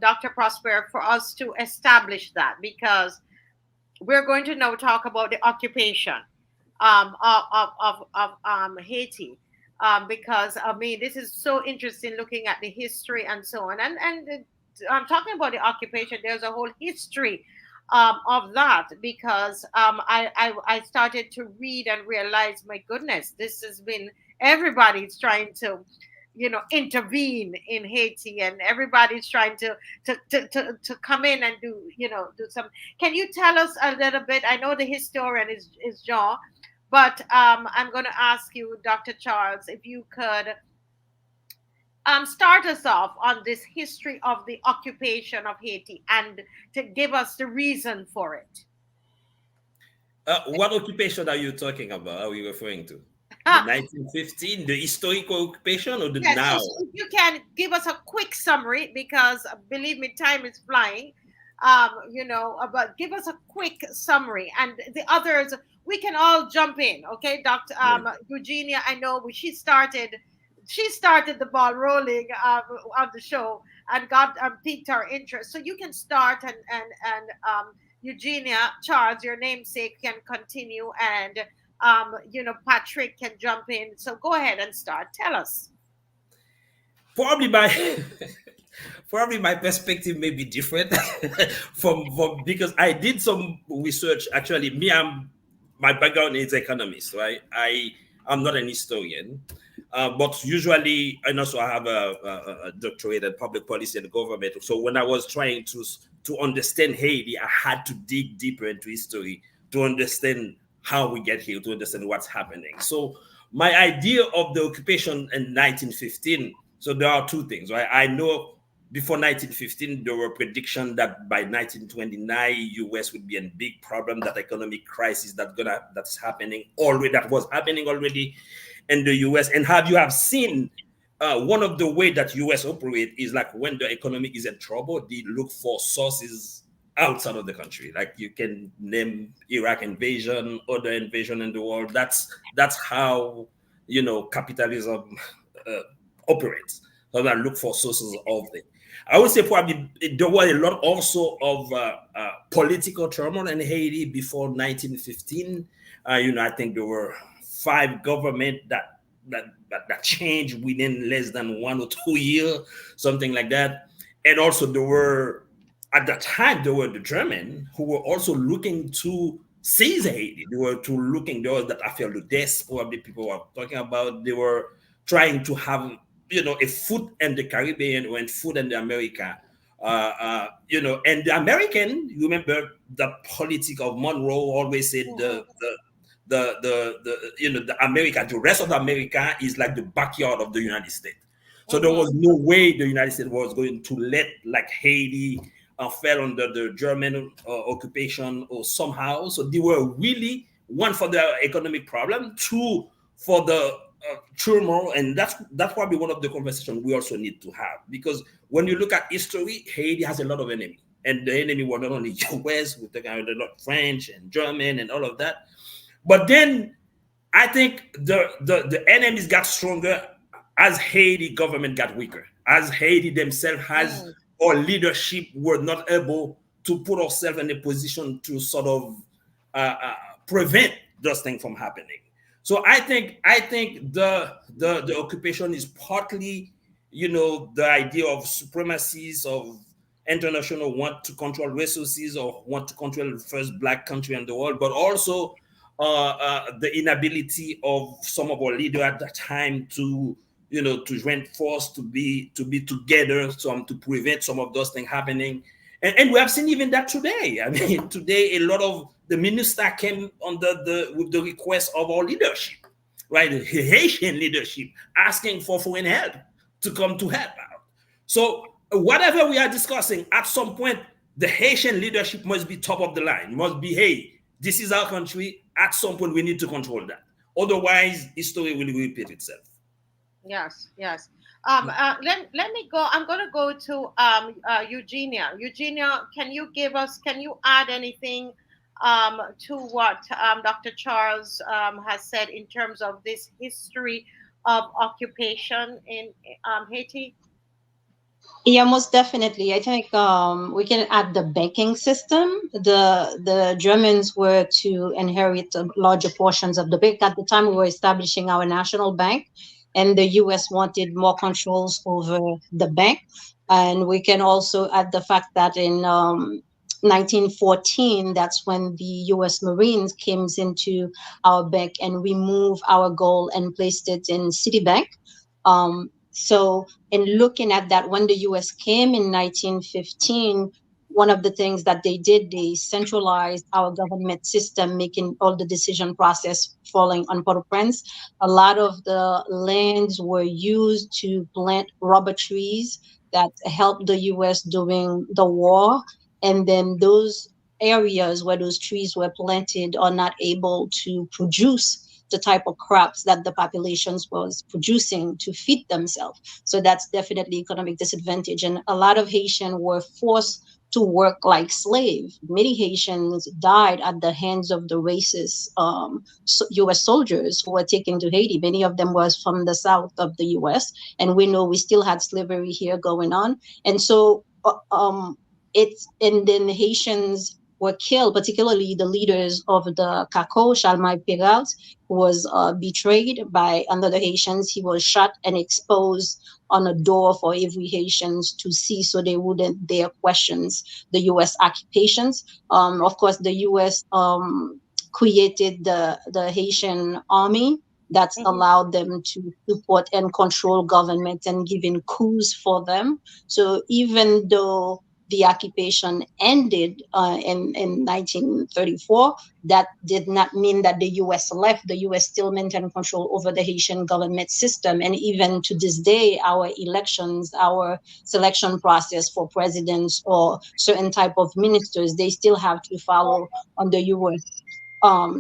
A: Dr. Prosper, for us to establish that because we're going to now talk about the occupation of Haiti. Because I mean, this is so interesting looking at the history and so on. And I'm talking about the occupation. There's a whole history of that because I started to read and realize, my goodness, this has been everybody's trying to intervene in Haiti, and everybody's trying to come in and do some. Can you tell us a little bit? I know the historian is Jean, but I'm going to ask you, Dr. Charles, if you could start us off on this history of the occupation of Haiti and to give us the reason for it.
E: What occupation are you talking about? Are we referring to the 1915, the historical occupation, or the
A: Yes,
E: now?
A: so if you can give us a quick summary, because believe me, time is flying. But give us a quick summary, and the others we can all jump in. Okay, Doctor
E: Right.
A: Eugenia, I know she started the ball rolling on the show and got piqued our interest. So you can start, and Eugenia Charles, your namesake, can continue, and Patrick can jump in. So go ahead and start. Tell us.
E: Probably my probably my perspective may be different from because I did some research. Actually, my background is economist, right? I'm not an historian, but usually, and also I have a doctorate in public policy and government. So when I was trying to understand Haiti, I had to dig deeper into history to understand how we get here, to understand what's happening. So my idea of the occupation in 1915. So there are two things, right? I know before 1915, there were predictions that by 1929, US would be in big problem, that economic crisis that's happening already, that was happening already in the US. And you have seen one of the way that US operate is like when the economy is in trouble, they look for sources outside of the country. Like you can name Iraq invasion, other invasion in the world. That's how capitalism operates. So that look for sources of it. I would say probably there was a lot also of political turmoil in Haiti before 1915. I think there were 5 government that changed within less than 1 or 2 years, something like that. And also there were at that time there were the German who were also looking to seize Haiti. They were looking those that after the death probably people were talking about. They were trying to have a foot in the Caribbean or a foot in the America. And the American, you remember the politic of Monroe always said the America, the rest of America is like the backyard of the United States. So there was no way the United States was going to let like Haiti fell under the German occupation or somehow. So they were really, one, for the economic problem, 2, for the turmoil, and that's probably one of the conversations we also need to have, because when you look at history, Haiti has a lot of enemy, and the enemy were not only US, we're talking about a lot of French and German and all of that. But then I think the enemies got stronger as Haiti government got weaker, as Haiti themselves has or leadership were not able to put ourselves in a position to sort of prevent those things from happening. So I think the occupation is partly, the idea of supremacies of international want to control resources or want to control the first black country in the world, but also the inability of some of our leaders at that time to join force, to be together, to prevent some of those things happening. And we have seen even that today. I mean, today a lot of the minister came with the request of our leadership, right? The Haitian leadership asking for foreign help to come to help out. So whatever we are discussing, at some point, the Haitian leadership must be top of the line, must be, hey, this is our country. At some point, we need to control that. Otherwise, history will repeat itself.
A: Yes. Let me go. I'm going to go to Eugenia. Eugenia, can you add anything to what Dr. Charles has said in terms of this history of occupation in Haiti?
D: Yeah, most definitely. I think we can add the banking system. The Germans were to inherit larger portions of the bank. At the time, we were establishing our national bank, and the U.S. wanted more controls over the bank. And we can also add the fact that in 1914, that's when the U.S. Marines came into our bank and removed our gold and placed it in Citibank. So in looking at that, when the U.S. came in 1915, one of the things that they did, they centralized our government system, making all the decision process falling on Port-au-Prince. A lot of the lands were used to plant rubber trees that helped the U.S. during the war. And then those areas where those trees were planted are not able to produce the type of crops that the populations was producing to feed themselves. So that's definitely economic disadvantage. And a lot of Haitians were forced to work like slaves. Many Haitians died at the hands of the racist U.S. soldiers who were taken to Haiti. Many of them was from the south of the U.S. And we know we still had slavery here going on. And so and then the Haitians were killed, particularly the leaders of the CACO, Jemima Pierre, was betrayed by another Haitians. He was shot and exposed on a door for every Haitians to see, so they wouldn't dare questions the U.S. occupations. Of course, the U.S. Created the Haitian army that's
A: Mhm.
D: allowed them to support and control government and giving coups for them. So even though the occupation ended in 1934, that did not mean that the U.S. left. The U.S. still maintained control over the Haitian government system. And even to this day, our elections, our selection process for presidents or certain type of ministers, they still have to follow on the U.S.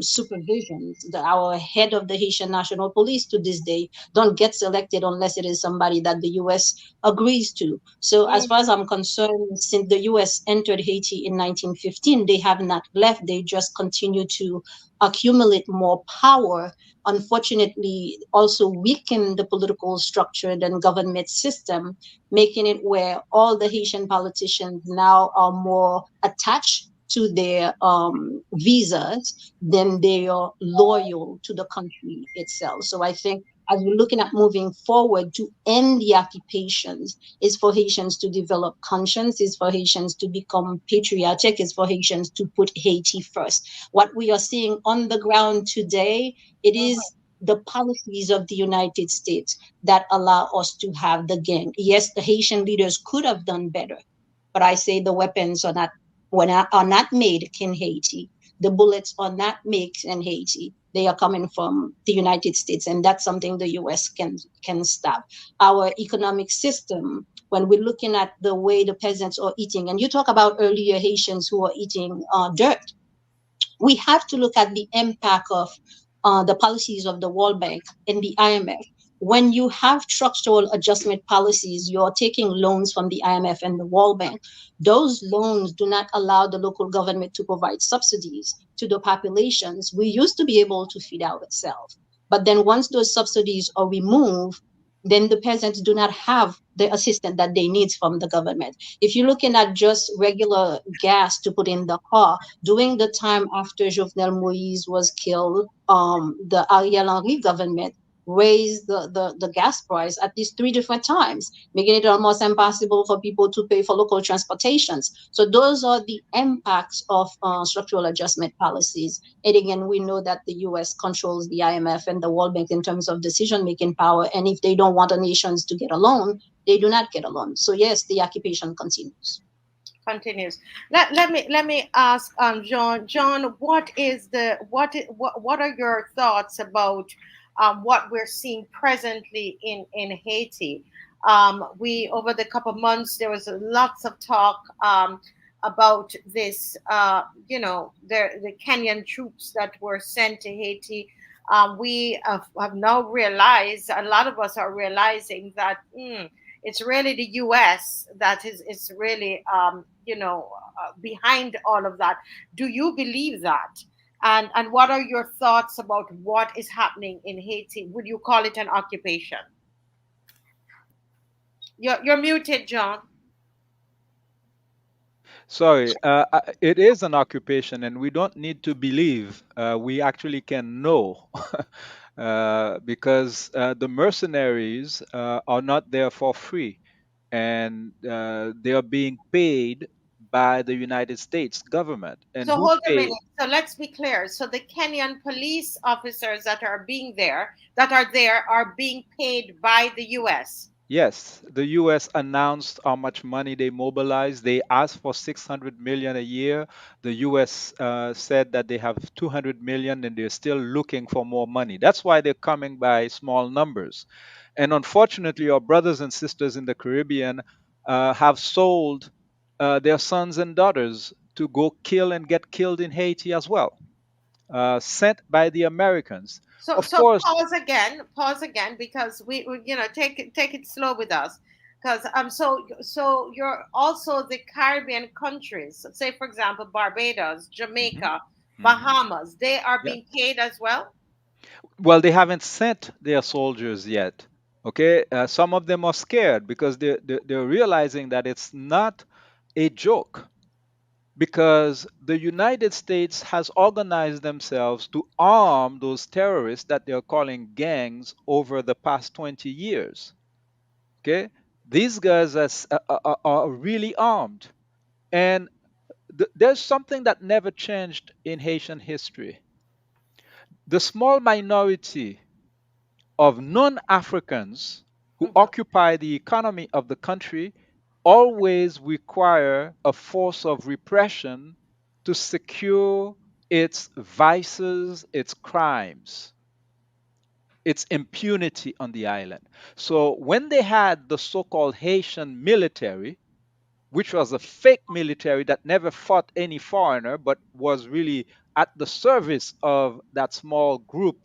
D: Supervision. Our head of the Haitian National Police to this day don't get selected unless it is somebody that the U.S. agrees to. So as
A: Mm.
D: far as I'm concerned, since the U.S. entered Haiti in 1915, they have not left. They just continue to accumulate more power. Unfortunately, also weaken the political structure and government system, making it where all the Haitian politicians now are more attached to their visas than they are loyal to the country itself. So I think as we're looking at moving forward to end the occupations, is for Haitians to develop conscience, is for Haitians to become patriotic, is for Haitians to put Haiti first. What we are seeing on the ground today, it is the policies of the United States that allow us to have the gang. Yes, the Haitian leaders could have done better, but I say the weapons are not made in Haiti. The bullets are not made in Haiti. They are coming from the United States, and that's something the U.S. can stop. Our economic system, when we're looking at the way the peasants are eating, and you talk about earlier Haitians who are eating dirt, we have to look at the impact of the policies of the World Bank and the IMF. When you have structural adjustment policies, you're taking loans from the IMF and the World Bank. Those loans do not allow the local government to provide subsidies to the populations. We used to be able to feed ourselves. But then once those subsidies are removed, then the peasants do not have the assistance that they need from the government. If you're looking at just regular gas to put in the car, during the time after Jovenel Moïse was killed, the Ariel Henry government raised the gas price at least 3 different times, making it almost impossible for people to pay for local transportations. So those are the impacts of structural adjustment policies. And again, we know that the U.S. controls the IMF and the World Bank in terms of decision-making power. And if they don't want the nations to get a loan, they do not get a loan. So yes, the occupation continues.
A: Continues. Let me ask John. John, what are your thoughts about what we're seeing presently in Haiti? We over the couple months there was lots of talk about this. The Kenyan troops that were sent to Haiti. We have now realized, a lot of us are realizing that. It's really the U.S. that is really behind all of that. Do you believe that? And what are your thoughts about what is happening in Haiti? Would you call it an occupation? You're muted, John.
B: Sorry, it is an occupation, and we don't need to believe. We actually can know, because the mercenaries are not there for free, and they are being paid by the United States government. And
A: So
B: who
A: hold a minute.
B: pay?
A: So let's be clear. So the Kenyan police officers that are there, are being paid by the U.S.
B: Yes, the U.S. announced how much money they mobilized. They asked for 600 million a year. The U.S. Said that they have 200 million, and they're still looking for more money. That's why they're coming by small numbers. And unfortunately, our brothers and sisters in the Caribbean have sold their sons and daughters to go kill and get killed in Haiti as well, sent by the Americans.
A: So
B: Of
A: so
B: course.
A: pause again, because we take it slow with us, because so you're also the Caribbean countries, say for example Barbados,
B: Mhm,
A: Jamaica,
B: mhm,
A: Bahamas, they are
B: yeah.
A: being paid as well.
B: Well, they haven't sent their soldiers yet. Okay, some of them are scared because they're realizing that it's not a joke. because the United States has organized themselves to arm those terrorists that they're calling gangs over the past 20 years. Okay? These guys are really armed. And there's something that never changed in Haitian history. The small minority of non Africans who
A: Mhm.
B: occupy the economy of the country always require a force of repression to secure its vices, its crimes, its impunity on the island. So when they had the so called Haitian military, which was a fake military that never fought any foreigner but was really at the service of that small group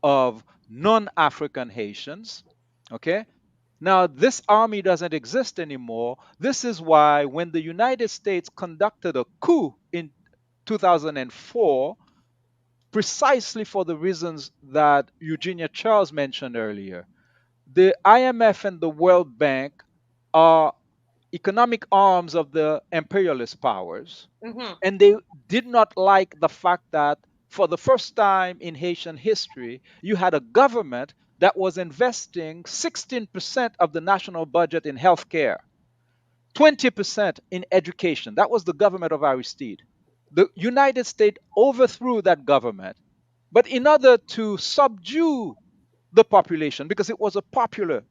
B: of non African Haitians. Okay. Now, this army doesn't exist anymore. This is why when the United States conducted a coup in 2004, precisely for the reasons that Eugenia Charles mentioned earlier, the IMF and the World Bank are economic arms of the imperialist powers,
A: Mhm.
B: and they did not like the fact that for the first time in Haitian history, you had a government that was investing 16% of the national budget in healthcare, 20% in education. That was the government of Aristide. The United States overthrew that government, but in order to subdue the population, because it was a popular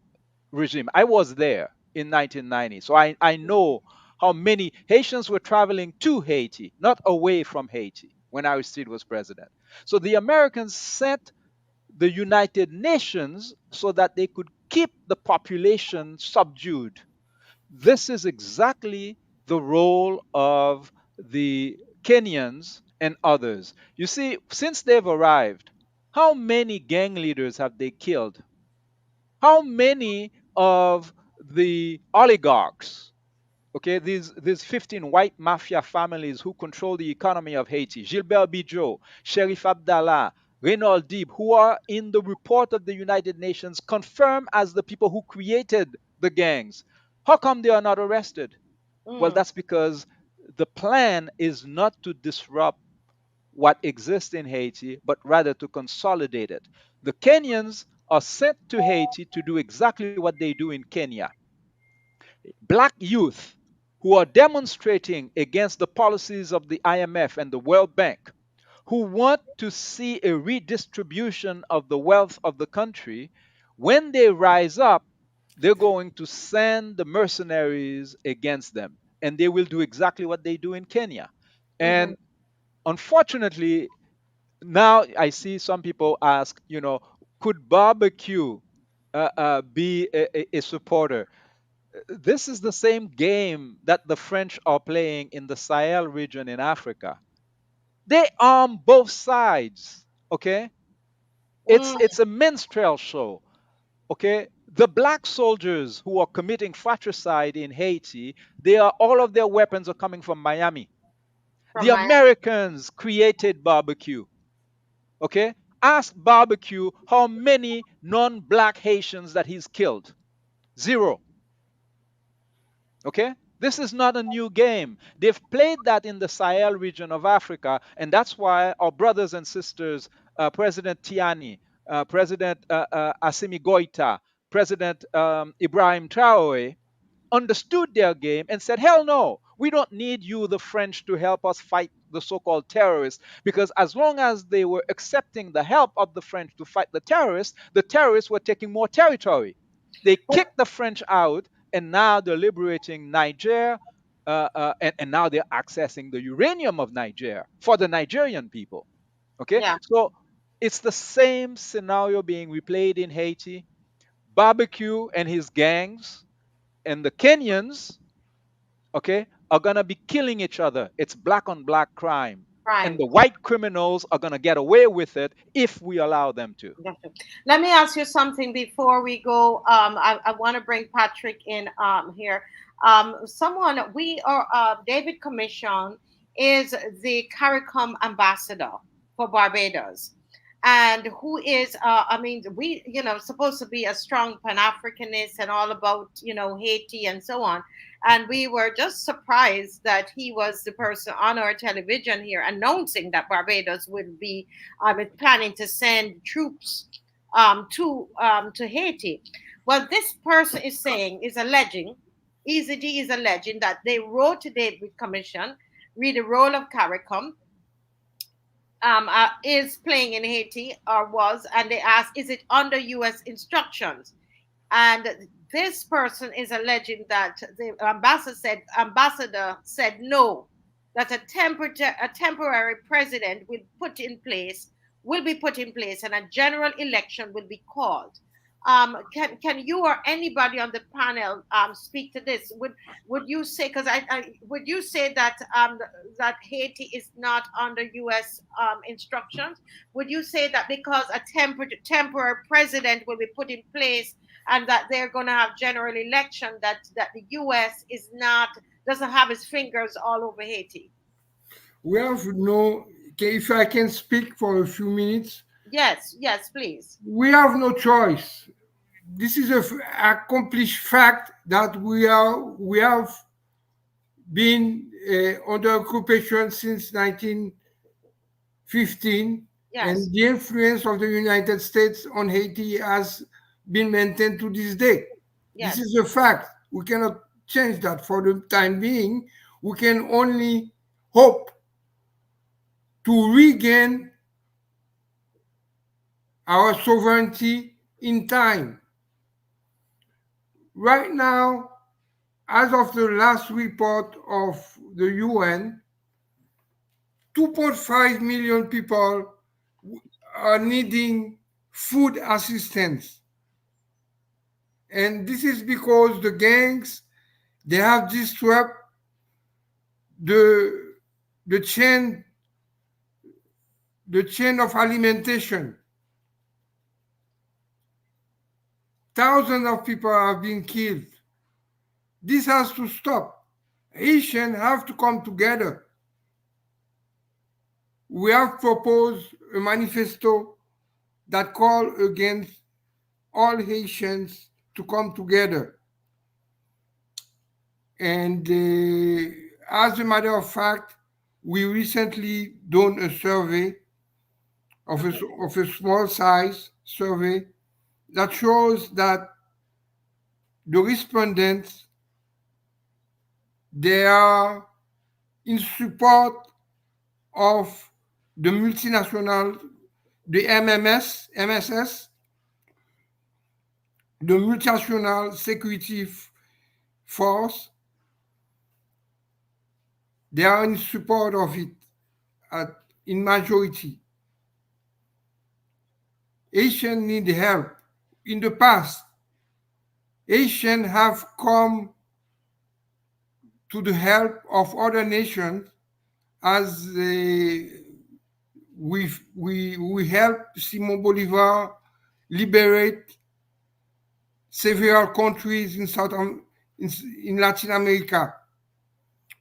B: regime. I was there in 1990, so I know how many Haitians were traveling to Haiti, not away from Haiti, when Aristide was president. So the Americans sent the United Nations so that they could keep the population subdued. This is exactly the role of the Kenyans and others. You see, since they've arrived, how many gang leaders have they killed? How many of the oligarchs, okay, these 15 white mafia families who control the economy of Haiti, Gilbert Bidjo, Sheriff Abdallah, Reynald Dib, who are in the report of the United Nations confirmed as the people who created the gangs, how come they are not arrested? Well,
A: Mm.
B: that's because the plan is not to disrupt what exists in Haiti, but rather to consolidate it. The Kenyans are sent to Haiti to do exactly what they do in Kenya. Black youth who are demonstrating against the policies of the IMF and the World Bank, who want to see a redistribution of the wealth of the country, when they rise up, they're going to send the mercenaries against them. And they will do exactly what they do in Kenya.
A: Mhm.
B: And unfortunately, now I see some people ask, could barbecue be a supporter? This is the same game that the French are playing in the Sahel region in Africa. They arm both sides. Okay,
A: Mm.
B: it's a minstrel show. Okay, the black soldiers who are committing fratricide in Haiti, they are all of their weapons are coming from Miami.
A: From
B: The
A: my.
B: Americans created barbecue. Okay, ask barbecue how many non-black Haitians that he's killed. Zero. Okay? This is not a new game. They've played that in the Sahel region of Africa, and that's why our brothers and sisters, President Tiani, President Assimi Goita, President Ibrahim Traore, understood their game and said, hell no, we don't need you, the French, to help us fight the so called terrorists. Because as long as they were accepting the help of the French to fight the terrorists were taking more territory. They kicked the French out, and now they're liberating Niger, and now they're accessing the uranium of Niger for the Nigerian people. Okay,
A: Yeah.
B: so it's the same scenario being replayed in Haiti. Barbecue and his gangs and the Kenyans, okay, are gonna be killing each other. It's black on black crime. And
A: Crime.
B: the white criminals are gonna get away with it if we allow them to.
A: Definitely. Let me ask you something before we go. I want to bring Patrick in here. Someone we are David Commission is the CARICOM ambassador for Barbados. and who is, I mean, we, supposed to be a strong Pan-Africanist and all about, Haiti and so on. And we were just surprised that he was the person on our television here announcing that Barbados would be planning to send troops to Haiti. Well, this person is saying, is alleging, EZD is alleging that they wrote to David Commission, read the role of CARICOM, is playing in Haiti or was, and they asked, is it under U.S. instructions? And this person is alleging that the ambassador said no, that a temporary president will be put in place, and a general election will be called. Can you or anybody on the panel speak to this? Would you say, because would you say that that Haiti is not under U.S. Instructions? Would you say that because a temporary president will be put in place and that they're going to have general election, that the U.S. doesn't have its fingers all over Haiti?
C: We have no. If I can speak for a few minutes.
A: Yes, please.
C: We have no choice. This is an accomplished fact that we have been under occupation since 1915,
A: Yes.
C: and the influence of the United States on Haiti has been maintained to this day.
A: Yes.
C: This is a fact. We cannot change that for the time being. We can only hope to regain our sovereignty in time. Right now, as of the last report of the UN, 2.5 million people are needing food assistance. And this is because the gangs, they have disrupted the chain of alimentation. Thousands of people have been killed. This has to stop. Haitians have to come together. We have proposed a manifesto that calls against all Haitians to come together. And as a matter of fact, we recently done a survey of a small size survey that shows that the respondents, they are in support of the multinational, the MSS, the multinational security force. They are in support of it in majority. Haitians need help. In the past, Haitians have come to the help of other nations as we helped Simon Bolivar liberate several countries in Latin America.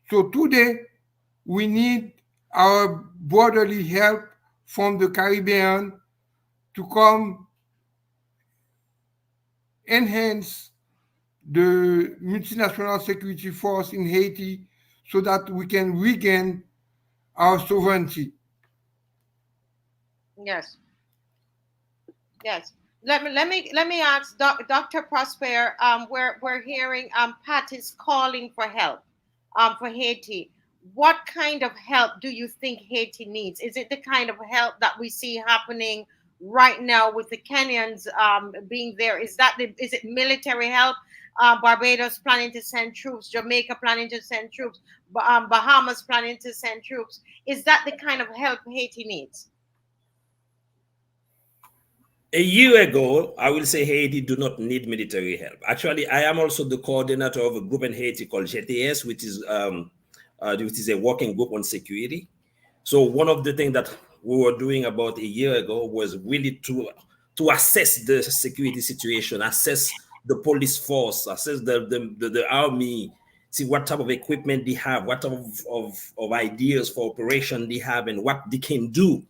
C: So today, we need our brotherly help from the Caribbean to come enhance the multinational security force in Haiti so that we can regain our sovereignty.
A: Yes. Let me ask Dr. Prosper. We're hearing Pat is calling for help for Haiti. What kind of help do you think Haiti needs? Is it the kind of help that we see happening right now with the Kenyans being there? Is it military help? Barbados planning to send troops, Jamaica planning to send troops, Bahamas planning to send troops. Is that the kind of help Haiti needs?
E: A year ago, I will say Haiti do not need military help. Actually, I am also the coordinator of a group in Haiti called GTS, which is a working group on security. So one of the things that we were doing about a year ago was really to assess the security situation, assess the police force, assess the army, see what type of equipment they have, what type of ideas for operation they have, and what they can do.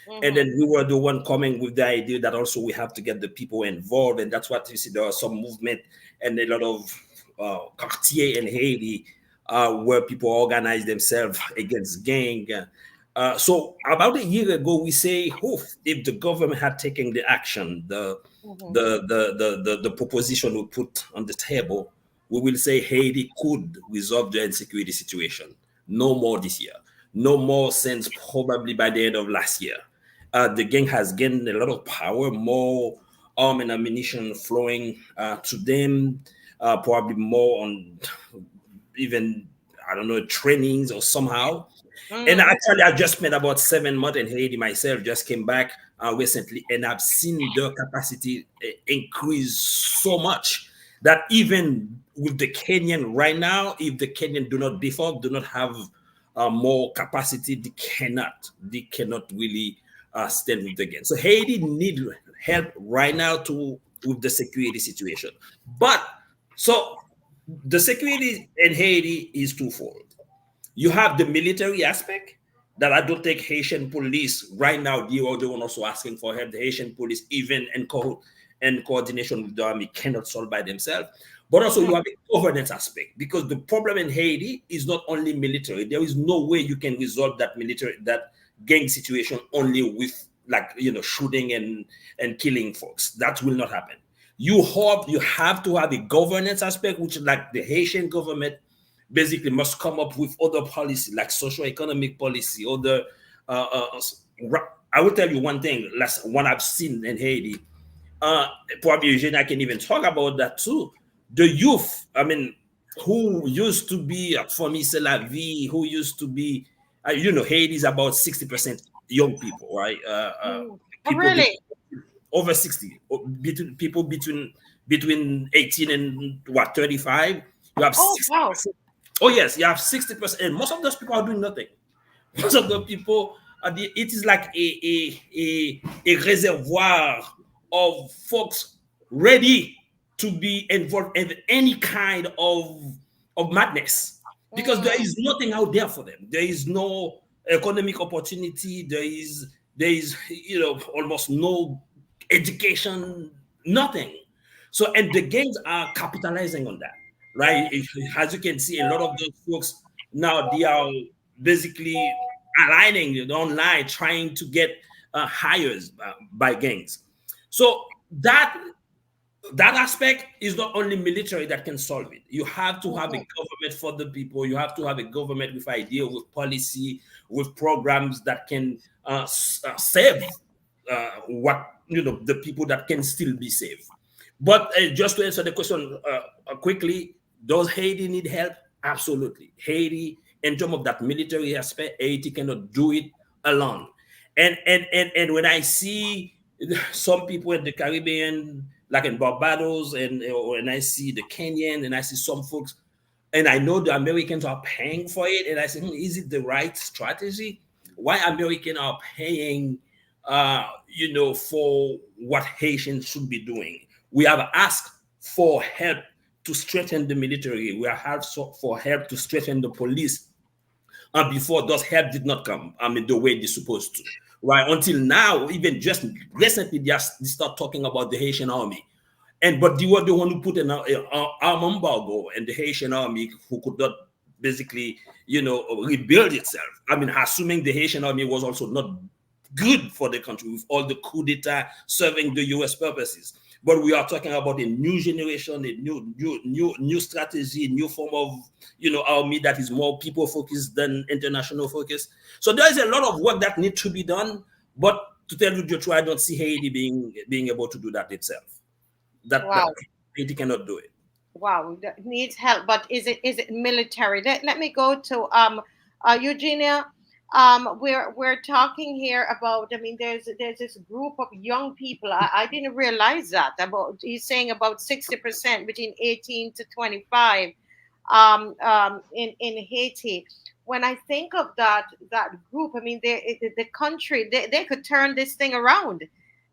E: And
A: Mm-hmm.
E: then we were the one coming with the idea that also we have to get the people involved, and that's what you see. There are some movement and a lot of quartier in Haiti where people organize themselves against gang. So about a year ago, we say, oh, if the government had taken the action,
A: Mm-hmm.
E: the proposition we put on the table, we will say Haiti could resolve the insecurity situation. No more this year. No more since probably by the end of last year. The gang has gained a lot of power, more arm and ammunition flowing to them, probably more on even, I don't know, trainings or somehow. And
A: Mm.
E: actually, I just spent about 7 months in Haiti myself, just came back recently, and I've seen the capacity increase so much that even with the Kenyan right now, if the Kenyan do not default, do not have more capacity, they cannot really stand with the game. So Haiti need help right now to with the security situation. But so the security in Haiti is twofold. You have the military aspect that I don't think Haitian police right now, they are the one also asking for help. The Haitian police, even in coordination with the army, cannot solve by themselves. But also
A: Mm-hmm.
E: you have a governance aspect, because the problem in Haiti is not only military. There is no way you can resolve that gang situation only with, like, shooting and killing folks. That will not happen. You have to have a governance aspect, which, like, the Haitian government basically must come up with other policy, like socio-economic policy, other. I will tell you one thing. Last one I've seen in Haiti. Probably Eugene, I can even talk about that too. The youth, I mean, who used to be for me, c'est la vie, who used to be, Haiti is about 60% young people, right?
A: Mm. Oh,
E: People
A: really?
E: over 60, between people between 18 and what 35. You have
A: Oh, wow.
E: 60%. Oh yes, you have 60%, and most of those people are doing nothing. Most of the people it is like a reservoir of folks ready to be involved in any kind of madness, because there
A: Mm.
E: is nothing out there for them. There is no economic opportunity. There is almost no education, nothing. So, and the gangs are capitalizing on that, right? As you can see, a lot of those folks now, they are basically aligning online, trying to get hires by gangs. So that aspect is not only military that can solve it. You have to have a
A: Mm-hmm.
E: government for the people. You have to have a government with idea, with policy, with programs that can save what the people that can still be saved. But just to answer the question quickly, does Haiti need help? Absolutely. Haiti, in terms of that military aspect, Haiti cannot do it alone. And when I see some people in the Caribbean, like in Barbados, and I see the Kenyan, and I see some folks, and I know the Americans are paying for it, and I say, is it the right strategy? Why Americans are paying, for what Haitians should be doing? We have asked for help to strengthen the military. We have asked for help to strengthen the police, and before those help did not come, I mean, the way they're supposed to. Right until now, even just recently, they start talking about the Haitian army, but they were the one who put an arm embargo, and the Haitian army, who could not basically, rebuild itself. I mean, assuming the Haitian army was also not good for the country with all the coup d'etat serving the U.S. purposes. But we are talking about a new generation, a new strategy, new form of army that is more people focused than international focused. So there is a lot of work that needs to be done. But to tell you the truth, I don't see Haiti being able to do that itself. That
A: Wow.
E: Haiti cannot do it.
A: Wow. That needs help, but is it military? Let me go to Eugenia. We're talking here about. I mean, there's this group of young people. I didn't realize that. About he's saying about 60% between 18 to 25. In Haiti. When I think of that group, I mean, the country they could turn this thing around.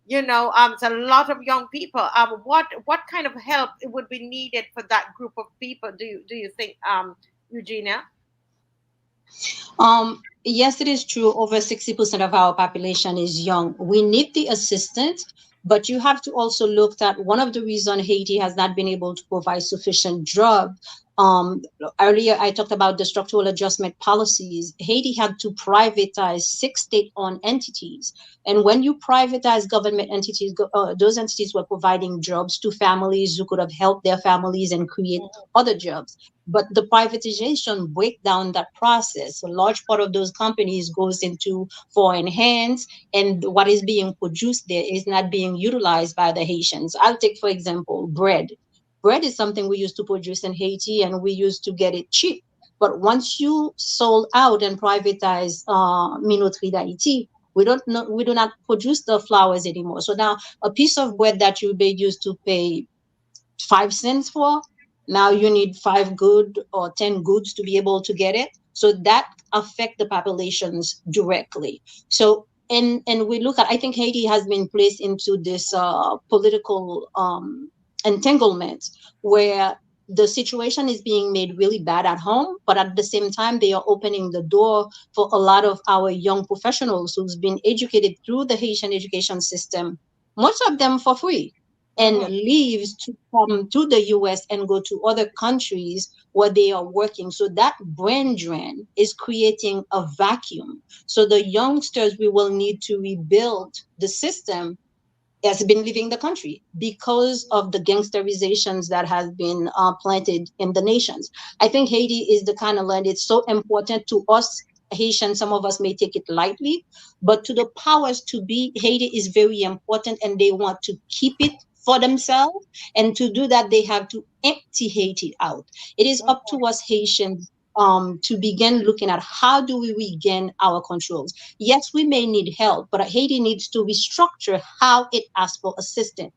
A: It's a lot of young people. What kind of help it would be needed for that group of people? Do you think, Eugenia?
D: Yes, it is true. Over 60% of our population is young. We need the assistance, but you have to also look at one of the reasons Haiti has not been able to provide sufficient drug. Um, Earlier, I talked about the structural adjustment policies. Haiti had to privatize 6 state-owned entities. And when you privatize government entities, those entities were providing jobs to families who could have helped their families and create other jobs, but the privatization break down that process. A large part of those companies goes into foreign hands, and what is being produced there is not being utilized by the Haitians. I'll take, for example, bread. Bread is something we used to produce in Haiti, and we used to get it cheap. But once you sold out and privatized Minoterie d'Haïti, we do not produce the flowers anymore. So now a piece of bread that you may used to pay 5 cents for, now you need 5 good or 10 goods to be able to get it. So that affect the populations directly. So and we look at, I think Haiti has been placed into this political entanglement where the situation is being made really bad at home, but at the same time they are opening the door for a lot of our young professionals who's been educated through the Haitian education system, most of them for free, and
A: Mm-hmm.
D: leaves to come to the US and go to other countries where they are working. So that brain drain is creating a vacuum. So the youngsters, we will need to rebuild the system, has been leaving the country because of the gangsterizations that has been planted in the nations. I think Haiti is the kind of land, it's so important to us Haitians. Some of us may take it lightly, but to the powers to be, Haiti is very important and they want to keep it for themselves. And to do that, they have to empty Haiti out. It is up to us Haitians to begin looking at how do we regain our controls. Yes, we may need help, but Haiti needs to restructure how it asks for assistance.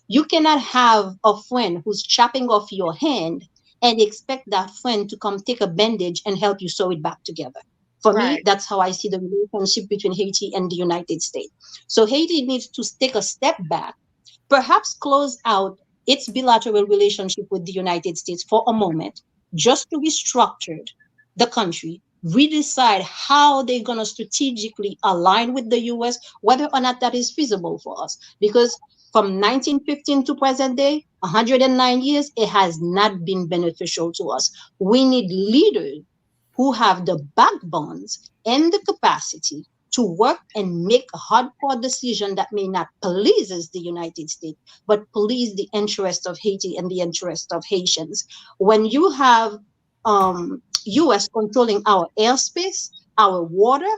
D: You cannot have a friend who's chopping off your hand and expect that friend to come take a bandage and help you sew it back together. For me,
A: Right.
D: that's how I see the relationship between Haiti and the United States. So Haiti needs to take a step back, perhaps close out its bilateral relationship with the United States for a moment, just to restructure the country, redecide how they're going to strategically align with the US, whether or not that is feasible for us. Because from 1915 to present day, 109 years, it has not been beneficial to us. We need leaders who have the backbones and the capacity to work and make a hardcore decision that may not pleases the United States, but please the interest of Haiti and the interest of Haitians. When you have US controlling our airspace, our water,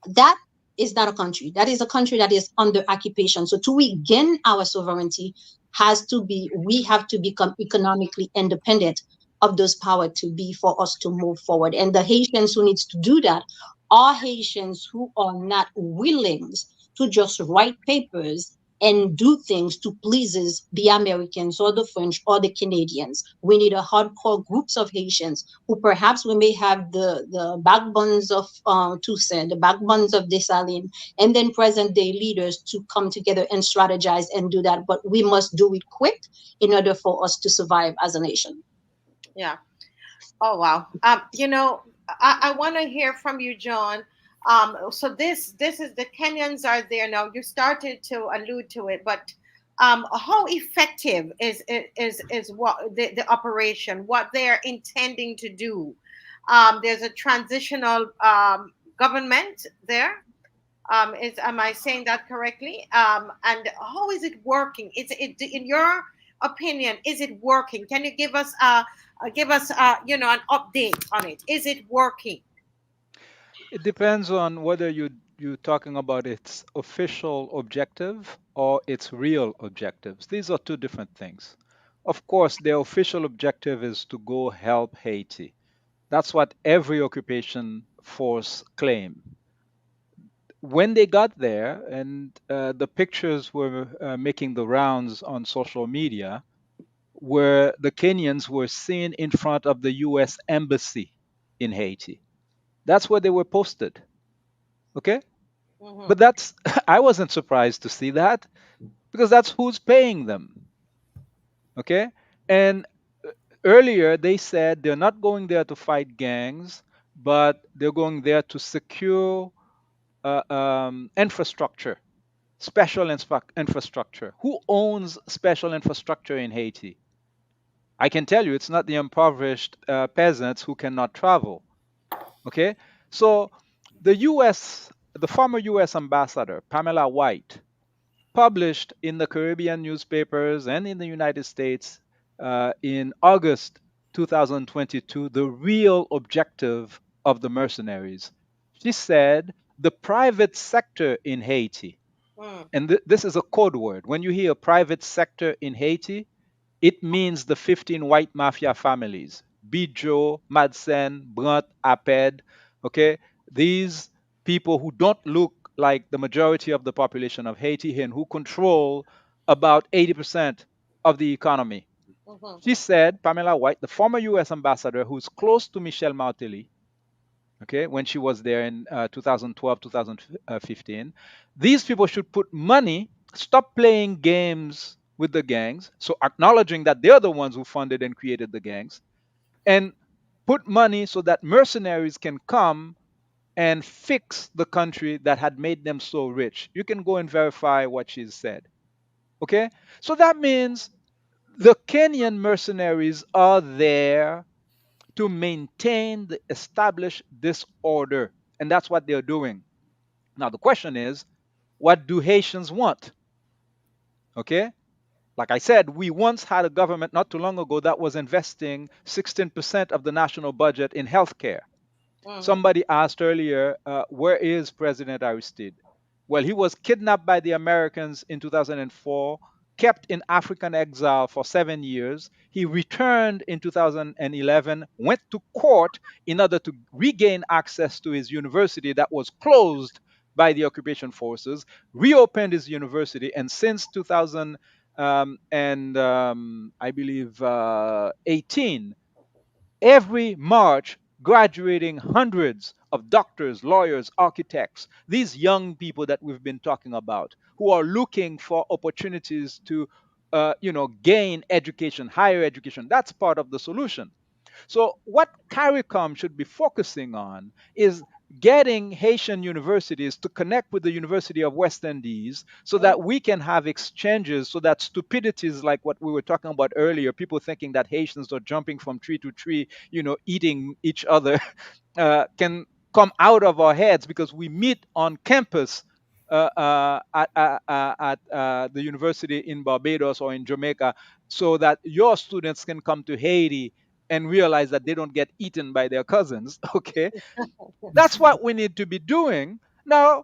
D: that is not a country. That is a country that is under occupation. So to regain our sovereignty has to be, we have to become economically independent of those power to be for us to move forward. And the Haitians who needs to do that are Haitians who are not willing to just write papers and do things to pleases the Americans or the French or the Canadians. We need a hardcore groups of Haitians who perhaps we may have the backbones of Toussaint, the backbones of Dessalines, and then present day leaders to come together and strategize and do that. But we must do it quick in order for us to survive as a nation.
A: Yeah. Oh wow. I want to hear from you, John. So this is the Kenyans are there now. You started to allude to it, but how effective is what the operation, what they're intending to do? There's a transitional government there. Is am I saying that correctly? And how is it working? Is it, in your opinion, is it working? Can you give us an update on it? Is it working?
B: It depends on whether you're talking about its official objective or its real objectives. These are two different things. Of course, their official objective is to go help Haiti. That's what every occupation force claim. When they got there, and the pictures were making the rounds on social media, where the Kenyans were seen in front of the U.S. embassy in Haiti. That's where they were posted. Okay,
A: Hmm.
B: but that's I wasn't surprised to see that because that's who's paying them. Okay, and earlier they said they're not going there to fight gangs, but they're going there to secure infrastructure, special infrastructure. Who owns special infrastructure in Haiti? I can tell you it's not the impoverished peasants who cannot travel. Okay? So the former US ambassador, Pamela White, published in the Caribbean newspapers and in the United States in August 2022 the real objective of the mercenaries. She said the private sector in Haiti,
A: Mm,
B: and this is a code word. When you hear private sector in Haiti, it means the 15 white mafia families: Bijo, Madsen, Brant, Aped. Okay, these people who don't look like the majority of the population of Haiti and who control about 80% of the economy.
A: mhm,
B: She said, Pamela White, the former US ambassador who's close to Michel Martelly, okay, when she was there in 2012, 2015, these people should put money, stop playing games with the gangs, so acknowledging that they're the ones who funded and created the gangs, and put money so that mercenaries can come and fix the country that had made them so rich. You can go and verify what she's said. Okay? So that means the Kenyan mercenaries are there to maintain the established disorder. And that's what they're doing. Now, the question is, what do Haitians want? Okay? Like I said, we once had a government not too long ago that was investing 16% of the national budget in healthcare.
A: mhm.
B: Somebody asked earlier, where is President Aristide? Well, he was kidnapped by the Americans in 2004, kept in African exile for 7 years. He returned in 2011, went to court in order to regain access to his university that was closed by the occupation forces, reopened his university, and since 2000 and I believe 18, every March graduating hundreds of doctors, lawyers, architects, these young people that we've been talking about, who are looking for opportunities to gain education, higher education. That's part of the solution. So, what CARICOM should be focusing on is getting Haitian universities to connect with the University of West Indies so
A: Mm.
B: that we can have exchanges, so that stupidities like what we were talking about earlier, people thinking that Haitians are jumping from tree to tree, eating each other, can come out of our heads because we meet on campus at the university in Barbados or in Jamaica, so that your students can come to Haiti and realize that they don't get eaten by their cousins. Okay, that's what we need to be doing. Now,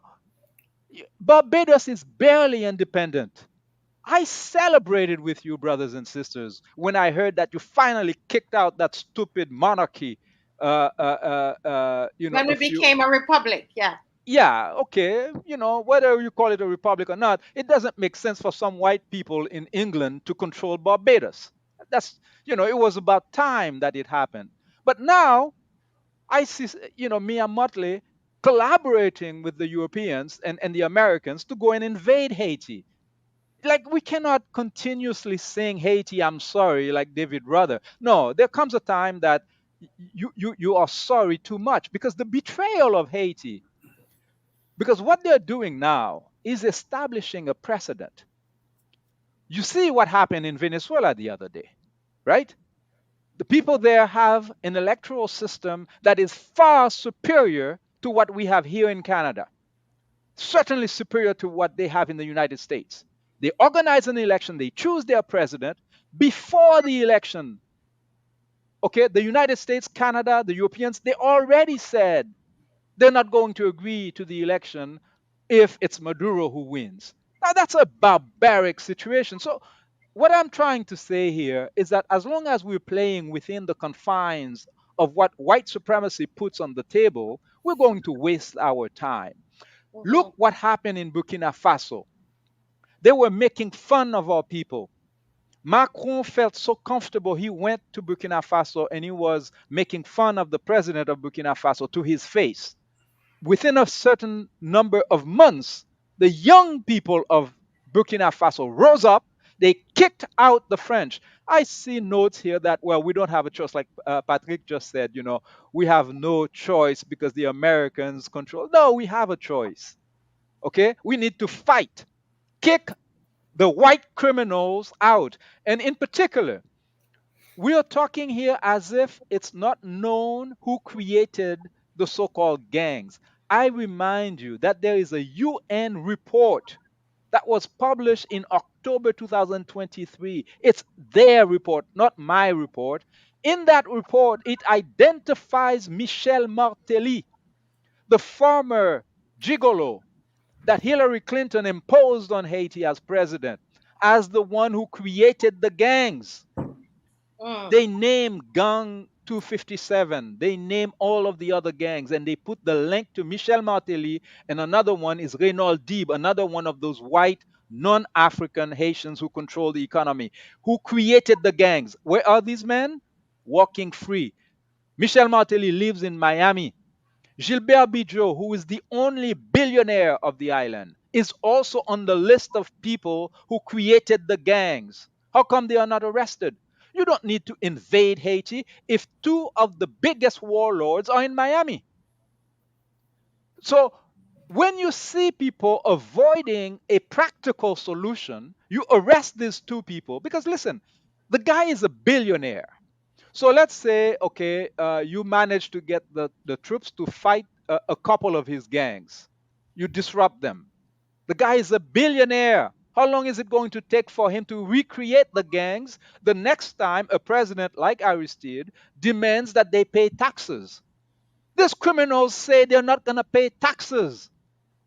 B: Barbados is barely independent. I celebrated with you, brothers and sisters, when I heard that you finally kicked out that stupid monarchy.
A: When we
B: A few,
A: became a republic, yeah.
B: yeah, okay, whether you call it a republic or not, it doesn't make sense for some white people in England to control Barbados. That's, it was about time that it happened. But now I see, Mia Motley collaborating with the Europeans and the Americans to go and invade Haiti. Like, we cannot continuously sing Haiti, I'm sorry, like David Ruther. No, there comes a time that you are sorry too much, because the betrayal of Haiti, because what they're doing now is establishing a precedent. You see what happened in Venezuela the other day, right? The people there have an electoral system that is far superior to what we have here in Canada, certainly superior to what they have in the United States. They organize an election, they choose their president. Before the election, okay, the United States, Canada, the Europeans, they already said they're not going to agree to the election if it's Maduro who wins. Now, that's a barbaric situation. So, what I'm trying to say here is that as long as we're playing within the confines of what white supremacy puts on the table, we're going to waste our time. Look
A: Mhm.
B: what happened in Burkina Faso. They were making fun of our people. Macron felt so comfortable, he went to Burkina Faso and he was making fun of the president of Burkina Faso to his face. Within a certain number of months, the young people of Burkina Faso rose up They kicked out the French. I see notes here that, well, we don't have a choice. Like Patrick just said, we have no choice because the Americans control. No, we have a choice. Okay? We need to fight, kick the white criminals out. And in particular, we are talking here as if it's not known who created the so called gangs. I remind you that there is a UN report that was published in October 2023. It's their report, not my report. In that report, it identifies Michel Martelly, the former gigolo that Hillary Clinton imposed on Haiti as president, as the one who created the gangs.
A: Mm.
B: They name Gang 257. They name all of the other gangs and they put the link to Michel Martelly, and another one is Reynald Deeb, another one of those white non-African Haitians who control the economy, who created the gangs. Where are these men? Walking free. Michel Martelly lives in Miami. Gilbert Bidjo, who is the only billionaire of the island, is also on the list of people who created the gangs. How come they are not arrested? You don't need to invade Haiti if two of the biggest warlords are in Miami. So when you see people avoiding a practical solution, you arrest these two people because listen, the guy is a billionaire. So let's say, okay, you manage to get the troops to fight a couple of his gangs. You disrupt them. The guy is a billionaire. How long is it going to take for him to recreate the gangs the next time a president like Aristide demands that they pay taxes? These criminals say they're not going to pay taxes.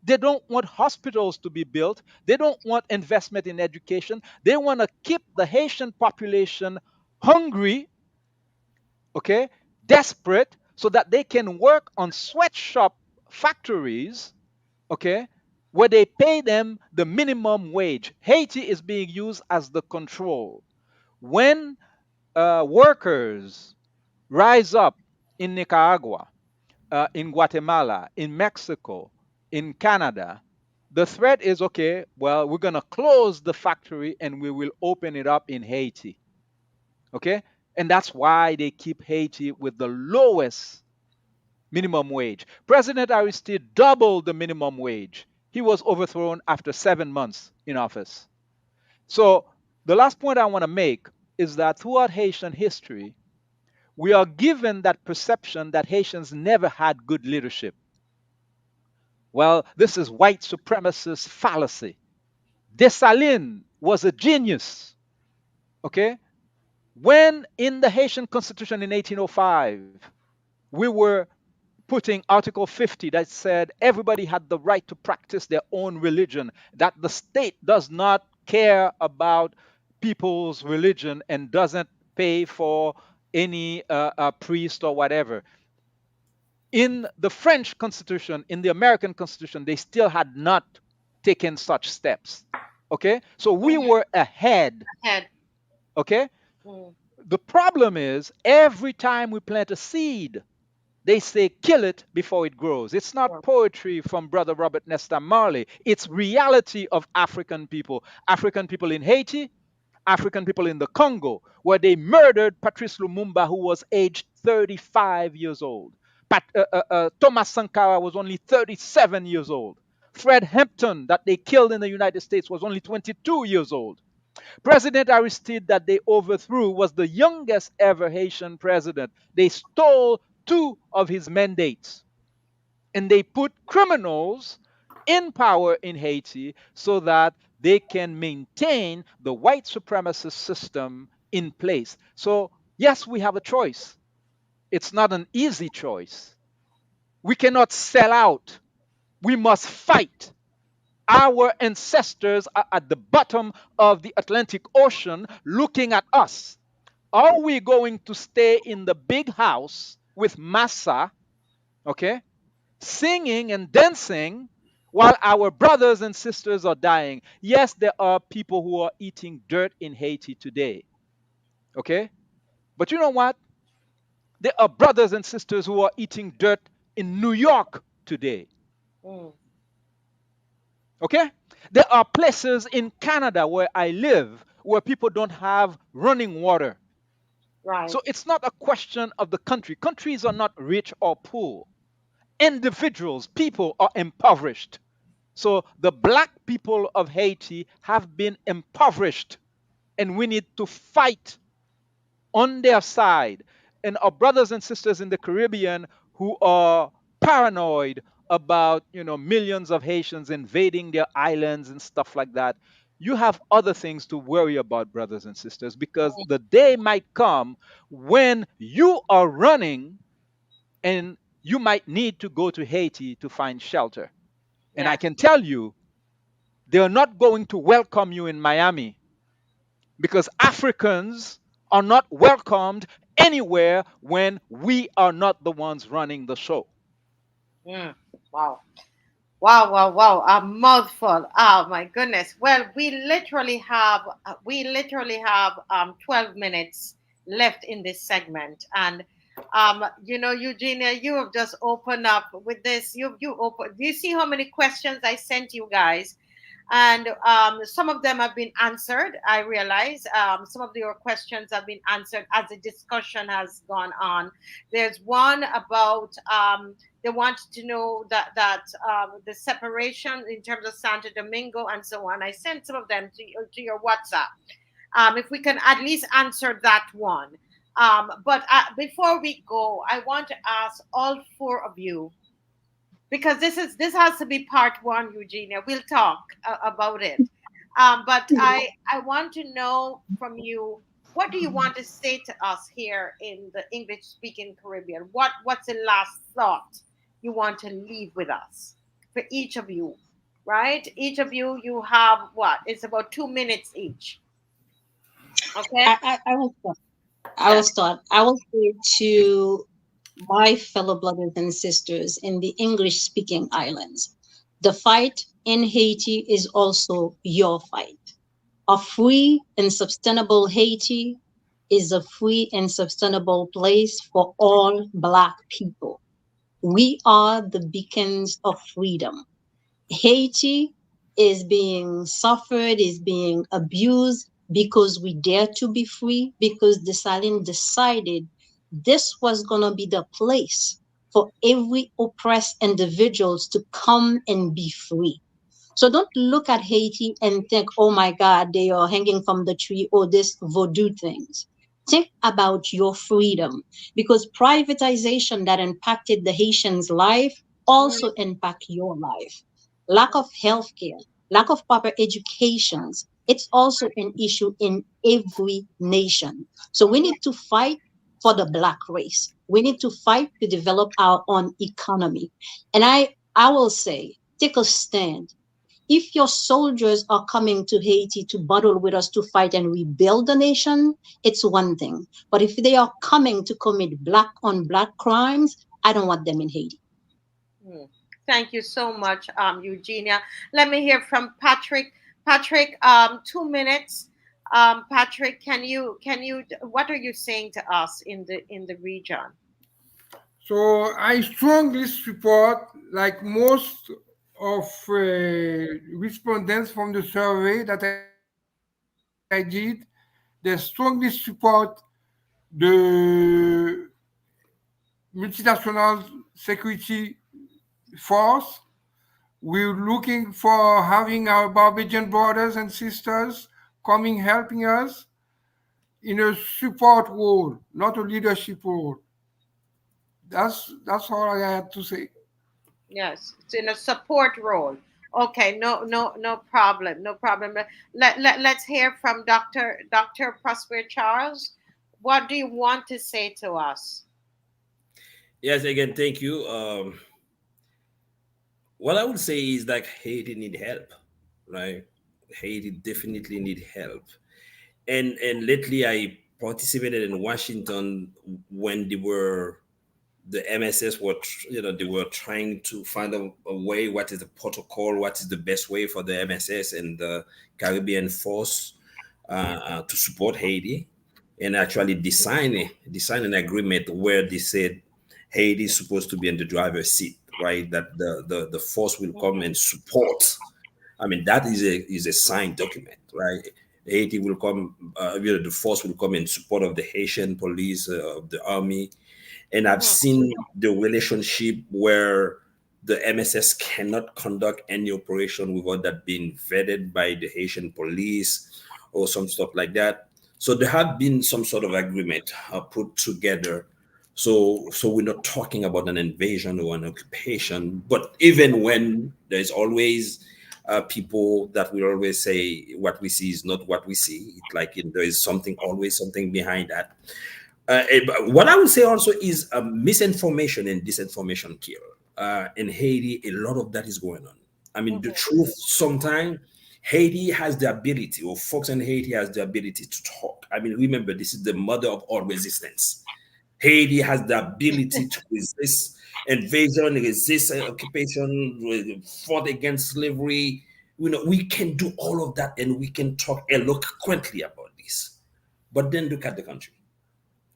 B: They don't want hospitals to be built. They don't want investment in education. They want to keep the Haitian population hungry, okay, desperate, so that they can work on sweatshop factories, okay, where they pay them the minimum wage. Haiti is being used as the control. When workers rise up in Nicaragua, in Guatemala, in Mexico, in Canada, the threat is okay, well, we're going to close the factory and we will open it up in Haiti. Okay? And that's why they keep Haiti with the lowest minimum wage. President Aristide doubled the minimum wage. He was overthrown after 7 months in office. So, the last point I want to make is that throughout Haitian history, we are given that perception that Haitians never had good leadership. Well, this is white supremacist fallacy. Dessalines was a genius. Okay? When in the Haitian Constitution in 1805, we were putting Article 50 that said everybody had the right to practice their own religion, that the state does not care about people's religion and doesn't pay for any priest or whatever. In the French Constitution, in the American Constitution, they still had not taken such steps. Okay? So we were ahead.
A: Head.
B: Okay?
A: Mm.
B: The problem is every time we plant a seed, they say kill it before it grows. It's not poetry from Brother Robert Nesta Marley. It's reality of African people in Haiti, African people in the Congo, where they murdered Patrice Lumumba, who was aged 35 years old. Thomas Sankara was only 37 years old. Fred Hampton, that they killed in the United States, was only 22 years old. President Aristide, that they overthrew, was the youngest ever Haitian president. They stole two of his mandates and they put criminals in power in Haiti so that they can maintain the white supremacist system in place. So, yes, we have a choice. It's not an easy choice. We cannot sell out. We must fight. Our ancestors are at the bottom of the Atlantic Ocean looking at us. Are we going to stay in the big house with Massa, okay, singing and dancing while our brothers and sisters are dying? Yes, there are people who are eating dirt in Haiti today, okay? But you know what? There are brothers and sisters who are eating dirt in New York today. Okay? There are places in Canada where I live where people don't have running water.
A: Right.
B: So it's not a question of the country. Countries are not rich or poor. Individuals, people are impoverished. So the black people of Haiti have been impoverished, and we need to fight on their side. And our brothers and sisters in the Caribbean who are paranoid about, millions of Haitians invading their islands and stuff like that. You have other things to worry about, brothers and sisters, because the day might come when you are running and you might need to go to Haiti to find shelter. And I
A: Yes.
B: can tell you, they're not going to welcome you in Miami, because Africans are not welcomed anywhere when we are not the ones running the show.
A: Mm. Wow. Wow, wow, wow, a mouthful. Oh my goodness. Well, we literally have 12 minutes left in this segment. And Eugenia, you have just opened up with this. Do you see how many questions I sent you guys? And some of them have been answered. I realize some of your questions have been answered as the discussion has gone on. There's one about they want to know that the separation in terms of Santo Domingo and so on. I sent some of them to your WhatsApp. If we can at least answer that one. But before we go, I want to ask all four of you, because this has to be part one, Eugenia. We'll talk about it. But I want to know from you, what do you want to say to us here in the English speaking Caribbean? What's the last thought you want to leave with us for each of you? Right? Each of you, you have what? It's about 2 minutes each. Okay?
D: I will start. I will
A: Yes.
D: start. I will say to my fellow brothers and sisters in the English speaking islands, the fight in Haiti is also your fight. A free and sustainable Haiti is a free and sustainable place for all Black people. We are the beacons of freedom. Haiti is being suffered, is being abused because we dare to be free, because the silent decided this was going to be the place for every oppressed individuals to come and be free. So don't look at Haiti and think, oh my God, they are hanging from the tree or this voodoo things. Think about your freedom, because privatization that impacted the Haitians' life also impact your life. Lack of healthcare, lack of proper educations, it's also an issue in every nation. So we need to fight for the Black race. We need to fight to develop our own economy. And I will say, take a stand. If your soldiers are coming to Haiti to battle with us to fight and rebuild the nation, it's one thing. But if they are coming to commit Black on Black crimes, I don't want them in Haiti.
A: Hmm. Thank you so much, Eugenia. Let me hear from Patrick. Patrick, 2 minutes. Patrick, what are you saying to us in the region?
C: So I strongly support, like most of respondents from the survey that I did, they strongly support the multinational security force. We're looking for having our Barbadian brothers and sisters coming helping us in a support role, not a leadership role. That's all I had to say.
A: Yes, it's in a support role. Okay, no problem, no problem. Let's hear from Dr. Prosper Charles. What do you want to say to us?
E: Yes, again, thank you. What I would say is that Haiti need help, right? Haiti definitely need help. And lately I participated in Washington when the MSS they were trying to find a way, what is the protocol, what is the best way for the MSS and the Caribbean force to support Haiti, and actually design an agreement where they said Haiti is supposed to be in the driver's seat, right? That the force will come and support. I mean, that is a signed document, right? Haiti will come, the force will come in support of the Haitian police, of the army. And I've
A: Mhm.
E: seen the relationship where the MSS cannot conduct any operation without that being vetted by the Haitian police or some stuff like that. So there have been some sort of agreement put together. So we're not talking about an invasion or an occupation, but even when there's always people that will always say what we see is not what we see. It's like there is something, always something behind that. But what I would say also is misinformation and disinformation kill. In Haiti, a lot of that is going on. I mean, the
A: Mhm.
E: truth sometimes Haiti has the ability, or folks in Haiti has the ability to talk. I mean, remember, this is the mother of all resistance. Haiti has the ability to resist invasion, resist occupation, fought against slavery. We can do all of that and we can talk eloquently about this. But then look at the country.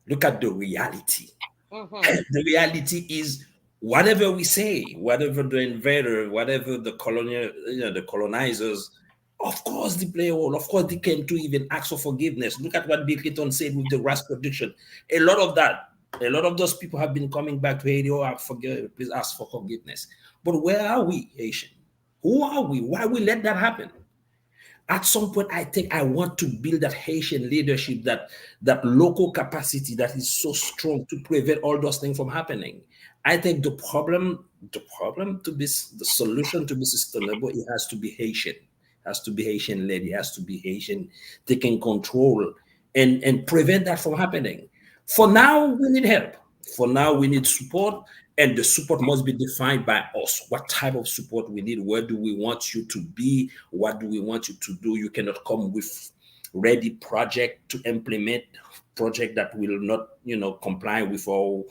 E: Look at the reality.
A: Mhm.
E: The reality is whatever we say, whatever the invader, whatever the colonial, the colonizers, of course they play a role. Of course they came to even ask for forgiveness. Look at what Bill Clinton said with the rice production. A lot of that, a lot of those people have been coming back to Haiti. Oh, I forgive, please ask for forgiveness. But where are we, Haitian? Who are we? Why we let that happen? At some point, I think I want to build that Haitian leadership, that local capacity that is so strong to prevent all those things from happening. I think the problem to be the solution to be sustainable, it has to be Haitian, has to be Haitian led, it has to be Haitian taking control and prevent that from happening. For now, we need help. For now, we need support, and the support must be defined by us. What type of support we need? Where do we want you to be? What do we want you to do? You cannot come with ready project to implement project that will not, comply with our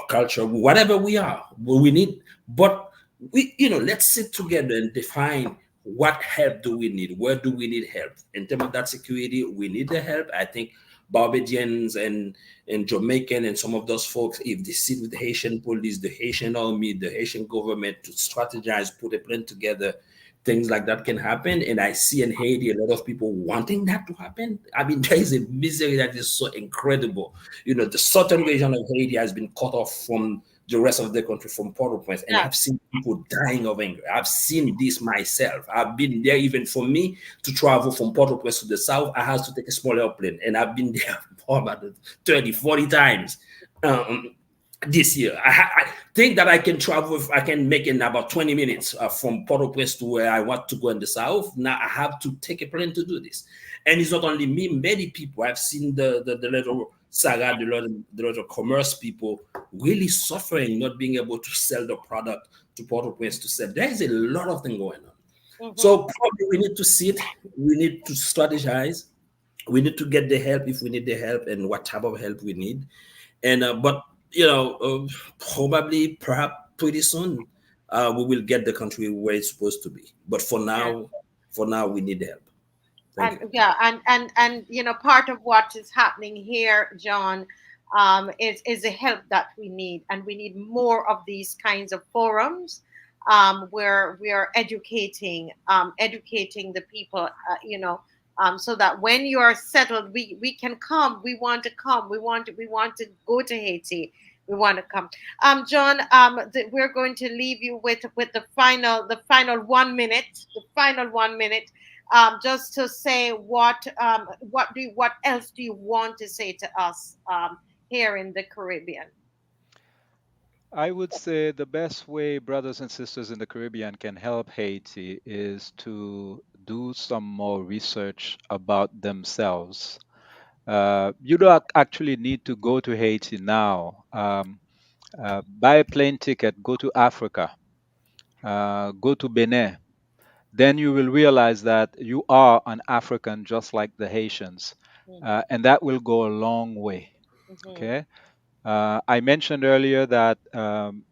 E: culture, whatever we are. But we need, but let's sit together and define what help do we need? Where do we need help? In terms of that security, we need the help. I think Barbadians and Jamaican and some of those folks, if they sit with the Haitian police, the Haitian army, the Haitian government to strategize, put a plan together, things like that can happen. And I see in Haiti a lot of people wanting that to happen. I mean, there is a misery that is so incredible. The southern region of Haiti has been cut off from the rest of the country, from Port-au-Prince, and
A: Yeah.
E: I've seen people dying of anger. I've seen this myself. I've been there. Even for me to travel from Port-au-Prince to the south, I had to take a small airplane, and I've been there for about 30, 40 times. Um, this year. I think that I can travel, I can make in about 20 minutes from Port-au-Prince to where I want to go in the south. Now I have to take a plane to do this. And it's not only me, many people. I've seen the little saga, the little commerce people really suffering, not being able to sell the product to Port-au-Prince to sell. There is a lot of things going on.
A: Mhm.
E: So probably we need to sit, we need to strategize, we need to get the help if we need the help and what type of help we need. And but probably perhaps pretty soon we will get the country where it's supposed to be. But
A: Yeah.
E: for now we need help. Thank
A: And
E: you.
A: yeah, and part of what is happening here, John, is the help that we need, and we need more of these kinds of forums, where we are educating the people, so that when you are settled, we can come. We want to come. We want to go to Haiti. We want to come. John, we're going to leave you with the final 1 minute, just to say what else do you want to say to us, here in the Caribbean?
B: I would say the best way brothers and sisters in the Caribbean can help Haiti is to do some more research about themselves. You don't actually need to go to Haiti now. Buy a plane ticket, go to Africa, go to Benin. Then you will realize that you are an African just like the Haitians.
A: Mhm.
B: And that will go a long way.
A: Mhm.
B: Okay. I mentioned earlier that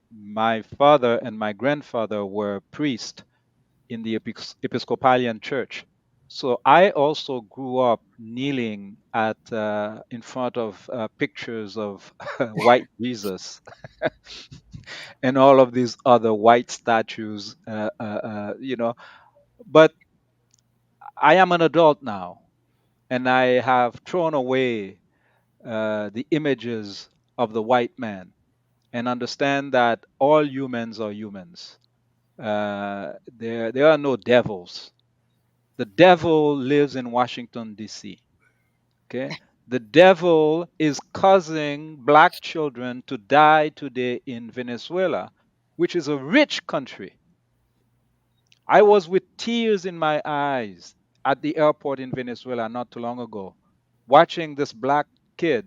B: my father and my grandfather were priests in the Episcopalian Church. So I also grew up kneeling at in front of pictures of white Jesus and all of these other white statues. But I am an adult now. and I have thrown away the images of the white man and understand that all humans are humans. There are no devils. The devil lives in Washington, D.C. Okay? The devil is causing black children to die today in Venezuela, which is a rich country. I was with tears in my eyes at the airport in Venezuela not too long ago, watching this black kid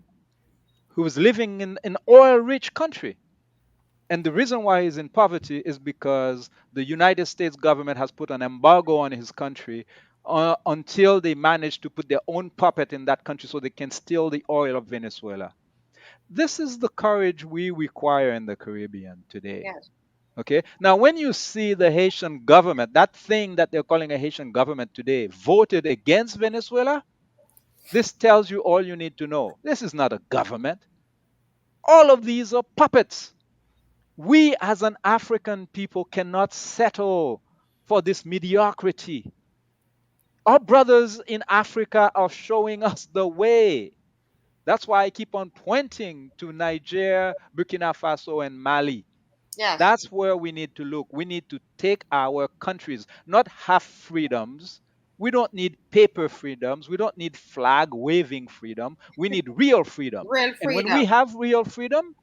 B: who was living in an oil rich country. And the reason why he's in poverty is because the United States government has put an embargo on his country until they manage to put their own puppet in that country so they can steal the oil of Venezuela. This is the courage we require in the Caribbean today.
A: Yes.
B: Okay. Now, when you see the Haitian government, that thing that they're calling a Haitian government today, voted against Venezuela, this tells you all you need to know. This is not a government. All of these are puppets. We as an African people cannot settle for this mediocrity. Our brothers in Africa are showing us the way. That's why I keep on pointing to Niger, Burkina Faso, and Mali.
A: Yes.
B: That's where we need to look. We need to take our countries, not half freedoms. We don't need paper freedoms. We don't need flag waving freedom. We need real freedom.
A: Real
B: And when we
A: freedom.
B: have real freedom,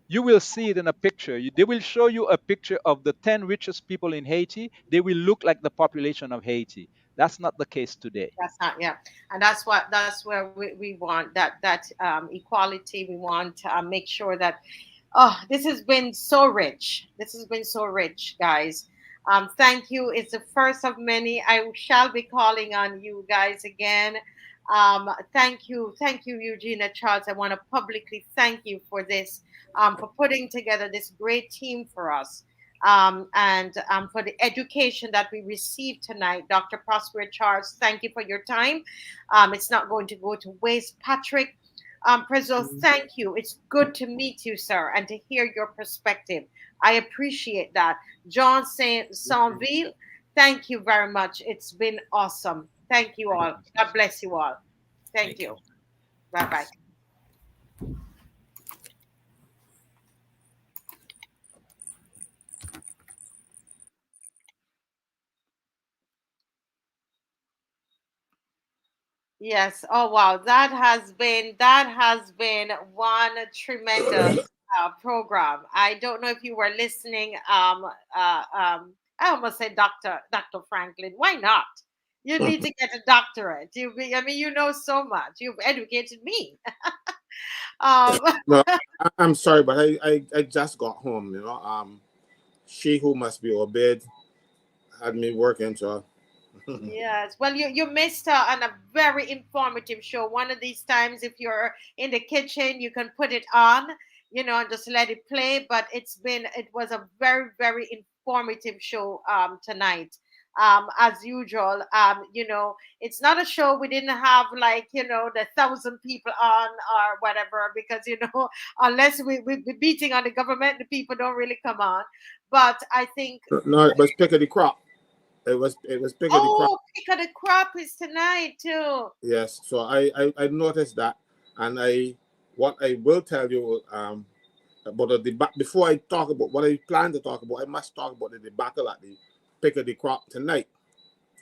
B: you will see it in a picture. They will show you a picture of the 10 richest people in Haiti. They will look like the population of Haiti. That's not the case today.
A: That's not, yeah, and that's where we want that equality. We want to make sure that, oh, this has been so rich. This has been so rich, guys. Thank you. It's the first of many. I shall be calling on you guys again. Thank you, Eugenia Charles. I want to publicly thank you for this, for putting together this great team for us, and for the education that we received tonight. Dr. Prospere Charles, thank you for your time. It's not going to go to waste. Patrick, Prezzo, thank you. It's good to meet you, sir, and to hear your perspective. I appreciate that. John Saint-Ville, thank you very much. It's been awesome. Thank you
B: Thank
A: all.
B: you,
A: God
B: sis.
A: bless you all. Thank
E: Thank you.
A: you. Bye bye. Yes. Oh wow. That has been one tremendous program. I don't know if you were listening. I almost said Dr. Franklin. Why not? You need to get a doctorate. I mean, you know so much. You've educated me. um,
F: Well, I'm sorry, but I just got home. She who must be obeyed had me working, so
A: Yes. Well, you missed on a very informative show. One of these times, if you're in the kitchen, you can put it on, and just let it play. But it was a very, very informative show tonight. As usual, it's not a show we didn't have like, the 1,000 people on or whatever, because, unless we're beating on the government, the people don't really come on. But I think,
F: no, it was pick of the crop. It was pick of the crop.
A: oh, pick of the crop is tonight too.
F: Yes, so I noticed that, and what I will tell you about the debate before I talk about what I plan to talk about. I must talk about the debacle at the pick of the crop tonight.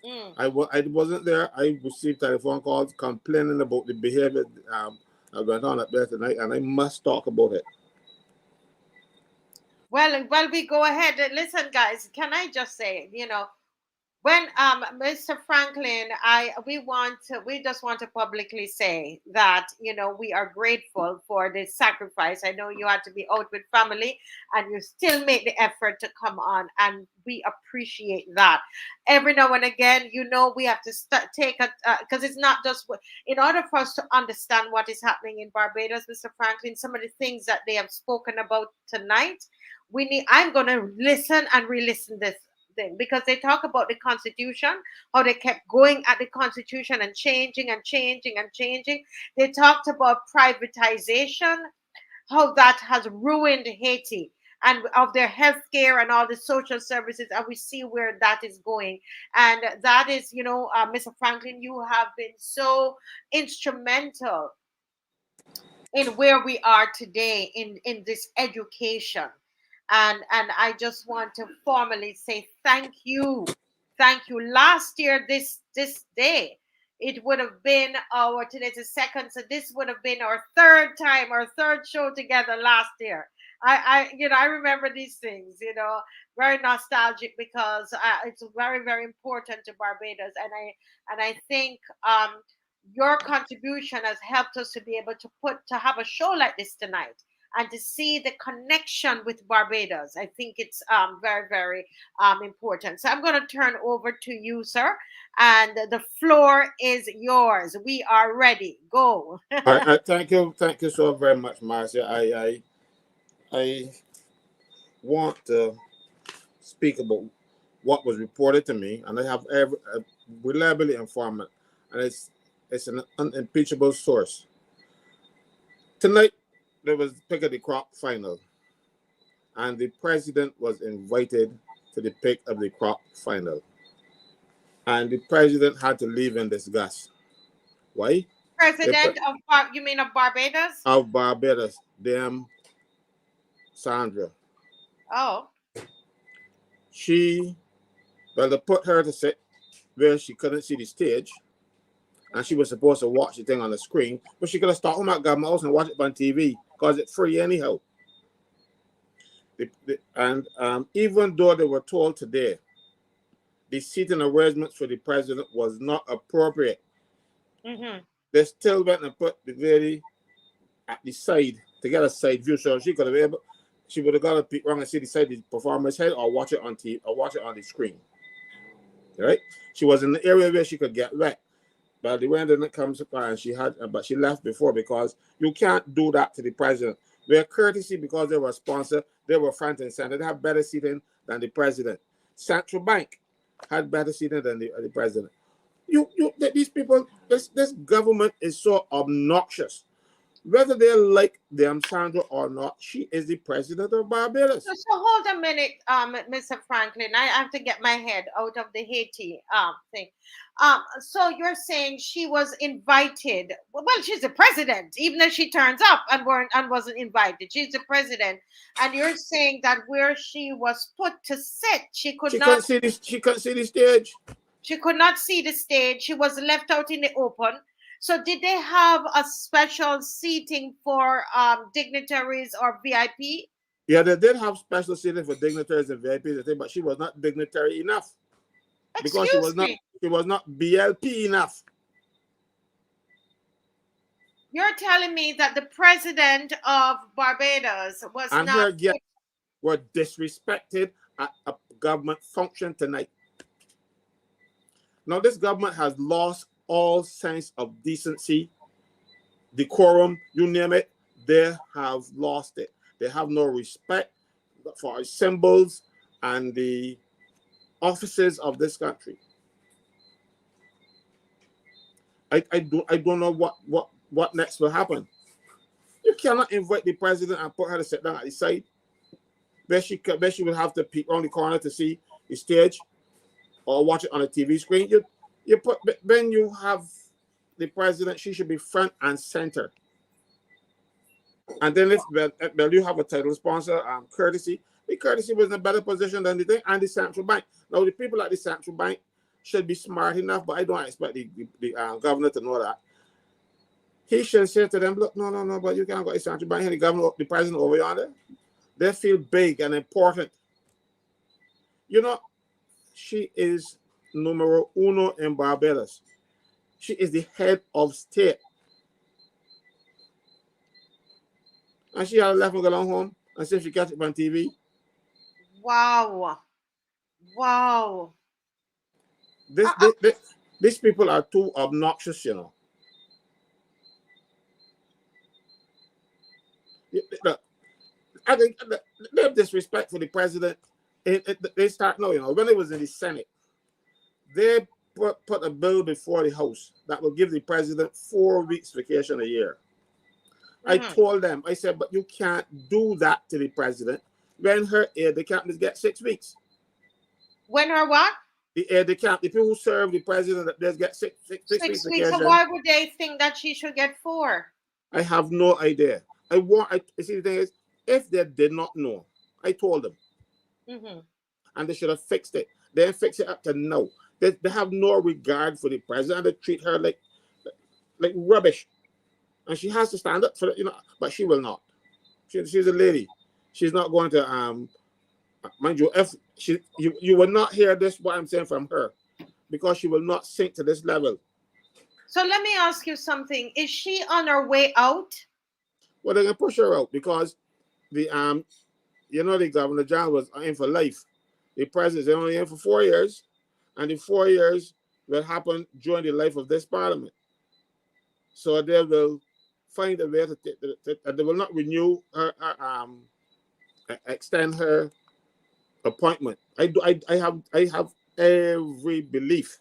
A: Mm.
F: I wasn't there. I received telephone calls complaining about the behavior that went on up there tonight, and I must talk about it.
A: Well, we go ahead. Listen, guys, can I just say, when Mr. Franklin, we just want to publicly say that, we are grateful for this sacrifice. I know you had to be out with family and you still make the effort to come on, and we appreciate that. Every now and again, we have to take a, because it's not just in order for us to understand what is happening in Barbados, Mr. Franklin, some of the things that they have spoken about tonight, I'm going to listen and re-listen this thing, because they talk about the constitution, how they kept going at the constitution and changing and changing and changing. They talked about privatization, how that has ruined Haiti. and of their health care and all the social services, and we see where that is going. And that is, Mr. Franklin, you have been so instrumental in where we are today in this education. And I just want to formally say thank you. Last year, this day, it would have been our, today's the second, so this would have been our third show together last year. I remember these things, very nostalgic, because it's very, very important to Barbados. And I think your contribution has helped us to be able to have a show like this tonight, and to see the connection with Barbados. I think it's very, very important. So I'm going to turn over to you, sir, and the floor is yours. We are ready. Go.
F: Thank you so very much, Marcia. I want to speak about what was reported to me, and I have reliably informant, and it's an unimpeachable source. Tonight, there was pick of the crop final, and the president was invited to the pick of the crop final, and the president had to leave in disgust. Why?
A: President you mean of Barbados?
F: Of Barbados, damn Sandra.
A: Oh.
F: They put her to sit where she couldn't see the stage, and she was supposed to watch the thing on the screen, but she could have stopped home at Government House and watch it on TV, because it's free anyhow. And even though they were told today the seating arrangements for the president was not appropriate, they still went and put the lady at the side to get a side view, so she would have got to peek around and see the side of the performer's head, or watch it on TV, or watch it on the screen. Right? She was in the area where she could get wet. But the wind didn't come to her, and but she left before, because you can't do that to the president. We're courtesy, because they were sponsor, they were front and center. They have better seating than the president. Central Bank had better seating than the president. These people, this government is so obnoxious. Whether they like them, Sandra, or not, she is the president of Barbados.
A: So hold a minute, Mr. Franklin. I have to get my head out of the Haiti thing. So you're saying she was invited? Well, she's the president, even if she turns up and wasn't invited. She's the president, and you're saying that where she was put to sit, she couldn't see the
F: stage.
A: She could not see the stage. She was left out in the open. So did they have a special seating for dignitaries or VIP?
F: Yeah, they did have special seating for dignitaries and VIPs, but she was not dignitary enough. Because she was not BLP enough.
A: You're telling me that the president of Barbados was
F: and her guests were disrespected at a government function tonight. Now, this government has lost all sense of decency, decorum, you name it. They have lost it. They have no respect for our symbols and the offices of this country. I don't know what next will happen. You cannot invite the president and put her to sit down at the side. Bet she would have to peek around the corner to see the stage or watch it on a TV screen. When you have the president, she should be front and center. And then if you have a title sponsor, courtesy, the courtesy was in a better position than the thing, and the central bank. Now, the people at the central bank should be smart enough, but I don't expect the governor to know that. He should say to them, look, no, but you can't go to the central bank and the president over yonder. They feel big and important. You know, she is numero uno in Barbados. She is the head of state. And she had left and go home and see if she catch it on TV.
A: Wow.
F: These people are too obnoxious, you know. I think they have disrespect for the president. They start now, you know, when it was in the Senate, they put a bill before the House that will give the president 4 weeks vacation a year. I told them, I said, but you can't do that to the president. when her aide de camp get 6 weeks.
A: When her what?
F: The aide de camp, the people who serve the president, they get six weeks
A: 6 weeks. So
F: vacation.
A: why would they think that she should get 4?
F: I have no idea. You see, the thing is, if they did not know, I told them. And they should have fixed it. They didn't fix it up to now. They have no regard for the president. They treat her like rubbish. And she has to stand up for it, but she will not. She's a lady. She's not going to, mind you, if you will not hear this, what I'm saying from her, because she will not sink to this level.
A: So let me ask you something. Is she on her way out?
F: Well, they're going to push her out because the Governor General was in for life. The president is only in for 4 years, and the 4 years will happen during the life of this parliament. So they will find a way to they will not renew her, extend her appointment. I have every belief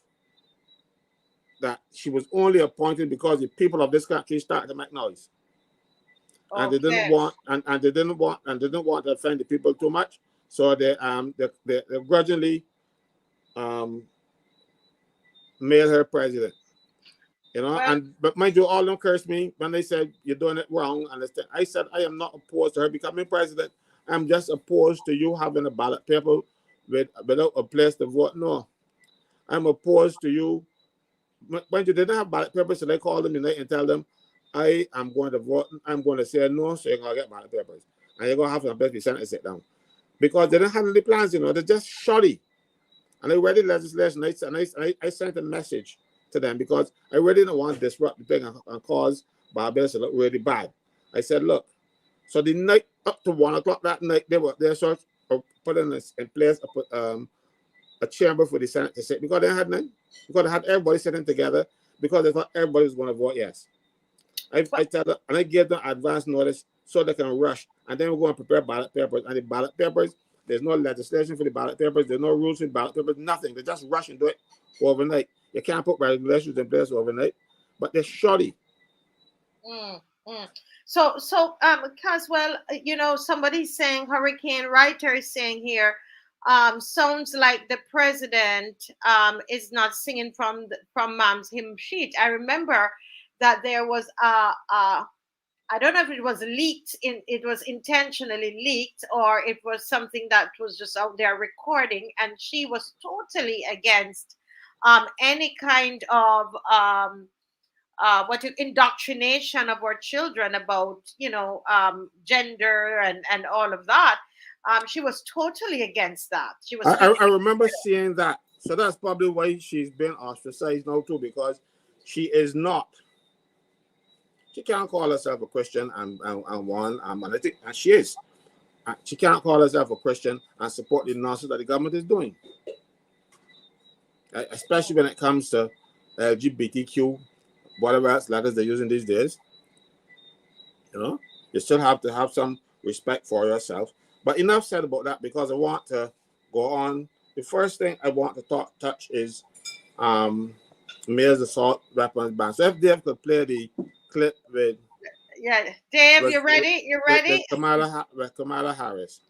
F: that she was only appointed because the people of this country started to make noise.
A: Okay.
F: And they didn't want they didn't want to offend the people too much. So they grudgingly made her president. But mind you, all them cursed me when they said you're doing it wrong. Understand? I said I am not opposed to her becoming president. I'm just opposed to you having a ballot paper without a place to vote. No, I'm opposed to you. Mind you, they didn't have ballot papers, so they called them tonight and tell them, I am going to vote. I'm going to say no, so you're going to get ballot papers, and you're going to have to be sent to sit down because they didn't have any plans. They're just shoddy. And I read the legislation. I sent a message to them because I really didn't want to disrupt the thing and cause Barbados to look really bad. I said, look, so the night up to 1 o'clock that night, they sort of put in place a chamber for the Senate to sit because they had none. Because they had everybody sitting together because they thought everybody was going to vote yes. I tell them, and I gave them advance notice so they can rush. And then we're going to prepare ballot papers. And the ballot papers, there's no legislation for the ballot papers. There's no rules for the ballot papers, nothing. They just rush and do it overnight. You can't put regulations in place overnight, but they're shoddy.
A: So, Caswell, somebody's saying, Hurricane Writer is saying here, sounds like the president is not singing from Mom's hymn sheet. I remember that there was I don't know if it was leaked, it was intentionally leaked, or it was something that was just out there recording, and she was totally against any kind of indoctrination of our children about gender and all of that. She was totally against that. She was.
F: I remember seeing that. So that's probably why she's been ostracized now too, because she is not. She can't call herself a Christian and I think she is. She can't call herself a Christian and support the nonsense that the government is doing, especially when it comes to LGBTQ, whatever else letters they're using these days. You still have to have some respect for yourself. But enough said about that, because I want to go on. The first thing I want to touch is male assault weapons ban. So if Dave could play the clip with
A: Dave, you ready? You ready?
F: With Kamala Harris.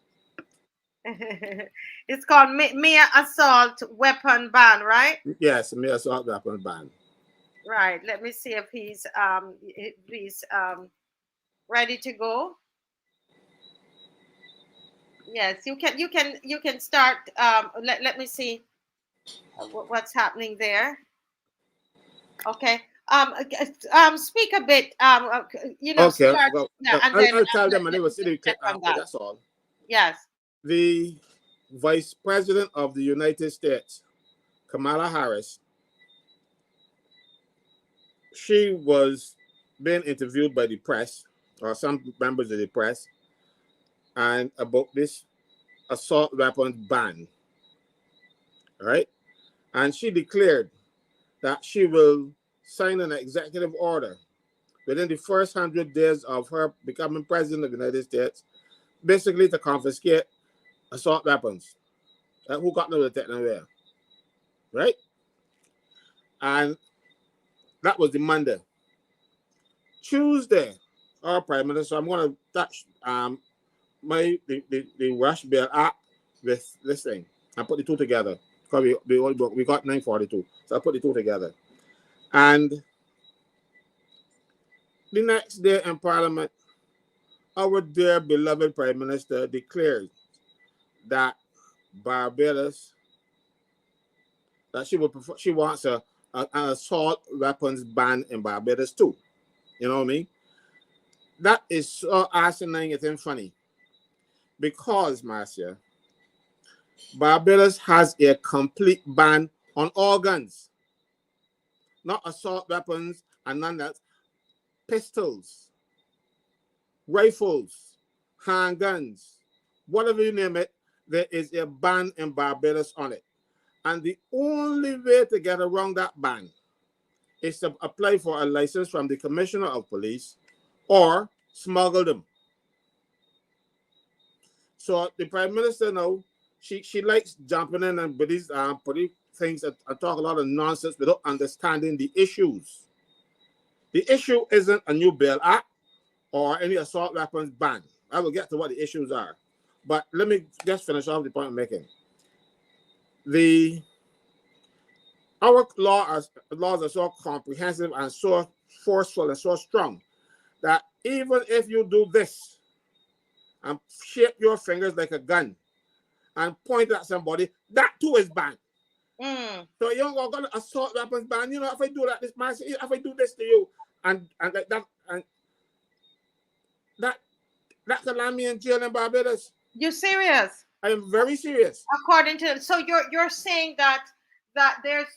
A: It's called mere assault weapon ban, right?
F: Yes, mere assault weapon ban.
A: Right. Let me see if he's ready to go. Yes, you can start. Let me see what's happening there. Okay. Speak a bit.
F: Okay.
A: Start,
F: well,
A: and then
F: I'll tell them, and they will see the clip after. That's all.
A: Yes.
F: The Vice President of the United States, Kamala Harris, she was being interviewed by the press, or some members of the press, and about this assault weapons ban. All right? And she declared that she will sign an executive order within the first 100 days of her becoming president of the United States, basically to confiscate assault weapons. Who got them to take them away? Right? And that was the Monday. Tuesday, our Prime Minister, I'm going to touch the Rush Bail Act with this thing. I put the two together because we got 942, so I put the two together. And the next day in Parliament, our dear beloved Prime Minister declared that Barbados, that she wants an assault weapons ban in Barbados too. You know what I mean? That is so asinine, it's ain't funny. Because, Marcia, Barbados has a complete ban on all guns. Not assault weapons and none that. Pistols, rifles, handguns, whatever you name it, there is a ban in Barbados on it. And the only way to get around that ban is to apply for a license from the Commissioner of Police or smuggle them. So the Prime Minister now, she likes jumping in and with these pretty things and talk a lot of nonsense without understanding the issues. The issue isn't a new bail act or any assault weapons ban. I will get to what the issues are. But let me just finish off the point I'm making. Our laws are so comprehensive and so forceful and so strong that even if you do this and shape your fingers like a gun and point at somebody, that too is banned. So you're going to assault weapons ban. You know, if I do that, if I do this to you, and like that, and that could land me in jail in Barbados.
A: You serious?
F: I am very serious.
A: According to, so you're saying that there's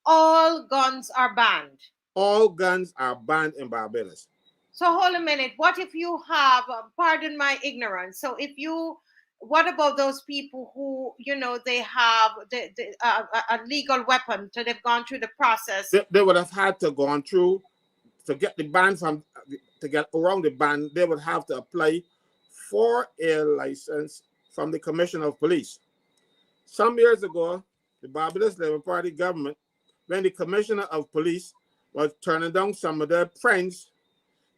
A: all guns are banned.
F: All guns are banned in Barbados.
A: So hold a minute. What if you have, pardon my ignorance, so if you, what about those people who, you know, they have a legal weapon, so they've gone through the process?
F: They would have had to gone through to get the ban to get around the ban. They would have to apply for a license from the Commissioner of Police. Some years ago, the Barbados Labour Party government, when the Commissioner of Police was turning down some of their friends,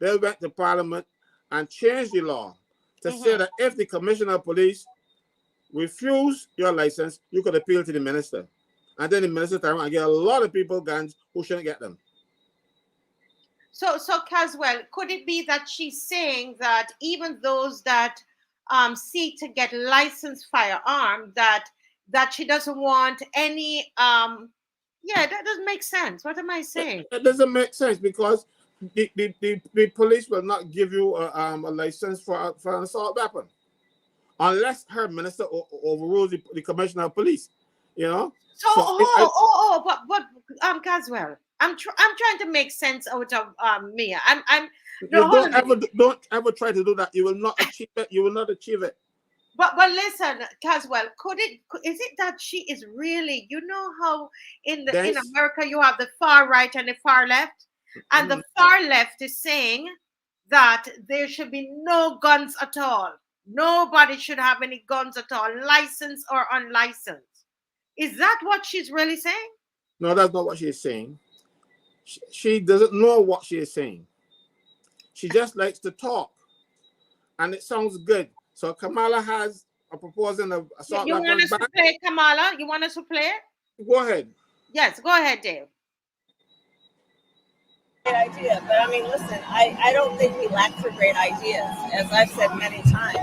F: they went to Parliament and changed the law to say that if the Commissioner of Police refused your license, you could appeal to the minister. And then the minister turned around and get a lot of people guns who shouldn't get them.
A: So Caswell, could it be that she's saying that even those that seek to get licensed firearm, that she doesn't want any, yeah, that doesn't make sense. What am I saying?
F: It doesn't make sense because the police will not give you a license for an assault weapon unless her minister overrules the Commissioner of Police, you know?
A: But Caswell, I'm trying to make sense out of Mia.
F: Don't ever try to do that. You will not achieve it. You will not achieve it.
A: But listen, Caswell, is it that she is really, you know how in America you have the far right and the far left, and the far left is saying that there should be no guns at all. Nobody should have any guns at all, licensed or unlicensed. Is that what she's really saying?
F: No, that's not what she's saying. She doesn't know what she is saying. She just likes to talk, and it sounds good. So Kamala has a proposal of assault weapons ban.
A: You want us to play, Kamala? You want us to play it?
F: Go ahead.
A: Yes, go ahead, Dave.
G: Great idea, but I mean, listen, I don't think we lack for great ideas. As I've said many times,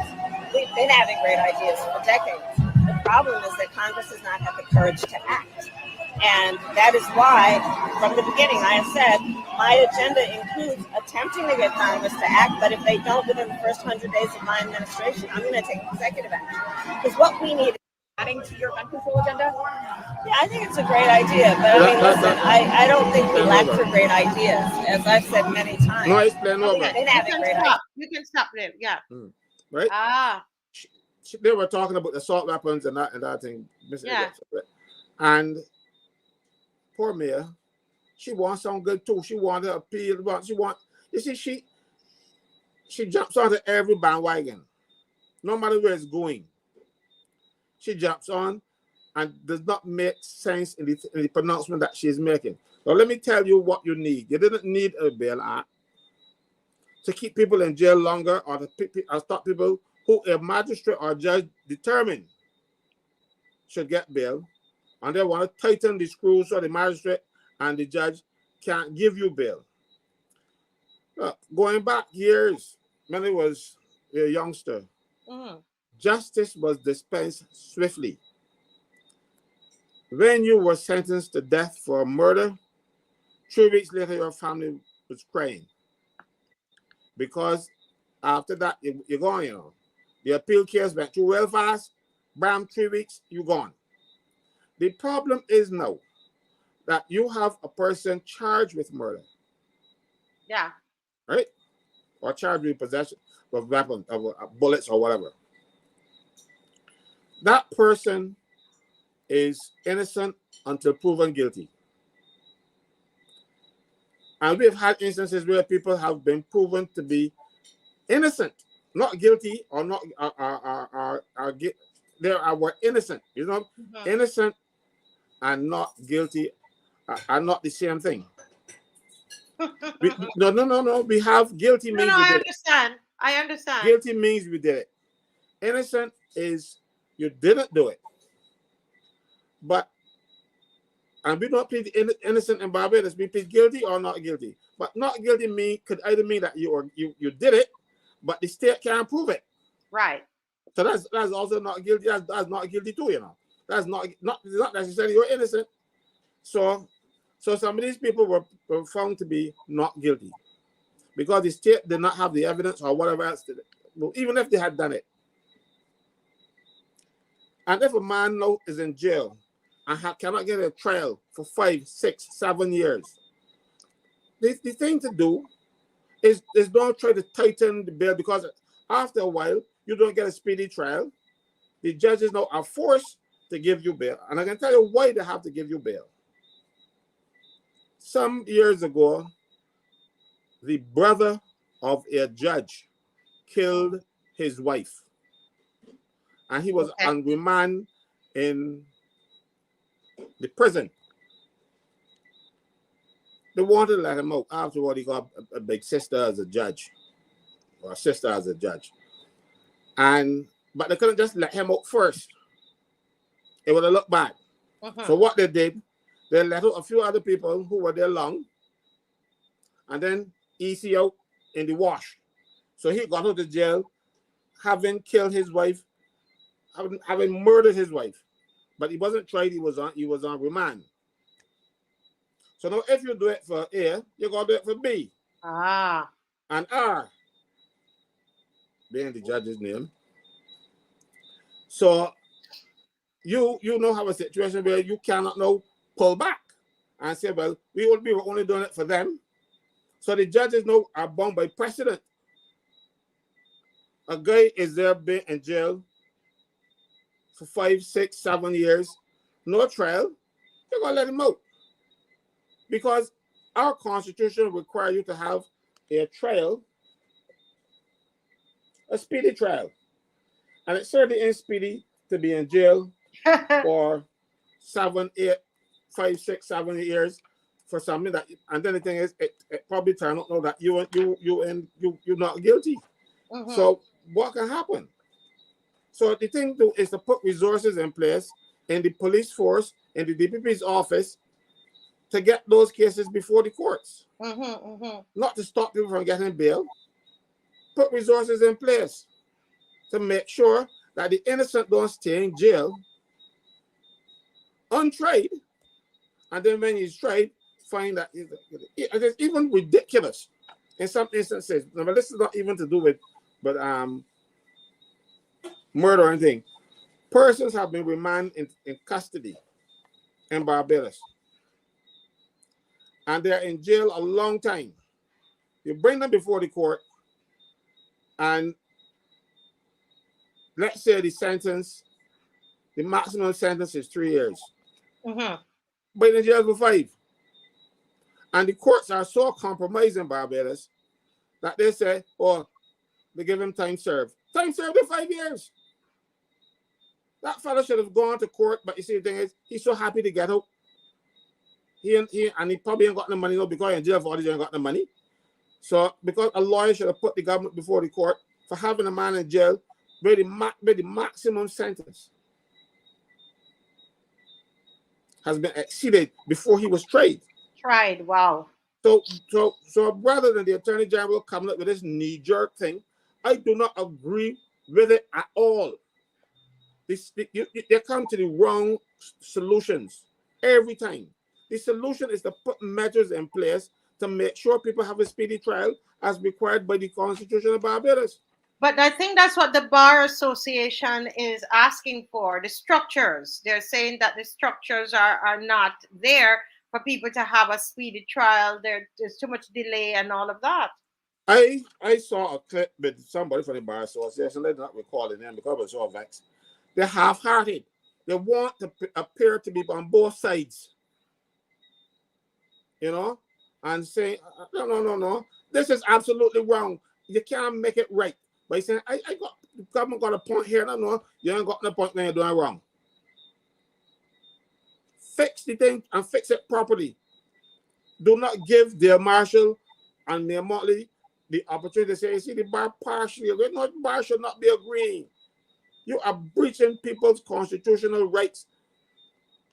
G: we've been having great ideas for decades. The problem is that Congress has not had the courage to act. And that is why, from the beginning, I have said, my agenda includes attempting to get Congress to act, but if they don't within the first 100 days of my administration, I'm going to take executive action. Because what we need is adding to your gun control agenda? Yeah, I think it's a great idea, but I mean, listen, I don't think we lack for great ideas, as I've said many times.
F: No, explain over.
A: You can stop there, yeah.
F: Right? They were talking about assault weapons and that thing.
A: Yeah.
F: And poor Mia, she wants something good too. She wants to appeal. You see, she jumps onto every bandwagon, no matter where it's going. She jumps on and does not make sense in the pronouncement that she's making. So let me tell you what you need. You didn't need a bail act to keep people in jail longer, or to stop people who a magistrate or judge determined should get bail, and they want to tighten the screws so the magistrate and the judge can't give you bail. Going back years, when I was a youngster, justice was dispensed swiftly. When you were sentenced to death for murder, 3 weeks later your family was crying, because after that you're gone, you know. The appeal case went through real fast, bam, 3 weeks, you're gone. The problem is now that you have a person charged with murder.
A: Yeah.
F: Right? Or charged with possession of weapons, of bullets or whatever. That person is innocent until proven guilty. And we've had instances where people have been proven to be innocent, not guilty, or not they were innocent. You know, innocent and not guilty are not the same thing. No. We have guilty means we did
A: it. I understand.
F: Guilty means we did it. Innocent is you didn't do it. And we don't plead innocent in Barbados. We plead guilty or not guilty. But not guilty could either mean that you did it, but the state can't prove it.
A: Right.
F: So that's also not guilty. That's not guilty too, you know. That's not necessarily you're innocent. So some of these people were found to be not guilty because the state did not have the evidence or whatever else did it. Well, even if they had done it. And if a man now is in jail and cannot get a trial for 5, 6, 7 years, the thing to do is don't try to tighten the bail, because after a while, you don't get a speedy trial. The judges now are forced to give you bail. And I can tell you why they have to give you bail. Some years ago, the brother of a judge killed his wife. And he was on remand in the prison. They wanted to let him out. Afterward, he got a big sister as a judge, or a sister as a judge. But they couldn't just let him out first. It would have looked bad. So what they did, they let out a few other people who were there long, and then easy out in the wash. So he got out of jail, having killed his wife, having murdered his wife. But he wasn't tried, he was on remand. So now if you do it for A, you're going to do it for B. And R, being the judge's name. So you now have a situation where you cannot now pull back and say, well, we were only doing it for them. So the judges now are bound by precedent. A guy is there being in jail for 5, 6, 7 years, no trial, you're going to let him out. Because our constitution requires you to have a trial, a speedy trial. And it certainly ain't speedy to be in jail for 7, 8, 5, 6, 7 years for something that, and then the thing is, it probably turn out now that you're not guilty. So what can happen? So the thing is to put resources in place in the police force, in the DPP's office, to get those cases before the courts. Not to stop people from getting bail. Put resources in place to make sure that the innocent don't stay in jail untried, and then when he's tried, find that it's even ridiculous in some instances. Now, but this is not even to do with murder or anything. Persons have been remanded in custody in Barbados, and they're in jail a long time. You bring them before the court, and let's say the maximum sentence is 3 years. But in jail for 5. And the courts are so compromising Barbados that they say, oh, they give him time served. Time served in 5 years. That fellow should have gone to court, but you see, the thing is, he's so happy to get out. He probably ain't got no money now because he's in jail for all he ain't got no money. So because a lawyer should have put the government before the court for having a man in jail with the maximum sentence has been exceeded before he was tried.
A: Wow.
F: So rather than the Attorney General coming up with this knee-jerk thing, I do not agree with it at all. They come to the wrong solutions every time. The solution is to put measures in place to make sure people have a speedy trial as required by the Constitution of Barbados.
A: But I think that's what the Bar Association is asking for, the structures. They're saying that the structures are not there for people to have a speedy trial. There's too much delay and all of that.
F: I saw a clip with somebody from the Bar Association. Let's not recall the name because I was so vexed. They're half-hearted. They want to appear to be on both sides, you know, and say, no. This is absolutely wrong. You can't make it right by saying, the government got a point here. No, you ain't got no point when you're doing wrong. Fix the thing and fix it properly. Do not give their Marshal and their Motley the opportunity to say, you see, the bar partially agreeing. No, the bar should not be agreeing. You are breaching people's constitutional rights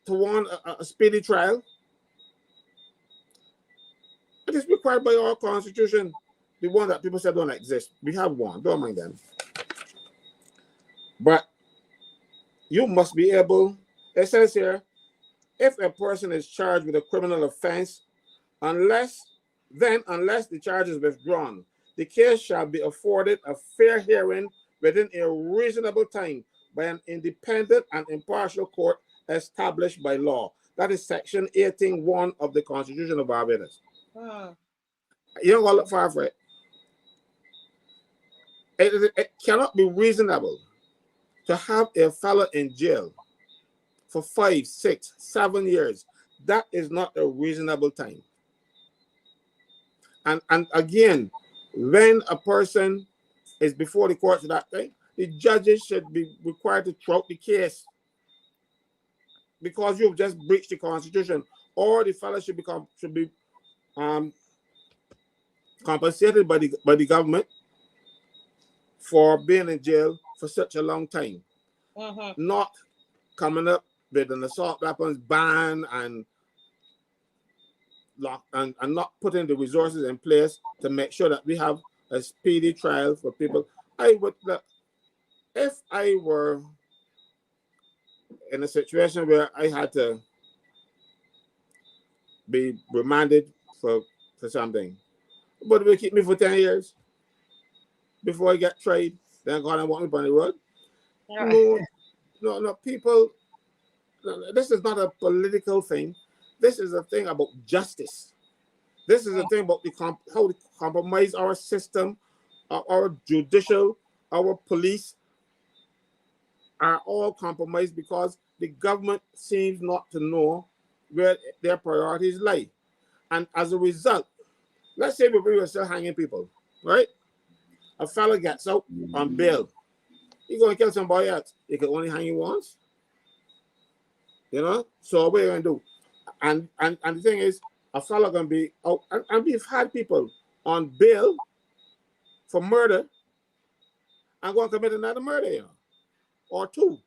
F: to want a speedy trial. It is required by our constitution, the one that people said don't exist. We have one, don't mind them. But you must be able, it says here, if a person is charged with a criminal offense, unless the charge is withdrawn, the case shall be afforded a fair hearing within a reasonable time by an independent and impartial court established by law. That is section 18(1) of the Constitution of Barbados. You don't go look far for it. It cannot be reasonable to have a fellow in jail for 5, 6, 7 years. That is not a reasonable time. And again, when a person is before the court to that thing, the judges should be required to throw out the case because you've just breached the Constitution, or the fellow should be compensated by the government for being in jail for such a long time, not coming up with an assault weapons ban and not putting the resources in place to make sure that we have a speedy trial for people. If I were in a situation where I had to be remanded for something, but it will keep me for 10 years before I get tried, then God and want me on the road. No, people, this is not a political thing. This is a thing about justice. This is a thing about how we compromise our system, our judicial, our police are all compromised because the government seems not to know where their priorities lie. And as a result, let's say we were still hanging people, right? A fella gets out on bail. He's going to kill somebody else. He can only hang you once. You know? So what are you going to do? And the thing is, a fella going to be out. And we've had people on bail for murder and going to commit another murder, you know, or 2.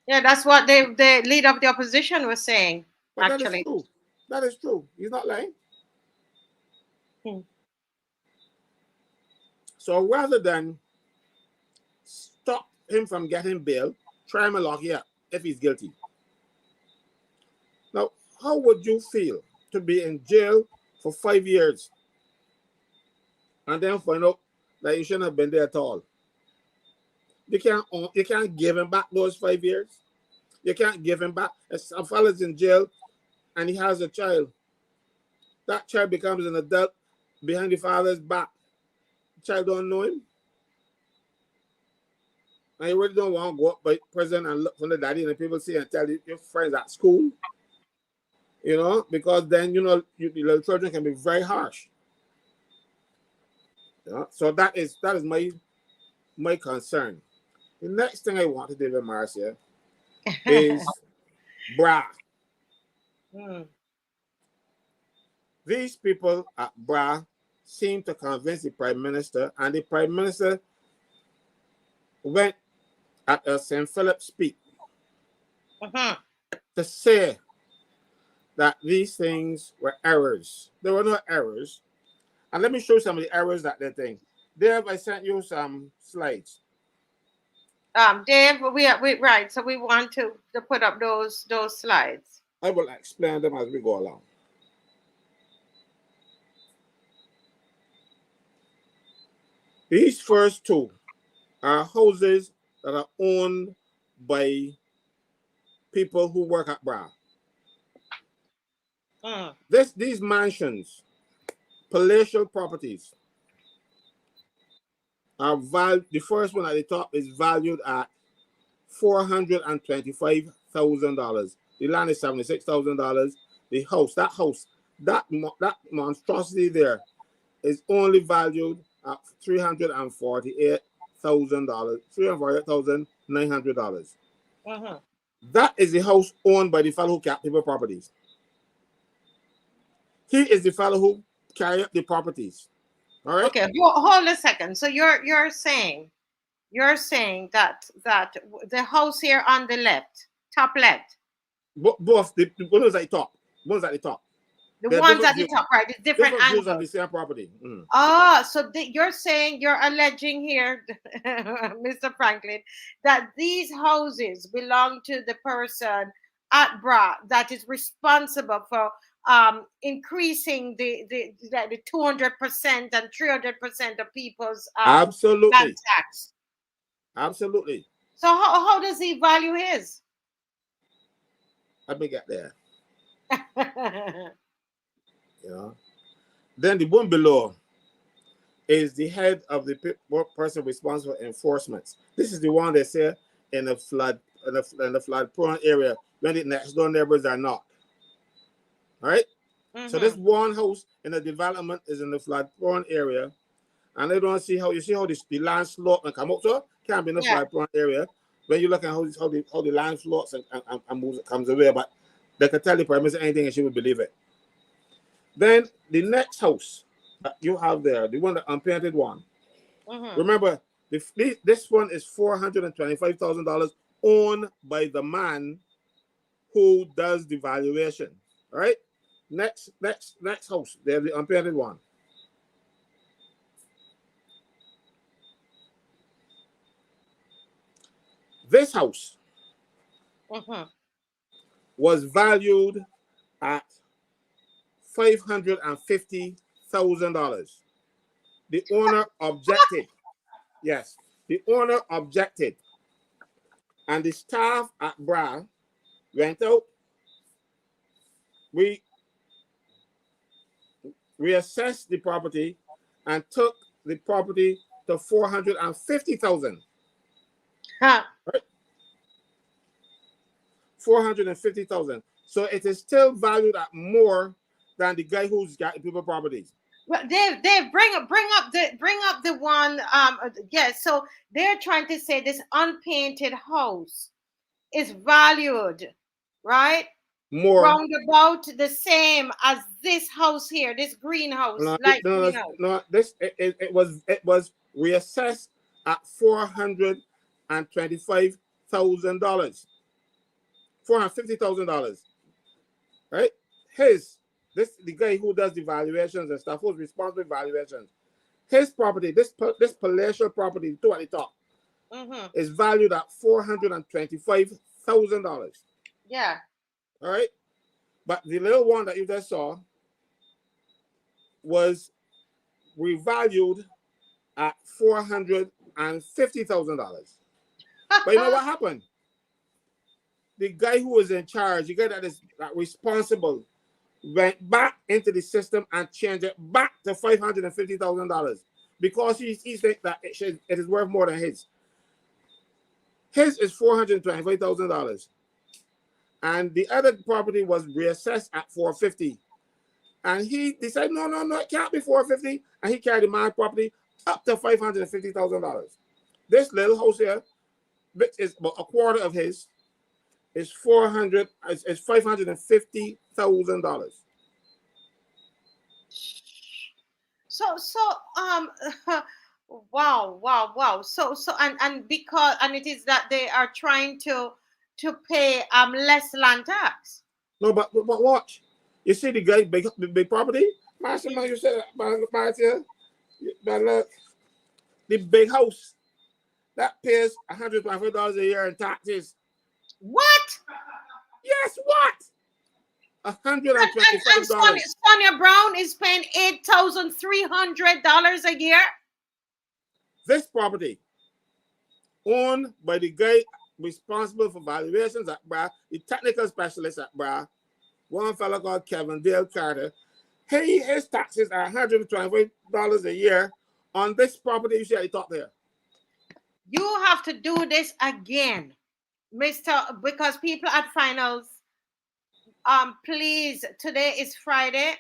A: Yeah, that's what the leader of the opposition was saying,
F: but
A: actually.
F: That is true. That is true. He's not lying. So rather than stop him from getting bail, try him and lock you up if he's guilty. Now, how would you feel to be in jail for 5 years and then find out that you shouldn't have been there at all? You can't give him back those 5 years. You can't give him back. If a fella's in jail and he has a child, that child becomes an adult behind the father's back. The child don't know him. And you really don't want to go up by prison and look for the daddy and the people see and tell your friends at school. You know, because then, you know, the little children can be very harsh. Yeah? So that is my concern. The next thing I want to do with Marcia is BRA. These people at BRA seemed to convince the Prime Minister, and the Prime Minister went at a St. Philip speak to say that these things were errors. There were no errors. And let me show you some of the errors that they think. Dave, I sent you some slides.
A: Dave, we right. So we want to put up those slides.
F: I will explain them as we go along. These first two are houses that are owned by people who work at BRA. These mansions, palatial properties, are valued. The first one at the top is valued at $425,000. The land is $76,000. The house, that monstrosity there, is only valued at $348,000, $348,900. That is the house owned by the fellow who kept the properties. He is the fellow who carry up the properties. All right.
A: Okay. Hold a second. So you're saying that the house here on the left, top left.
F: Both the ones at the top. Ones at the top.
A: The ones at the top, right? It's different angles
F: on the same property.
A: So you're alleging here, Mr. Franklin, that these houses belong to the person at BRA that is responsible for increasing the 200% and 300% of people's
F: absolutely
A: land tax.
F: Absolutely.
A: So how does he value his?
F: Let me get there. Then the one below is the head of the person responsible for enforcement. This is the one they say in the flood prone area when the next door neighbors are not. All right. So this one house in the development is in the flood prone area, and they don't see how the land slope and come up. So can't be in the flood prone area. When you look at how the land slopes and moves, comes away, but they can tell the Prime Minister anything and she would believe it. Then the next house that you have there, the one, the unpainted one. Remember, this one is $425,000 owned by the man who does the valuation. All right. Next house, there's the unpainted one. This house was valued at $550,000. The owner objected. Yes, the owner objected. And the staff at BRA went out. We assessed the property and took the property to $450,000. Right? $450,000. So it is still valued at more than the guy who's got people properties.
A: Well, Dave, bring up the one. Yes. So they're trying to say this unpainted house is valued, right?
F: More
A: round about the same as this house here, this greenhouse.
F: It was reassessed at $425,000, $450,000. Right? The guy who does the valuations and stuff, who's responsible for valuations, his property, this palatial property, two at the top, is valued at $425,000.
A: Yeah.
F: All right. But the little one that you just saw was revalued at $450,000. But you know what happened? The guy who was in charge, the guy that is responsible, went back into the system and changed it back to $550,000 because he thinks that it is worth more than his. His is $425,000. And the other property was reassessed at $450,000. And he decided, no, it can't be $450,000. And he carried my property up to $550,000. This little house here, which is about a quarter of his, is $550,000.
A: Wow. And because it is that they are trying to pay less land tax.
F: No, but watch. You see the guy big property? Marcia, you said Marcia, but look, the big house that pays $125 a year in taxes.
A: What?
F: Yes, what?
A: And
F: $125.
A: Sonia Brown is paying $8,300 a year.
F: This property, owned by the guy responsible for valuations at BRA, the technical specialist at BRA, one fellow called Kevin Dale Carter. His taxes are $125 a year on this property you see at the top there.
A: You have to do this again, Mr. Because people at finals, please, today is Friday.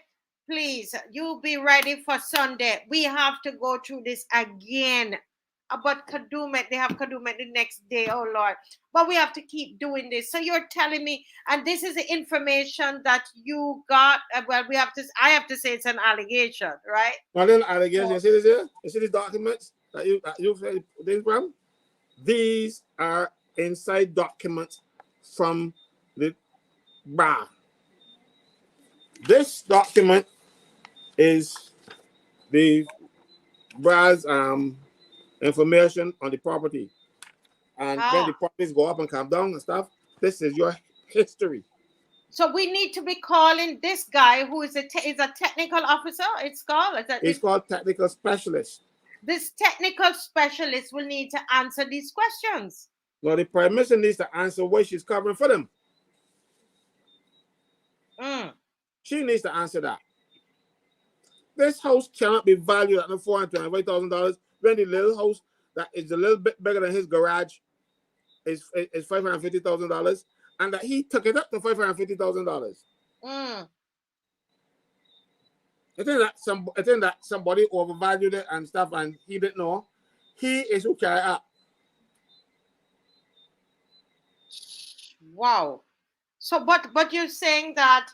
A: Please, you be ready for Sunday. We have to go through this again. About Kadumet, they have Kadumet the next day, oh Lord. But we have to keep doing this. So you're telling me, and this is the information that you got. Well, I have to say it's an allegation, right?
F: Not an allegation. You see this here? You see these documents that you say this from? These are inside documents from the BRA. This document is the BRA's information on the property, and when the properties go up and come down and stuff, this is your history.
A: So we need to be calling this guy who is a technical officer. It's called
F: Technical specialist.
A: This technical specialist will need to answer these questions.
F: Well, the Prime Minister needs to answer what she's covering for them. She needs to answer that. This house cannot be valued at $425,000 when the little house that is a little bit bigger than his garage is $550,000, and that he took it up to $550,000. I think that somebody overvalued it and stuff, and he didn't know. He is who carried up.
A: Wow. So, but you're saying that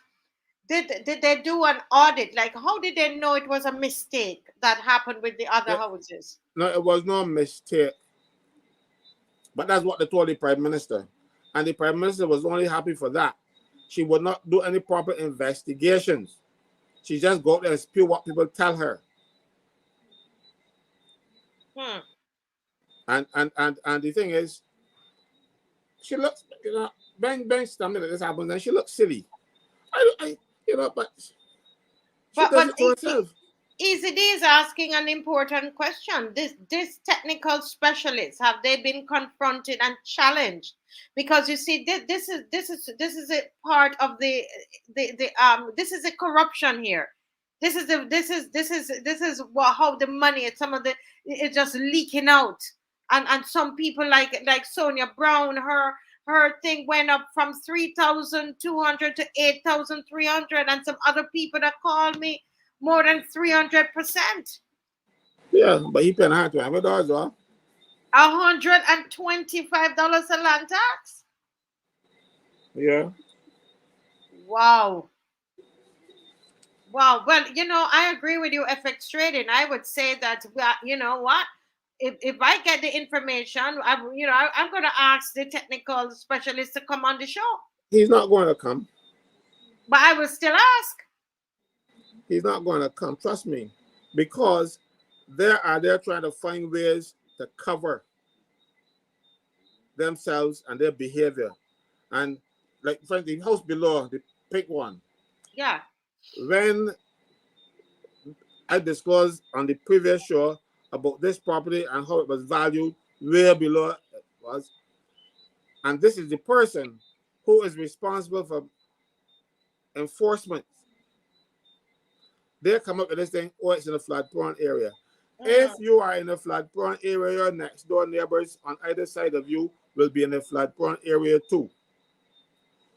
A: did they do an audit? Like, how did they know it was a mistake that happened with the other houses?
F: No, it was no mistake. But that's what they told the Prime Minister. And the Prime Minister was only happy for that. She would not do any proper investigations. She just go out there and spew what people tell her. And the thing is, she looks, Ben something like this happens, and she looks silly. But she does it to herself.
A: EZD is asking an important question. This technical specialists, have they been confronted and challenged? Because you see, this is a part of this is a corruption here. This is how the money, it's just leaking out, and some people like Sonia Brown, her thing went up from 3,200 to 8,300, and some other people that called me more than 300%.
F: Yeah, but he paying $125, well.
A: $125 a land tax.
F: Yeah.
A: Wow. Well, I agree with you, FX Trading. I would say that, you know what? If I get the information, I'm going to ask the technical specialist to come on the show.
F: He's not going to come.
A: But I will still ask.
F: He's not going to come, trust me, because they're trying to find ways to cover themselves and their behavior. And like the house below, the pink one.
A: Yeah.
F: When I disclosed on the previous show about this property and how it was valued way below it was, and this is the person who is responsible for enforcement. They come up with this thing, it's in a flood-prone area. If you are in a flood-prone area, your next door neighbors on either side of you will be in a flood-prone area too.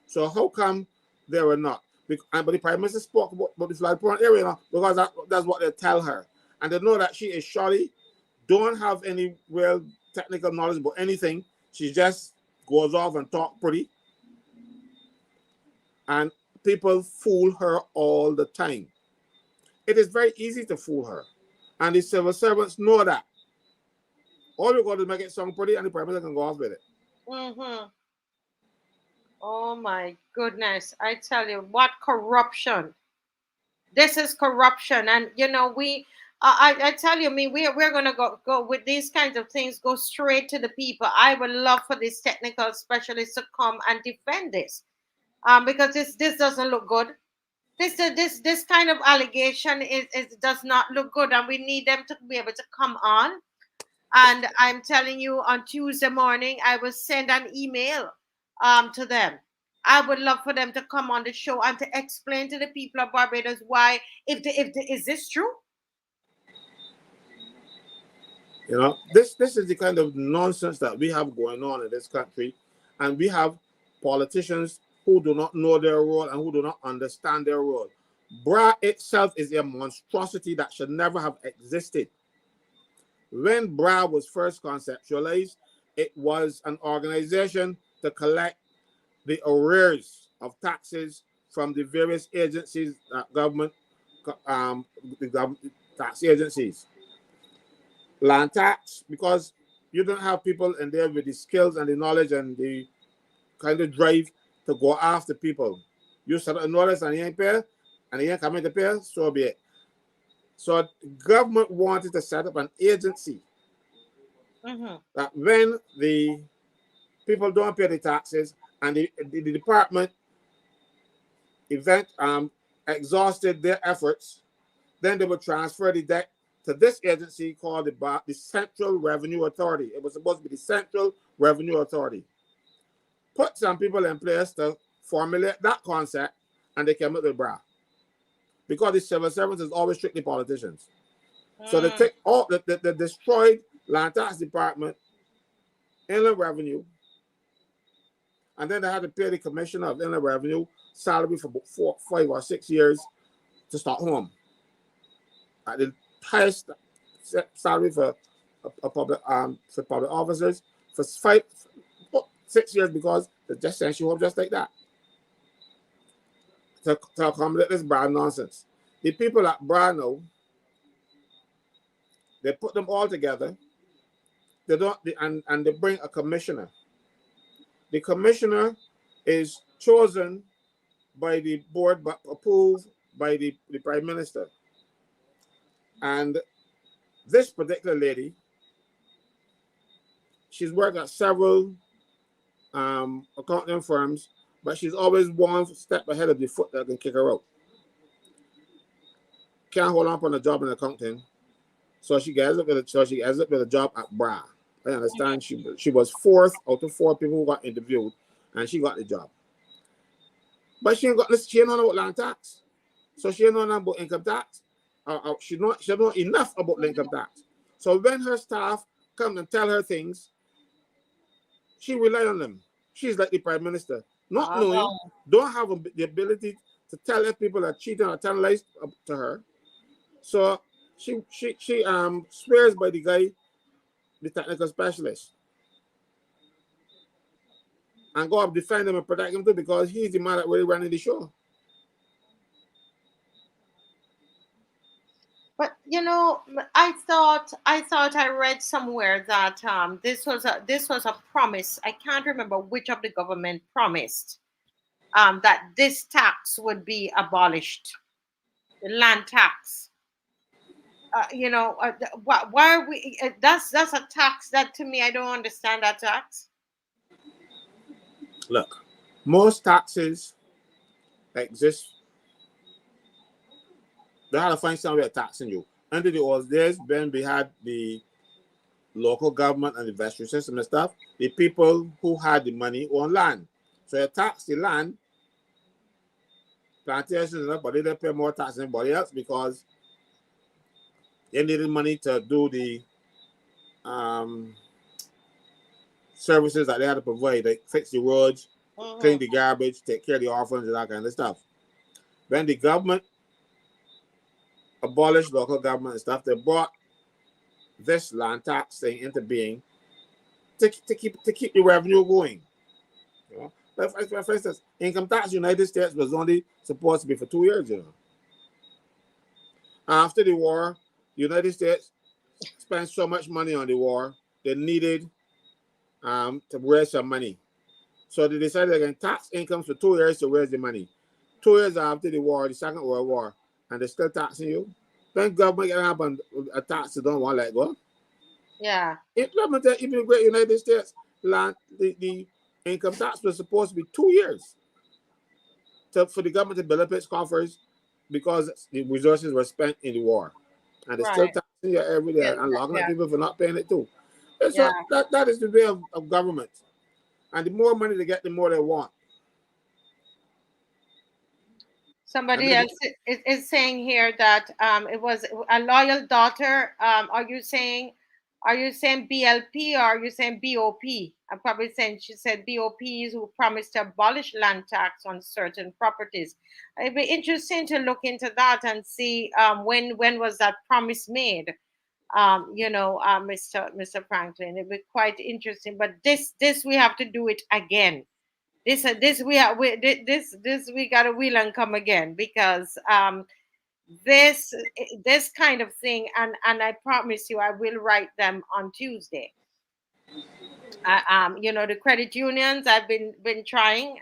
F: So how come they were not? But the Prime Minister spoke about the flood-prone area now, because that's what they tell her. And they know that she is shoddy, don't have any real technical knowledge about anything. She just goes off and talk pretty. And people fool her all the time. It is very easy to fool her. And the civil servants know that. All we got to make it sound pretty, and the prime minister can go off with it.
A: Mm-hmm. Oh my goodness. I tell you, what corruption. This is corruption. And you know, I tell you, we're gonna go with these kinds of things, go straight to the people. I would love for these technical specialists to come and defend this. Because this doesn't look good. This kind of allegation is does not look good, and we need them to be able to come on. And I'm telling you, on Tuesday morning, I will send an email to them. I would love for them to come on the show and to explain to the people of Barbados why, is this true?
F: You know, this is the kind of nonsense that we have going on in this country, and we have politicians who do not know their role and who do not understand their role. BRA itself is a monstrosity that should never have existed. When BRA was first conceptualized, it was an organization to collect the arrears of taxes from the various agencies, the government tax agencies. Land tax, because you don't have people in there with the skills and the knowledge and the kind of drive to go after people. You set a notice and you ain't pay, and you ain't coming to pay, so be it. So government wanted to set up an agency that when the people don't pay the taxes and the department exhausted their efforts, then they would transfer the debt to this agency called the Central Revenue Authority. It was supposed to be the Central Revenue Authority. Put some people in place to formulate that concept, and they came up with BRA. Because the civil servants is always strictly politicians. So they take all the destroyed land tax department, inland revenue, and then they had to pay the commissioner of inland revenue salary for 4, 5, or 6 years to start home. At the highest salary for public officers for 6 years, because they just sent you home just like that to accommodate this bad nonsense. The people at BRA know, they put them all together. They don't, and they bring a commissioner. The commissioner is chosen by the board, but approved by the prime minister. And this particular lady, she's worked at several accounting firms, but she's always one step ahead of the foot that can kick her out. Can't hold on a job in accounting, so she ends up with a job at BRA. I understand she was 4th out of 4 people who got interviewed, and she got the job. But she ain't know about land tax, so she ain't know nothing about income tax. She don't know enough about income tax. So when her staff come and tell her things, she rely on them. She's like the prime minister, not knowing, don't have the ability to tell if people are cheating or telling lies to her. So she swears by the guy, the technical specialist, and go up defend him and protect him too, because he's the man that really running the show.
A: But you know, I thought I read somewhere that this was a promise. I can't remember which of the government promised that this tax would be abolished, the land tax. You know, why are we? That's a tax that, to me, I don't understand that tax.
F: Look, most taxes exist. They had to find some way of taxing you. Under the old days, when we had the local government and the vestry system and stuff, the people who had the money owned land. So you tax the land, plantations and stuff, but they didn't pay more tax than anybody else because they needed money to do the services that they had to provide, like fix the roads, clean the garbage, take care of the orphans, and that kind of stuff. When the government abolished local government and stuff, they brought this land tax thing into being to keep the revenue going. You know? But for instance, income tax in the United States was only supposed to be for 2 years. You know, after the war, United States spent so much money on the war, they needed to raise some money. So they decided they're going to tax incomes for 2 years to raise the money. 2 years after the war, the Second World War, and they're still taxing you. Then government can have a tax they don't want to let go.
A: Yeah.
F: Implemented even the great United States land, the income tax was supposed to be 2 years for the government to build up its coffers because the resources were spent in the war. And they're still taxing you every day and locking up people for not paying it too. So that is the way of government. And the more money they get, the more they want.
A: Somebody else is saying here that it was a loyal daughter. Are you saying BLP or are you saying BOP? I'm probably saying she said BOPs who promised to abolish land tax on certain properties. It'd be interesting to look into that and see when was that promise made. Mr. Franklin, it'd be quite interesting. But this we have to do it again. This we got to wheel and come again, because this kind of thing, and I promise you I will write them on Tuesday. The credit unions, I've been trying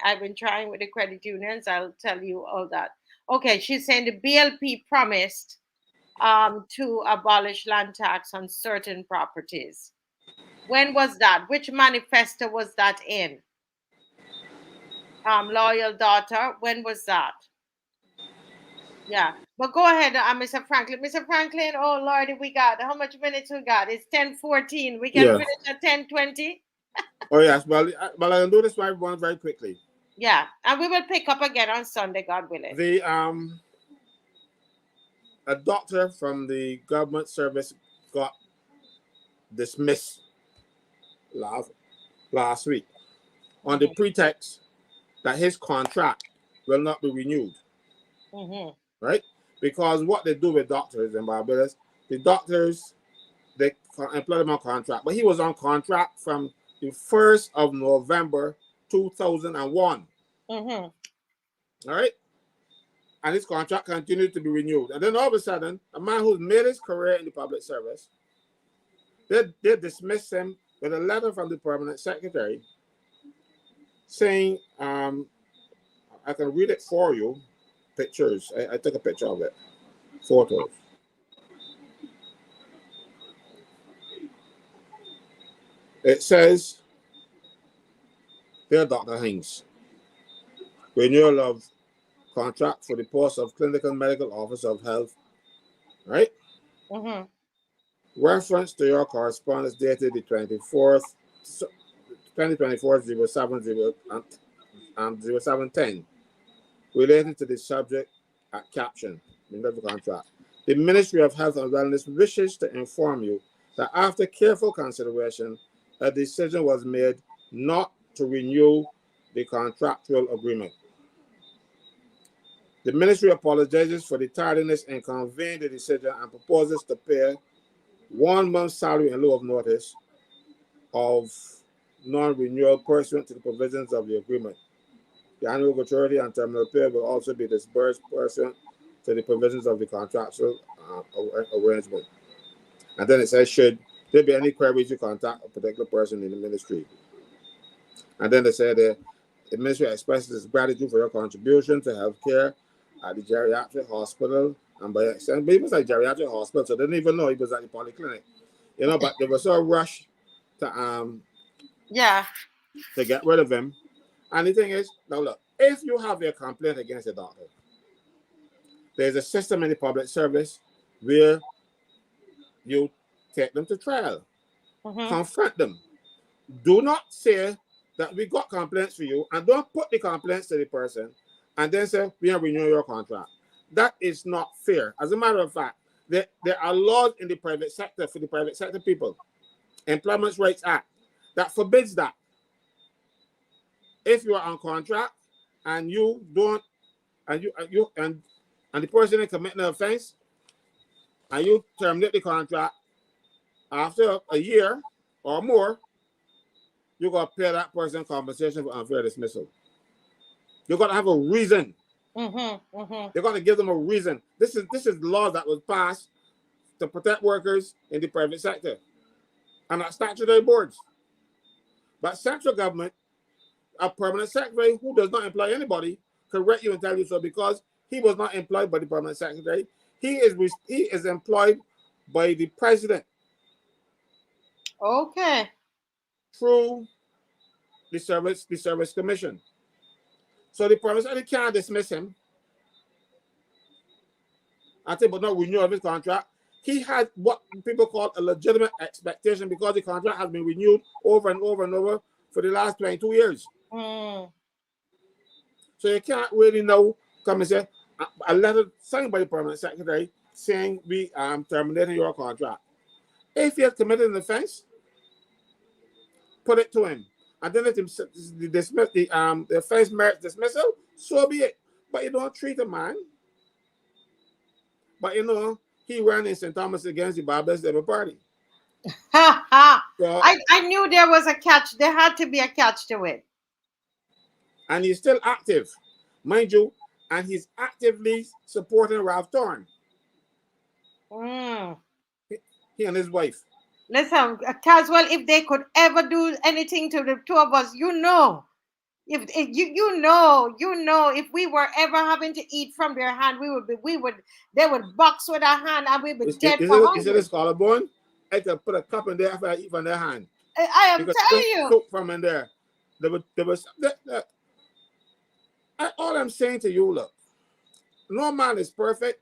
A: with the credit unions. I'll tell you all that. Okay, she's saying the BLP promised to abolish land tax on certain properties. When was that? Which manifesto was that in? Loyal daughter, when was that? Yeah, but go ahead, Mr. Franklin. Mr. Franklin, oh Lordy, we got how much minutes we got? It's 10:14. We can finish at 10:20.
F: Oh yes, but I can do this one very quickly.
A: Yeah, and we will pick up again on Sunday, God willing.
F: A doctor from the government service got dismissed last week on the pretext that his contract will not be renewed. Right? Because what they do with doctors in Barbados, the doctors, they employ them on contract. But he was on contract from the 1st of November 2001. All right? And his contract continued to be renewed. And then all of a sudden, a man who's made his career in the public service, they dismissed him with a letter from the permanent secretary saying, I can read it for you. Pictures. I took a picture of it. Photos. It says, dear Dr. Haynes, renewal of contract for the post of clinical medical officer of health, right? Reference to your correspondence dated the 24th, 2024 070 and 0710. Related to the subject at caption in the contract. The Ministry of Health and Wellness wishes to inform you that after careful consideration, a decision was made not to renew the contractual agreement. The Ministry apologizes for the tardiness in conveying the decision and proposes to pay 1 month's salary in lieu of notice of non-renewal pursuant to the provisions of the agreement. The annual gratuity and terminal pay will also be disbursed pursuant to the provisions of the contractual arrangement. And then it says, should there be any queries, you contact a particular person in the ministry. And then they say the ministry expresses its gratitude for your contribution to healthcare at the geriatric hospital. And by extent, but he was at geriatric hospital, so they didn't even know he was at the polyclinic. But they were so rushed to get rid of him. And the thing is, now look, if you have a complaint against a doctor, there's a system in the public service where you take them to trial, confront them. Do not say that we got complaints for you and don't put the complaints to the person and then say, we are renewing your contract. That is not fair. As a matter of fact, there are laws in the private sector for the private sector people, Employment Rights Act, that forbids that. If you are on contract and you don't, and the person is committing an offense, and you terminate the contract after a year or more, you got to pay that person compensation for unfair dismissal. You got to have a reason. You got to give them a reason. This is law that was passed to protect workers in the private sector and not statutory boards. But central government, a permanent secretary who does not employ anybody, correct you and tell you so, because he was not employed by the permanent secretary. He is employed by the president.
A: Okay.
F: Through the service commission. So the permanent secretary can't dismiss him. I think, but not renew of his contract. He had what people call a legitimate expectation because the contract has been renewed over and over and over for the last 22 years.
A: Mm.
F: So you can't really know, come and say, a letter signed by the permanent secretary saying we terminating your contract. If he has committed an offense, put it to him. And then if the offense merits dismissal, so be it. But you don't treat a man. But you know, he ran in St. Thomas against the Barbados Labour Party.
A: Ha ha.
F: So,
A: I knew there was a catch. There had to be a catch to it.
F: And he's still active, mind you, and he's actively supporting Ralph Thorne.
A: Mm.
F: He and his wife.
A: Listen, Caswell, if they could ever do anything to the two of us, you know, if you know, if we were ever having to eat from their hand, they would box with our hand and we'd be dead for hunger.
F: You see this collarbone? I could put a cup in there after I eat from their hand.
A: I am telling you.
F: Cook from in there. All I'm saying to you, look, no man is perfect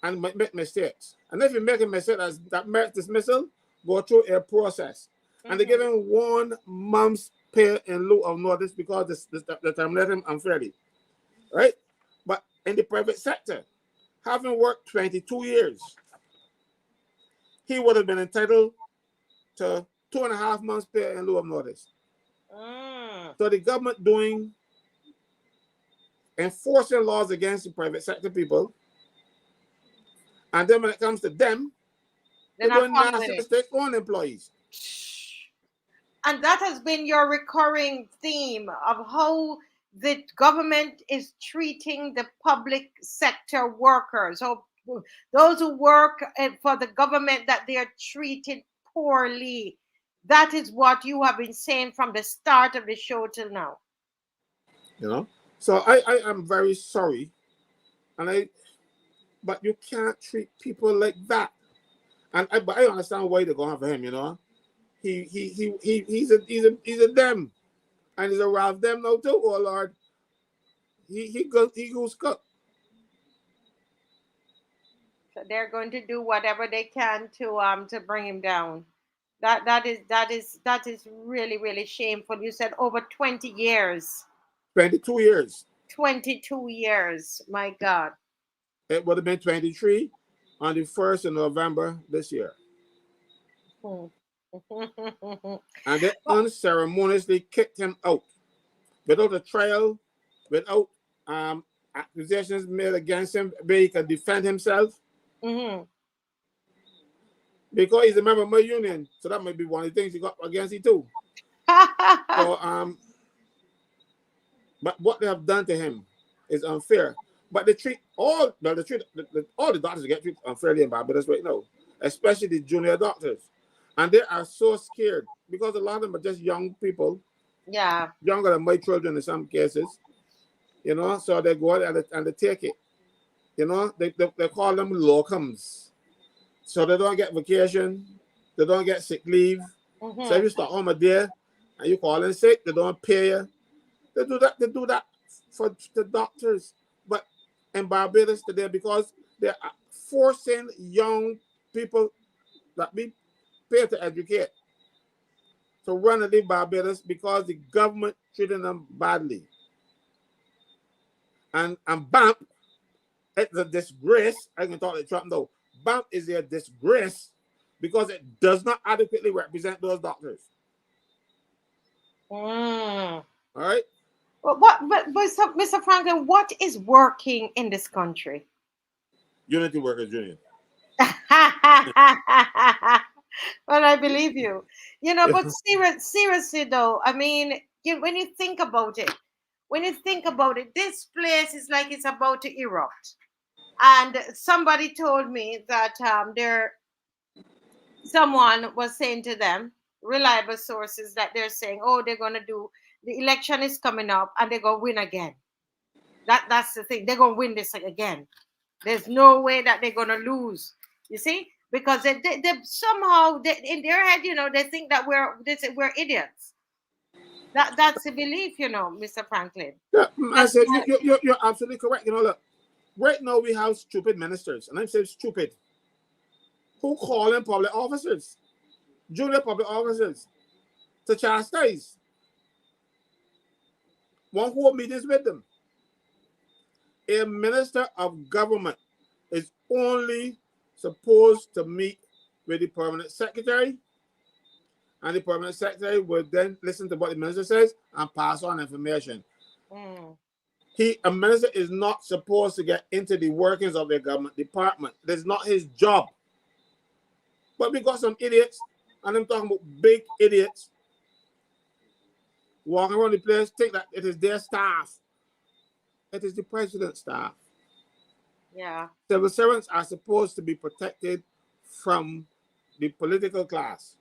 F: and make mistakes. And if you make a mistake that merits dismissal, go through a process. Mm-hmm. And they give him 1 month's pay in lieu of notice because they terminate him unfairly. Right? But in the private sector, having worked 22 years, he would have been entitled to 2.5 months pay in lieu of notice.
A: Mm.
F: So the government enforcing laws against the private sector people, and then when it comes to them, they're doing nasty mistakes on employees.
A: And that has been your recurring theme of how the government is treating the public sector workers. So those who work for the government, that they are treated poorly. That is what you have been saying from the start of the show till now.
F: You know? So I am very sorry, but you can't treat people like that. But I understand why they're going for him. You know, he's a them, and he's a Ralph them now too. Oh Lord, he goes cook.
A: So they're going to do whatever they can to bring him down. That is really, really shameful. You said over 20 years.
F: 22 years.
A: 22 years. My God.
F: It would have been 23 on the 1st of November this year. And they unceremoniously kicked him out without a trial, without accusations made against him where he could defend himself.
A: Mm-hmm.
F: Because he's a member of my union, so that might be one of the things he got against him too. So but what they have done to him is unfair. But they treat all the doctors get treated unfairly in Barbados right now, especially the junior doctors, and they are so scared because a lot of them are just young people, younger than my children in some cases, you know. So they go out and they take it, you know. They call them locums, so they don't get vacation, they don't get sick leave. Mm-hmm. So if you start home a day and you call in sick, they don't pay you. They do that for the doctors. But in Barbados today, because they are forcing young people that we pay to educate to run and leave Barbados because the government treating them badly. And BAMP, it's a disgrace. I can talk to Trump though. BAMP is a disgrace because it does not adequately represent those doctors. All right.
A: But Mr. Franklin, what is working in this country?
F: Unity Workers Union.
A: Well, I believe you. You know, but seriously though, I mean, when you think about it, this place is like it's about to erupt. And somebody told me that someone was saying to them, reliable sources, that they're saying, oh, they're going to do, the election is coming up and they're going to win again. That's the thing. They're going to win this again. There's no way that they're going to lose. You see? Because they somehow, in their head, they think that we're idiots. That's the belief, Mr. Franklin.
F: Yeah, I said, you're absolutely correct. Look, right now we have stupid ministers, and I'm saying stupid, who call in public officers, junior public officers, to chastise. One who meetings with them. A minister of government is only supposed to meet with the permanent secretary, and the permanent secretary will then listen to what the minister says and pass on information. A minister is not supposed to get into the workings of the government department. That's not his job. But we got some idiots, and I'm talking about big idiots, walking around the place, think that it is their staff. It is the president's staff.
A: Yeah.
F: Civil servants are supposed to be protected from the political class.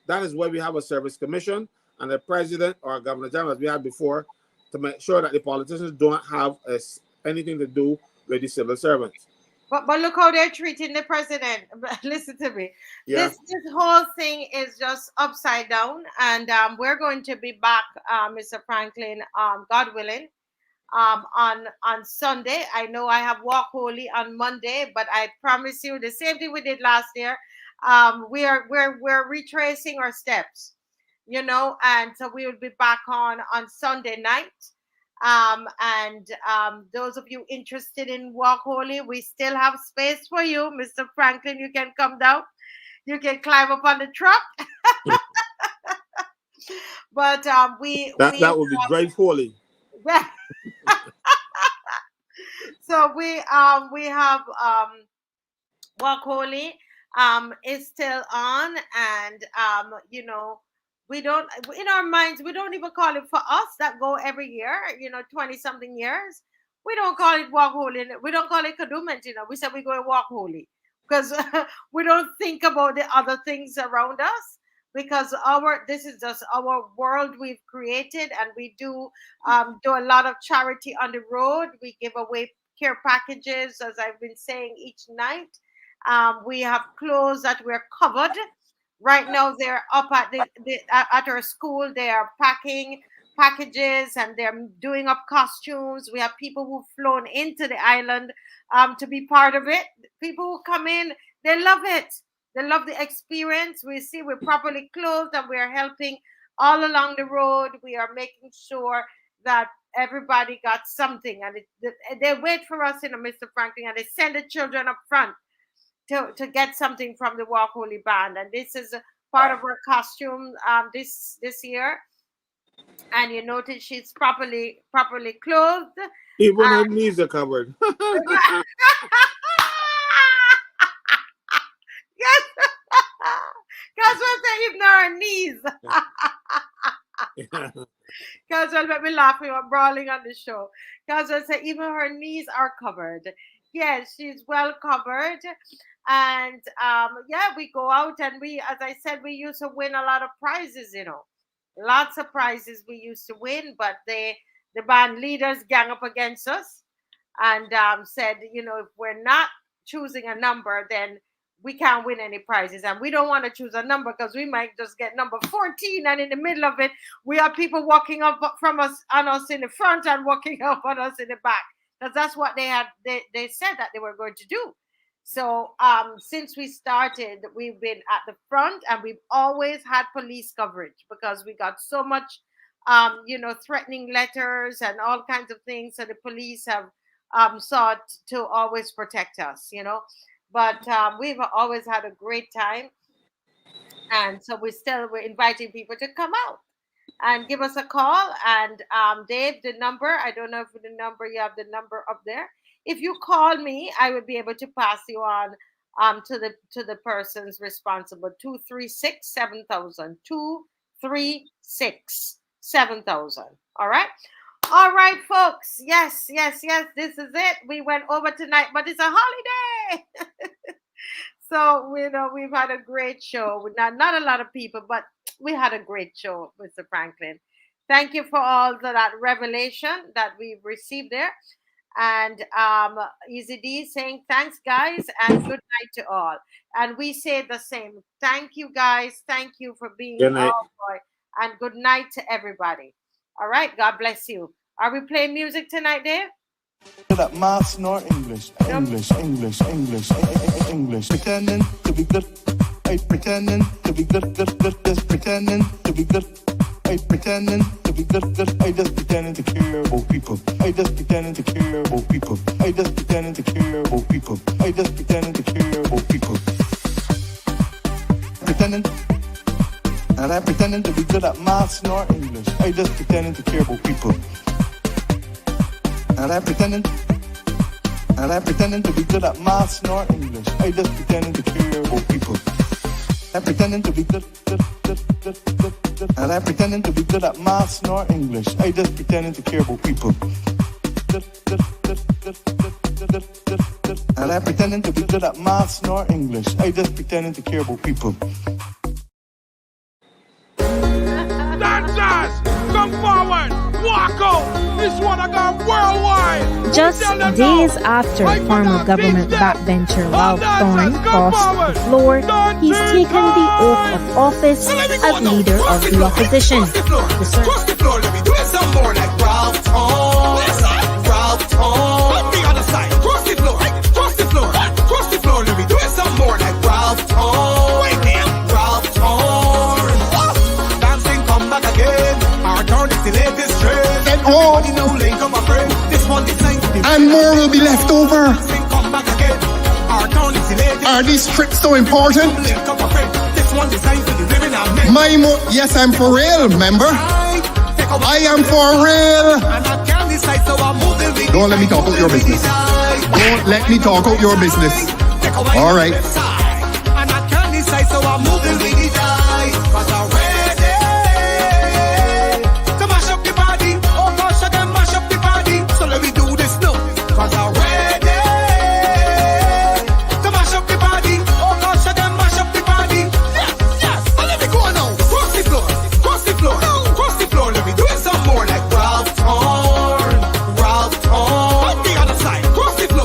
F: That is why we have a service commission and a president or a governor general, as we had before, to make sure that the politicians don't have anything to do with the civil servants.
A: But look how they're treating the president. Listen to me.
F: Yeah.
A: This whole thing is just upside down, and we're going to be back, Mr. Franklin, God willing, on Sunday. I know I have Walk Holy on Monday, but I promise you the same thing we did last year. We're retracing our steps, and so we will be back on Sunday night. And those of you interested in Walk Holy, we still have space for you, Mr. Franklin. You can come down. You can climb up on the truck. But that
F: would be drive holy.
A: So we have Walk Holy is still on, and we don't, in our minds, we don't even call it, for us that go every year, 20 something years, we don't call it Walk Holy. We don't call it Kadooment, we say we go Walk Holy, because we don't think about the other things around us, because this is just our world we've created, and we do a lot of charity on the road. We give away care packages, as I've been saying, each night. We have clothes that we're covered. Right now, they're up at our school. They are packing packages, and they're doing up costumes. We have people who've flown into the island to be part of it. People who come in, they love it. They love the experience. We see we're properly clothed, and we're helping all along the road. We are making sure that everybody got something, and they wait for us, Mr. Franklin, and they send the children up front to get something from the Walk Holy Band. And this is a part of her costume this year. And you notice she's properly clothed.
F: Even her knees are covered.
A: Yes. Caswell said even her knees. Caswell made me laugh. We were brawling on the show. Caswell said even her knees are covered. Yes, she's well covered. And we go out, and we, as I said, we used to win a lot of prizes, lots of prizes we used to win, but the band leaders gang up against us and said, if we're not choosing a number, then we can't win any prizes. And we don't want to choose a number, because we might just get number 14, and in the middle of it, we have people walking up on us in the front and walking up on us in the back, because that's what they said that they were going to do. So since we started, we've been at the front, and we've always had police coverage, because we got so much, threatening letters and all kinds of things. So the police have sought to always protect us, But we've always had a great time. And so we're inviting people to come out and give us a call. And Dave, the number, I don't know if you have the number up there. If you call me, I would be able to pass you on to the persons responsible. 236-7000. 236-7000. All right, folks. Yes. This is it. We went over tonight, but it's a holiday. So, we've had a great show. Not a lot of people, but we had a great show, Mr. Franklin. Thank you for all that revelation that we've received there. And Easy D saying thanks, guys, and good night to all. And we say the same. Thank you, guys. Thank you for being
F: Good night.
A: boy. And good night to everybody. All right. God bless you. Are we playing music tonight, Dave?
H: That maths nor English, English, English, English, English. Pretending to be good, I pretending to be good, just pretending to be good. I pretending to be good, I just pretending to care about people. I just pretending to care about people. I just pretending to care about people. I just pretending to care about people. Pretending, and I'm pretending to be good at maths nor English. I just pretending to care about people. And I'm pretending to be good at maths nor English. I just pretending to care about people. I'm pretending to be good. And I'm pretending to be good at maths nor English. I just pretending to care about people. And I'm pretending to be good at maths nor English. I just pretending to care about people.
I: Dancers, come forward, walk out. This one I got worldwide.
J: Just days after former government backbencher Ralph Thorne crossed the floor, he's taken the oath of office as leader of the opposition.
H: Cross the floor, let me do it some more like Ralph Thorne. Ralph Thorne. On the other side, cross the floor, cross the floor, cross the floor, let me do it some more like Ralph Thorne. Wait there, Ralph Thorne. Dancing, come back again. Our turn is the latest trend.
K: Oh. And more will be left over. Are these trips so important? Yes, I'm for real, member. I am for real. Don't let me talk out your business. Don't let me talk out your business. All right.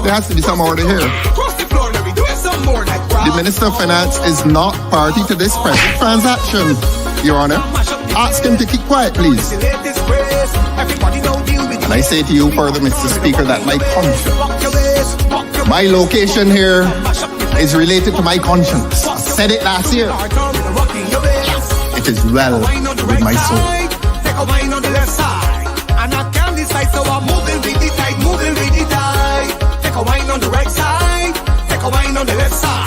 K: There has to be some order here. The Minister of Finance is not party to this present transaction, Your Honor. Ask him to keep quiet, please. And I say to you further, Mr. Speaker, that my conscience, my location here is related to my conscience. I said it last year. It is well with my soul.
H: Take a wine on the right side, take a wine on the left side.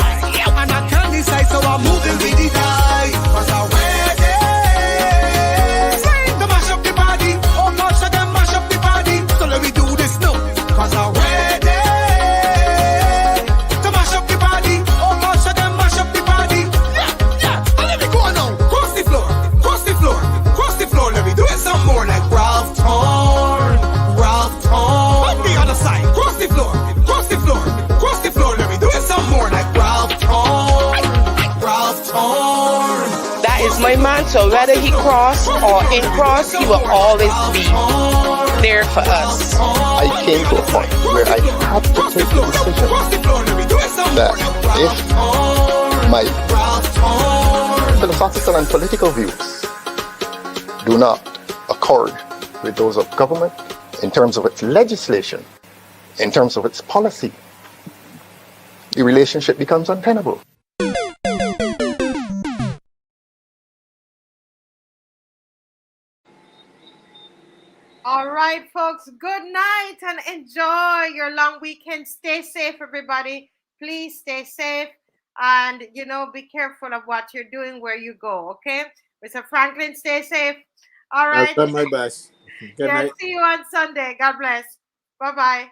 H: And I can't decide, so I'm moving with the tide. Cause I'm ready to mash up the body. Oh gosh, I can mash up the body. So let me do this now. Cause I'm ready to mash up the body. Oh gosh, I can mash up the body. Yeah, let me go now. Cross the floor, cross the floor, cross the floor. Let me do it some more like Ralph Thorne, Ralph Thorne. On the other side, cross the floor. Cross the floor, let me do it some more like Ralph Thorne, Ralph Thorne.
L: That is my man, so whether he cross or in cross, he will always be there for us.
K: I came to a point where I had to take the decision that if my philosophical and political views do not accord with those of government in terms of its legislation, in terms of its policy, the relationship becomes untenable.
A: All right, folks, good night and enjoy your long weekend. Stay safe, everybody. Please stay safe and, be careful of what you're doing where you go, okay? Mr. Franklin, stay safe. All right.
F: I'll try my best. Good night.
A: See you on Sunday. God bless. Bye-bye.